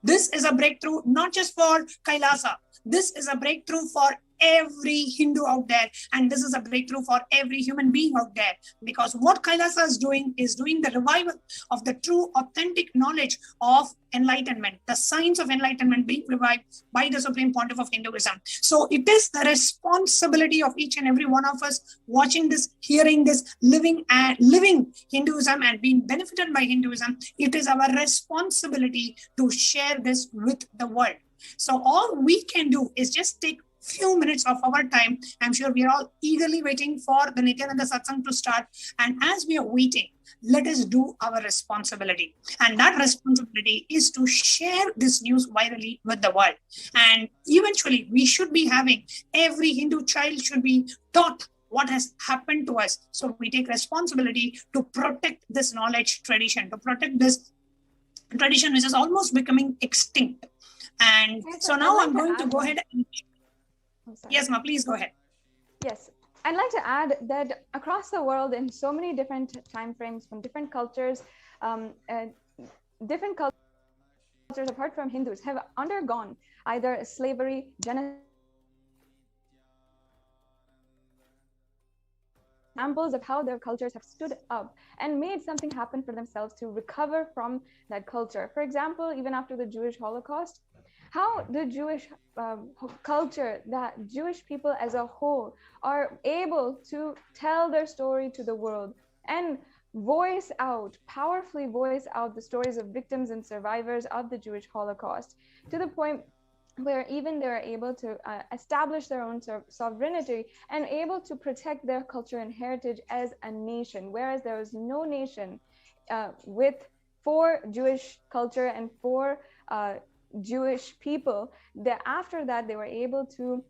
S11: This is a breakthrough not just for Kailasa. This is a breakthrough for every Hindu out there, and this is a breakthrough for every human being out there, because what Kailasa is doing the revival of the true authentic knowledge of enlightenment, the science of enlightenment being revived by the Supreme Pontiff of Hinduism. So it is the responsibility of each and every one of us watching this, hearing this, living Hinduism and being benefited by Hinduism. It is our responsibility to share this with the world. So all we can do is just take few minutes of our time. I'm sure we are all eagerly waiting for the Nithyananda Satsang to start. And as we are waiting, let us do our responsibility. And that responsibility is to share this news virally with the world. And eventually, we should be having, every Hindu child should be taught what has happened to us. So we take responsibility to protect this knowledge tradition, to protect this tradition which is almost becoming extinct. And
S6: Yes,
S11: so
S6: I'd
S11: now
S6: like
S11: I'm
S6: to
S11: going to
S6: add
S11: go
S6: one-
S11: ahead and yes, ma, please go ahead.
S6: Yes, I'd like to add that across the world, in so many different time frames, from different cultures, different cultures apart from Hindus have undergone either slavery, genocide, examples of how their cultures have stood up and made something happen for themselves to recover from that culture. For example, even after the Jewish Holocaust, how the Jewish culture, that Jewish people as a whole are able to tell their story to the world and voice out, powerfully voice out the stories of victims and survivors of the Jewish Holocaust, to the point where even they're able to establish their own sovereignty and able to protect their culture and heritage as a nation, whereas there was no nation for Jewish culture and for Jewish people. That after that they were able to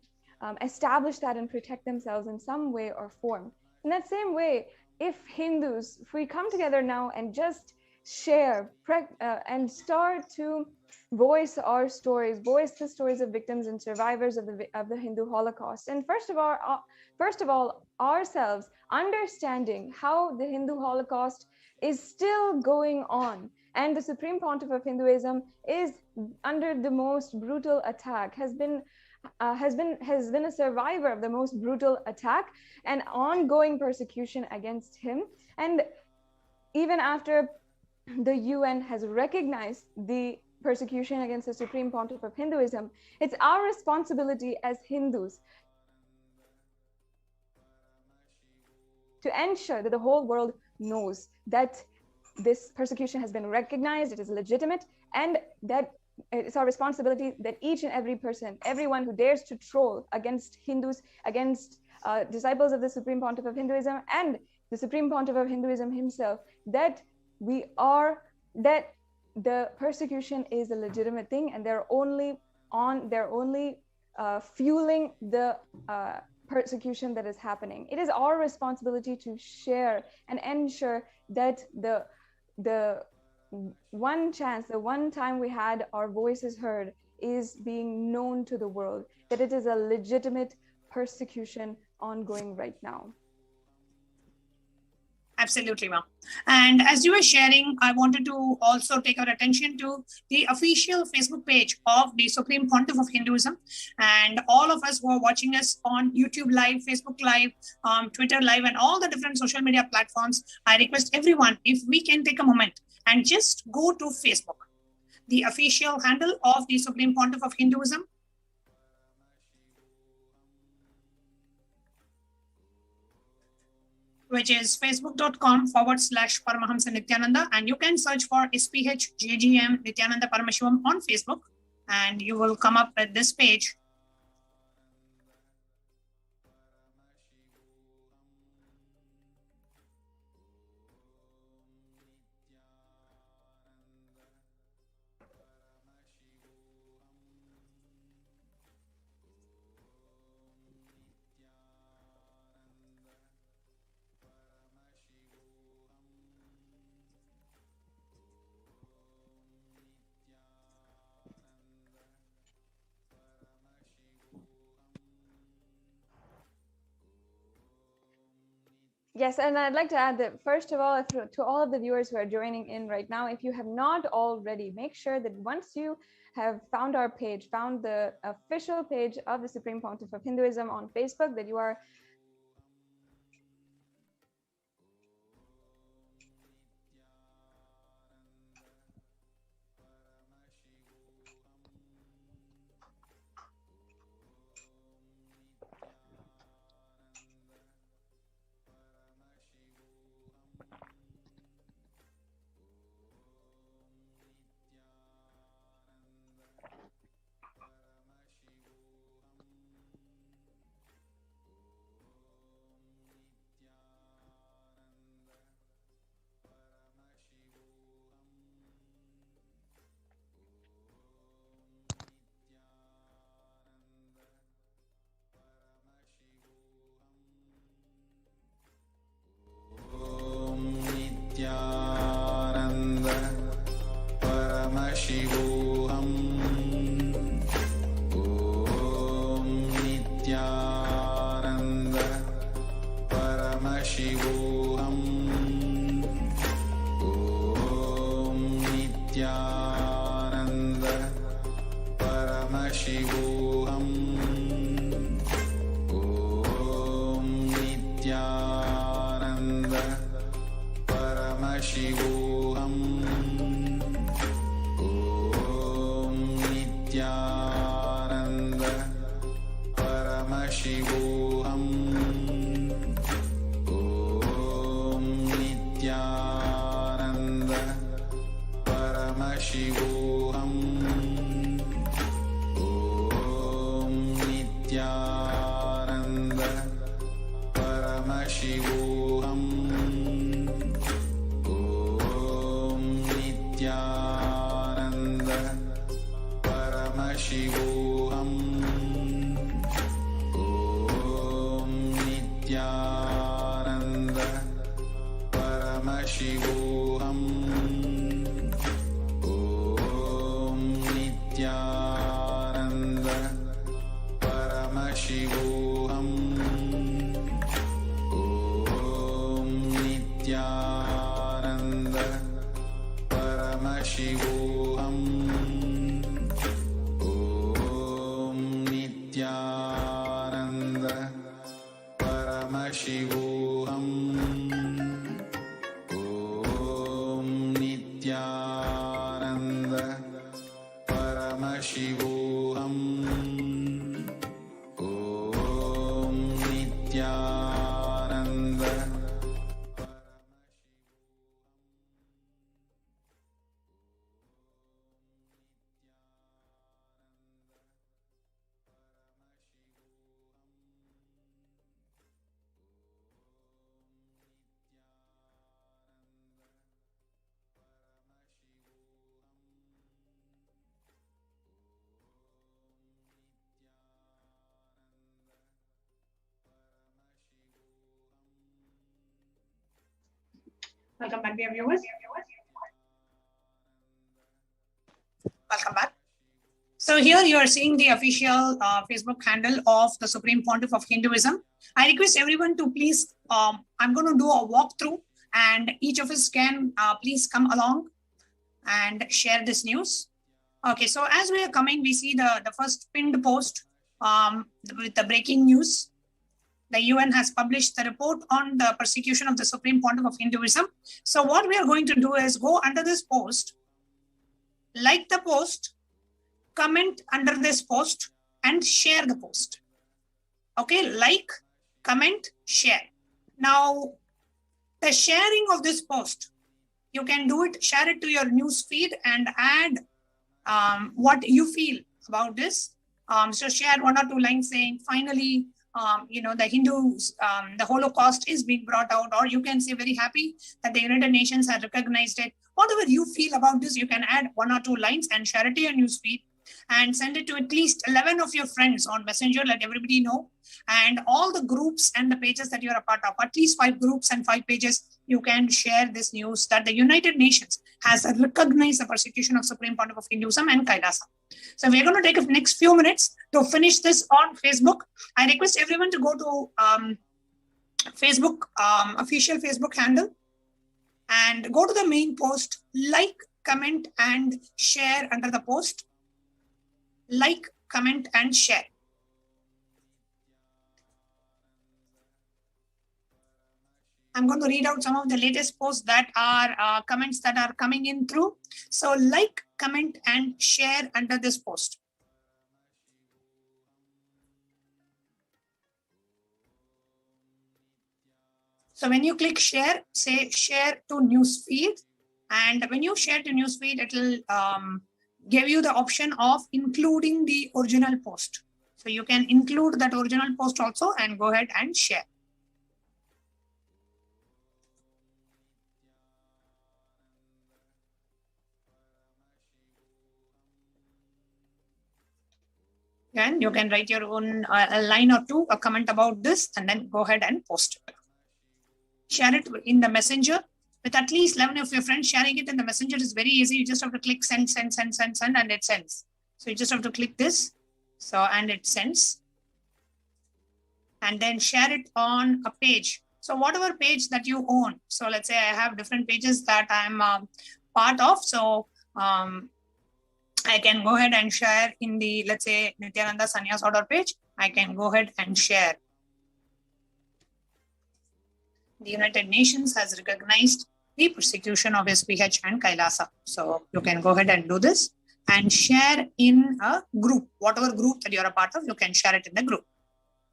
S6: establish that and protect themselves in some way or form. In that same way, if Hindus, if we come together now and just share and start to voice our stories, voice the stories of victims and survivors of the Hindu Holocaust, and first of all ourselves understanding how the Hindu Holocaust is still going on, and the Supreme Pontiff of Hinduism is under the most brutal attack, has been a survivor of the most brutal attack and ongoing persecution against him. And even after the UN has recognized the persecution against the Supreme Pontiff of Hinduism, it's our responsibility as Hindus to ensure that the whole world knows that this persecution has been recognized, it is legitimate, and that it's our responsibility that each and every person, everyone who dares to troll against Hindus, against disciples of the Supreme Pontiff of Hinduism and the Supreme Pontiff of Hinduism himself, that the persecution is a legitimate thing, and they're only fueling the persecution that is happening. It is our responsibility to share and ensure that the one chance, the one time we had our voices heard is being known to the world, that it is a legitimate persecution ongoing right now.
S11: Absolutely, ma'am. And as you were sharing, I wanted to also take our attention to the official Facebook page of the Supreme Pontiff of Hinduism. And all of us who are watching us on YouTube Live, Facebook Live, Twitter Live, and all the different social media platforms, I request everyone, if we can take a moment and just go to Facebook, the official handle of the Supreme Pontiff of Hinduism, which is facebook.com/Paramahamsa Nithyananda. And you can search for SPH JGM Nithyananda Paramashivam on Facebook, and you will come up with this page.
S6: Yes, and I'd like to add that, first of all, to all of the viewers who are joining in right now, if you have not already, make sure that once you have found our page, found the official page of the Supreme Pontiff of Hinduism on Facebook, that you are
S10: Nithyananda Paramashivoham. Om Nithyananda Paramashivoham. Om Nithyananda Paramashivoham. Om Nithyananda Paramashivoham. Om Nithyananda Paramashivoham. Om Nithyananda Paramashivoham. Om Nithyananda Paramashivoham. Om Nithyananda Paramashivoham. Om Nithyananda Paramashivoham. Om Nithyananda Paramashivoham. Om Nithyananda Paramashivoham. Om Nithyananda Paramashivoham. Om Nithyananda Paramashivoham. Om Nithyananda.
S11: Welcome back, dear viewers. Welcome back. So here you are seeing the official Facebook handle of the Supreme Pontiff of Hinduism. I request everyone to please, I'm going to do a walkthrough and each of us can please come along and share this news. Okay, so as we are coming, we see the first pinned post with the breaking news. The UN has published the report on the persecution of the Supreme Pontiff of Hinduism. So what we are going to do is go under this post, like the post, comment under this post, and share the post. Okay, like, comment, share. Now, the sharing of this post, you can do it, share it to your news feed and add what you feel about this. So share 1 or 2 lines saying, finally, the Hindus, the Holocaust is being brought out, or you can say very happy that the United Nations has recognized it. Whatever you feel about this, you can add 1 or 2 lines and share it to your newsfeed and send it to at least 11 of your friends on Messenger, let everybody know. And all the groups and the pages that you're a part of, at least 5 groups and 5 pages, you can share this news that the United Nations has recognized the persecution of Supreme Pontiff of Hinduism and Kailasa. So we're going to take the next few minutes to finish this on Facebook. I request everyone to go to Facebook, official Facebook handle, and go to the main post, like, comment, and share under the post. Like, comment, and share. I'm going to read out some of the latest posts that are comments that are coming in through. So like, comment, and share under this post. So when you click share, say share to newsfeed. And when you share to newsfeed, it will give you the option of including the original post. So you can include that original post also and go ahead and share. And you can write your own a line or 2, a comment about this, and then go ahead and post it. Share it in the messenger with at least 11 of your friends sharing it in the messenger is very easy. You just have to click send, and it sends. So you just have to click this. So, and it sends. And then share it on a page. So whatever page that you own. So let's say I have different pages that I'm part of. So I can go ahead and share in the, let's say, Nithyananda Sannyas order page. I can go ahead and share. The United Nations has recognized the persecution of SPH and Kailasa. So you can go ahead and do this and share in a group. Whatever group that you're a part of, you can share it in the group.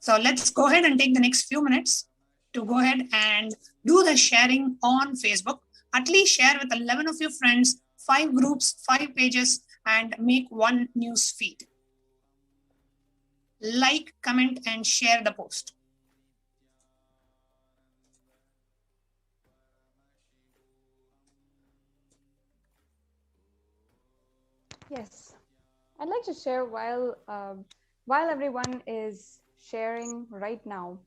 S11: So let's go ahead and take the next few minutes to go ahead and do the sharing on Facebook. At least share with 11 of your friends, 5 groups, 5 pages, and make one news feed. Like, comment, and share the post.
S6: Yes, I'd like to share while everyone is sharing right now.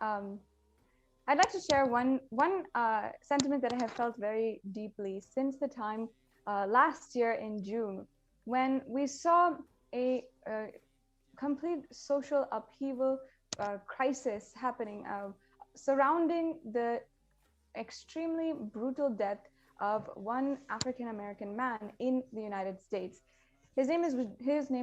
S6: I'd like to share one sentiment that I have felt very deeply since the time last year in June, when we saw a complete social upheaval crisis happening surrounding the extremely brutal death of one African-American man in the United States. His name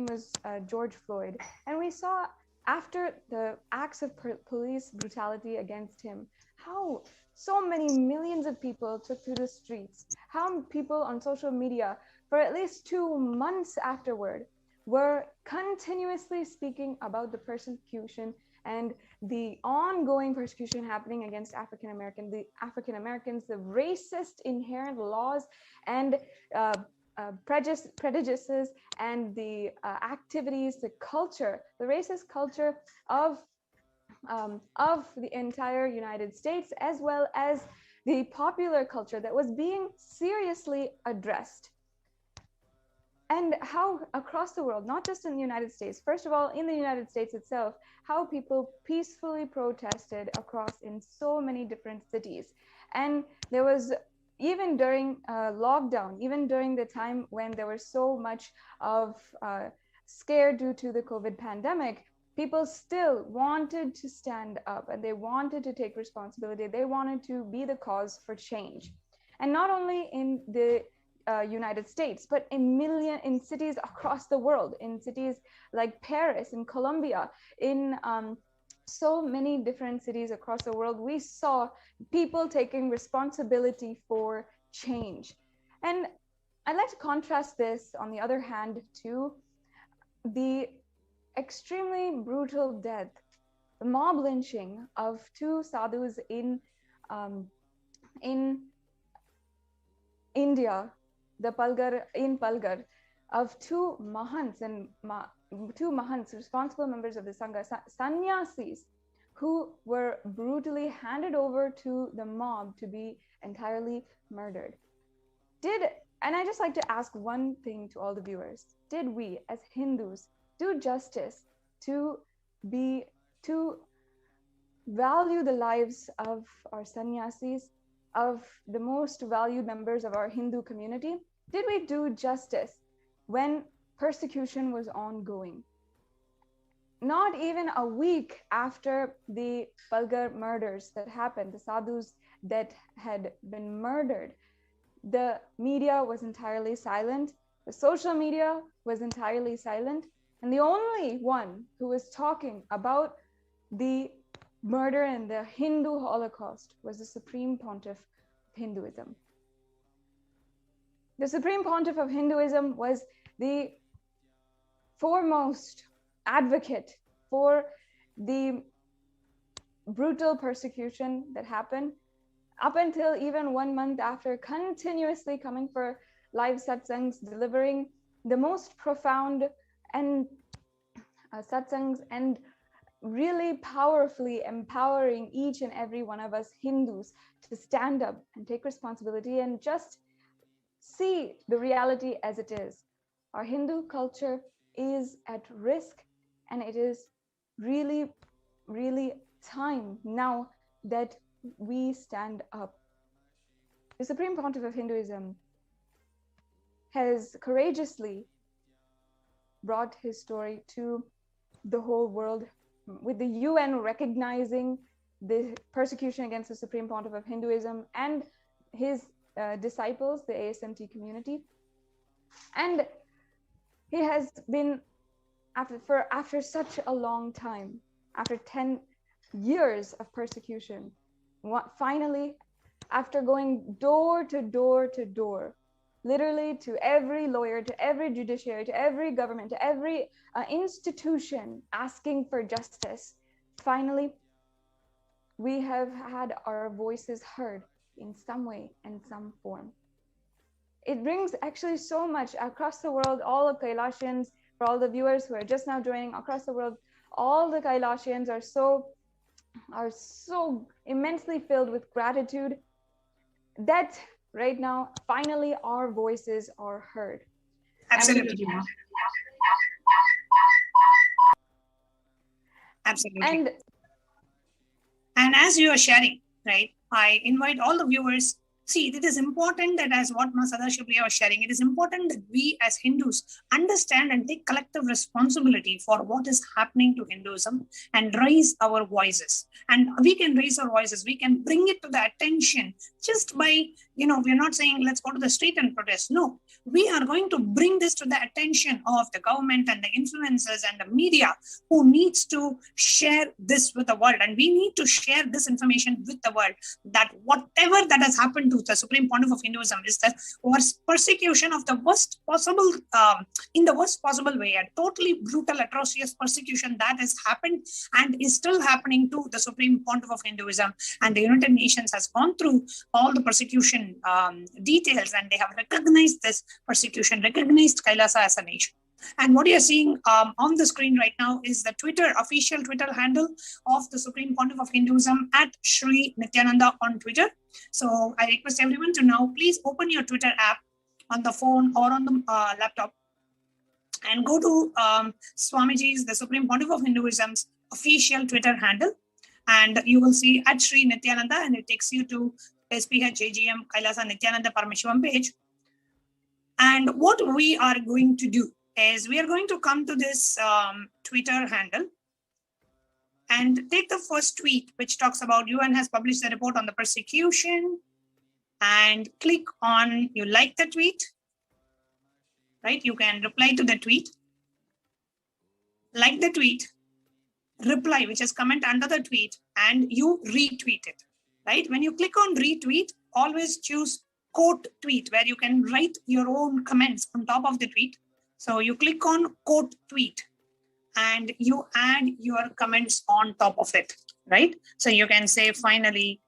S6: was George Floyd, and we saw after the acts of police brutality against him, how so many millions of people took to the streets, how people on social media for at least 2 months afterward were continuously speaking about the persecution and the ongoing persecution happening against African Americans, the racist inherent laws and prejudices and the activities, the culture, the racist culture of the entire United States, as well as the popular culture that was being seriously addressed. And how across the world, not just in the United States, first of all, in the United States itself, how people peacefully protested across in so many different cities. And there was, even during lockdown, even during the time when there was so much of scare due to the COVID pandemic, people still wanted to stand up and they wanted to take responsibility. They wanted to be the cause for change. And not only in the United States, but in cities across the world, in cities like Paris, in Colombia, in so many different cities across the world, we saw people taking responsibility for change. And I'd like to contrast this, on the other hand, to the extremely brutal death, the mob lynching of 2 sadhus in India, in Palghar, of 2 mahants and 2 mahants, responsible members of the Sangha, sannyasis, who were brutally handed over to the mob to be entirely murdered. And I just like to ask one thing to all the viewers: did we as Hindus do justice to value the lives of our sannyasis, of the most valued members of our Hindu community? Did we do justice when persecution was ongoing? Not even a week after the Palghar murders that happened, the sadhus that had been murdered, the media was entirely silent. The social media was entirely silent. And the only one who was talking about the murder and the Hindu Holocaust was the Supreme Pontiff of Hinduism. The Supreme Pontiff of Hinduism was the foremost advocate for the brutal persecution that happened, up until even 1 month after, continuously coming for live satsangs, delivering the most profound and satsangs, and really powerfully empowering each and every one of us Hindus to stand up and take responsibility and just see the reality as it is. Our Hindu culture is at risk, and it is really, really time now that we stand up. the Supreme Pontiff of Hinduism has courageously brought his story to the whole world, with the UN recognizing the persecution against the Supreme Pontiff of Hinduism and his disciples, the ASMT community. And he has been, after such a long time, after 10 years of persecution, finally, after going door to door to door, literally to every lawyer, to every judiciary, to every government, to every institution asking for justice, finally, we have had our voices heard in some way and some form. It brings actually so much across the world. All of Kailasians, for all the viewers who are just now joining across the world, all the Kailasians are so immensely filled with gratitude that right now, finally, our voices are heard.
S11: Absolutely. Absolutely. And as you are sharing, right, I invite all the viewers. See, it is important that, as what Masada Shubhriya was sharing, it is important that we as Hindus understand and take collective responsibility for what is happening to Hinduism and raise our voices. And we can raise our voices. We can bring it to the attention just by, we're not saying let's go to the street and protest. No, we are going to bring this to the attention of the government and the influencers and the media who needs to share this with the world. And we need to share this information with the world, that whatever that has happened to the Supreme Pontiff of Hinduism is the worst persecution of the worst possible, in the worst possible way, a totally brutal, atrocious persecution that has happened and is still happening to the Supreme Pontiff of Hinduism. And the United Nations has gone through all the persecution details, and they have recognized this persecution, recognized Kailasa as a nation. And what you're seeing on the screen right now is the official Twitter handle of the Supreme Pontiff of Hinduism at Sri Nithyananda on Twitter. So I request everyone to now please open your Twitter app on the phone or on the laptop and go to Swamiji's, the Supreme Pontiff of Hinduism's official Twitter handle. And you will see at Sri Nithyananda, and it takes you to SPH AGM Kailasa Nithyananda Paramashivam page. And what we are going to do is we are going to come to this Twitter handle and take the first tweet, which talks about UN has published a report on the persecution, and click on, you like the tweet, right? You can reply to the tweet, like the tweet, reply, which is comment under the tweet, and you retweet it, right? When you click on retweet, always choose quote tweet, where you can write your own comments on top of the tweet. So you click on quote tweet and you add your comments on top of it, right? So you can say, finally,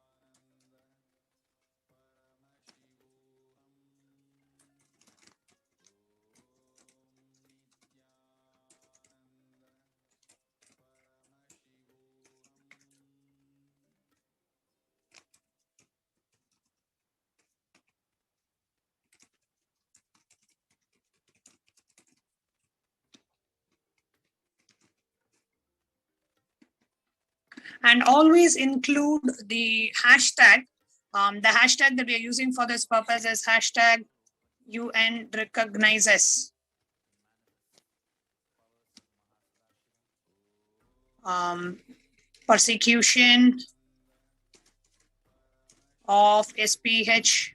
S11: and always include the hashtag. The hashtag that we are using for this purpose is hashtag UN recognizes persecution of SPH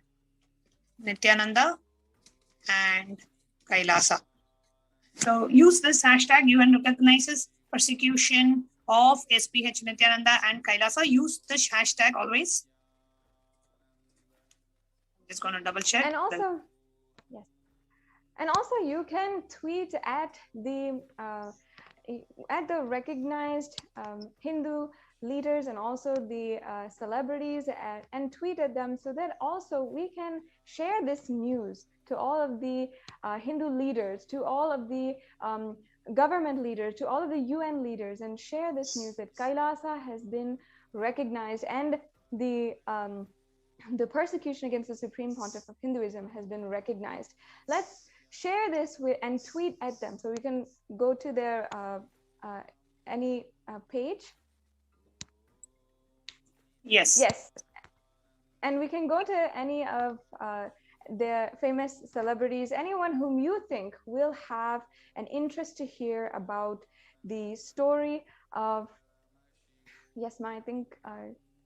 S11: Nithyananda and Kailasa. So use this hashtag UN recognizes persecution of SPH Nithyananda and Kailasa. Use this hashtag always. I'm just going to double check.
S6: And also, yes. And also you can tweet at the recognized Hindu leaders and also the celebrities and tweet at them, so that also we can share this news to all of the Hindu leaders, to all of the government leaders, to all of the UN leaders, and share this news that Kailasa has been recognized and the persecution against the Supreme Pontiff of Hinduism has been recognized. Let's share this and tweet at them. So we can go to their any page.
S11: Yes.
S6: Yes. And we can go to any of the famous celebrities, anyone whom you think will have an interest to hear about the story of, yes, Ma, I think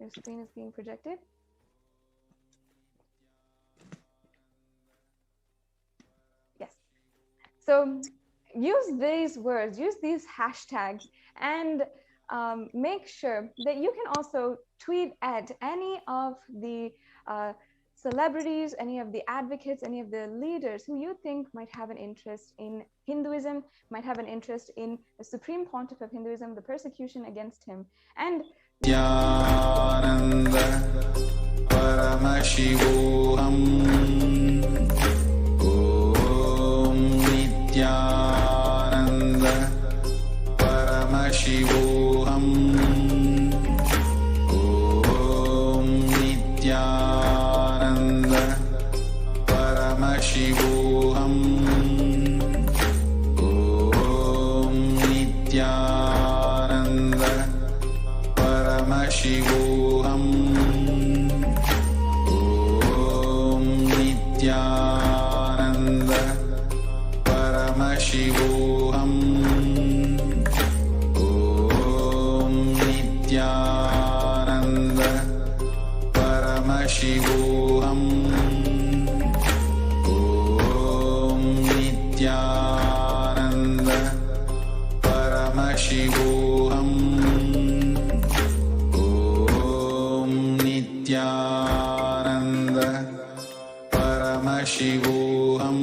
S6: your screen is being projected. Yes. So use these words, use these hashtags, and make sure that you can also tweet at any of the celebrities, any of the advocates, any of the leaders who you think might have an interest in Hinduism, might have an interest in the Supreme Pontiff of Hinduism, the persecution against him. And
S10: Nithyananda Paramashivoham. Om Nithyananda Paramashivoham. Om Nithyananda Paramashivoham. Om Nithyananda Paramashivoham. Om Nithyananda Paramashivoham. Om Nithyananda Paramashivoham. Om Nithyananda Paramashivoham. Om Nithyananda Paramashivoham.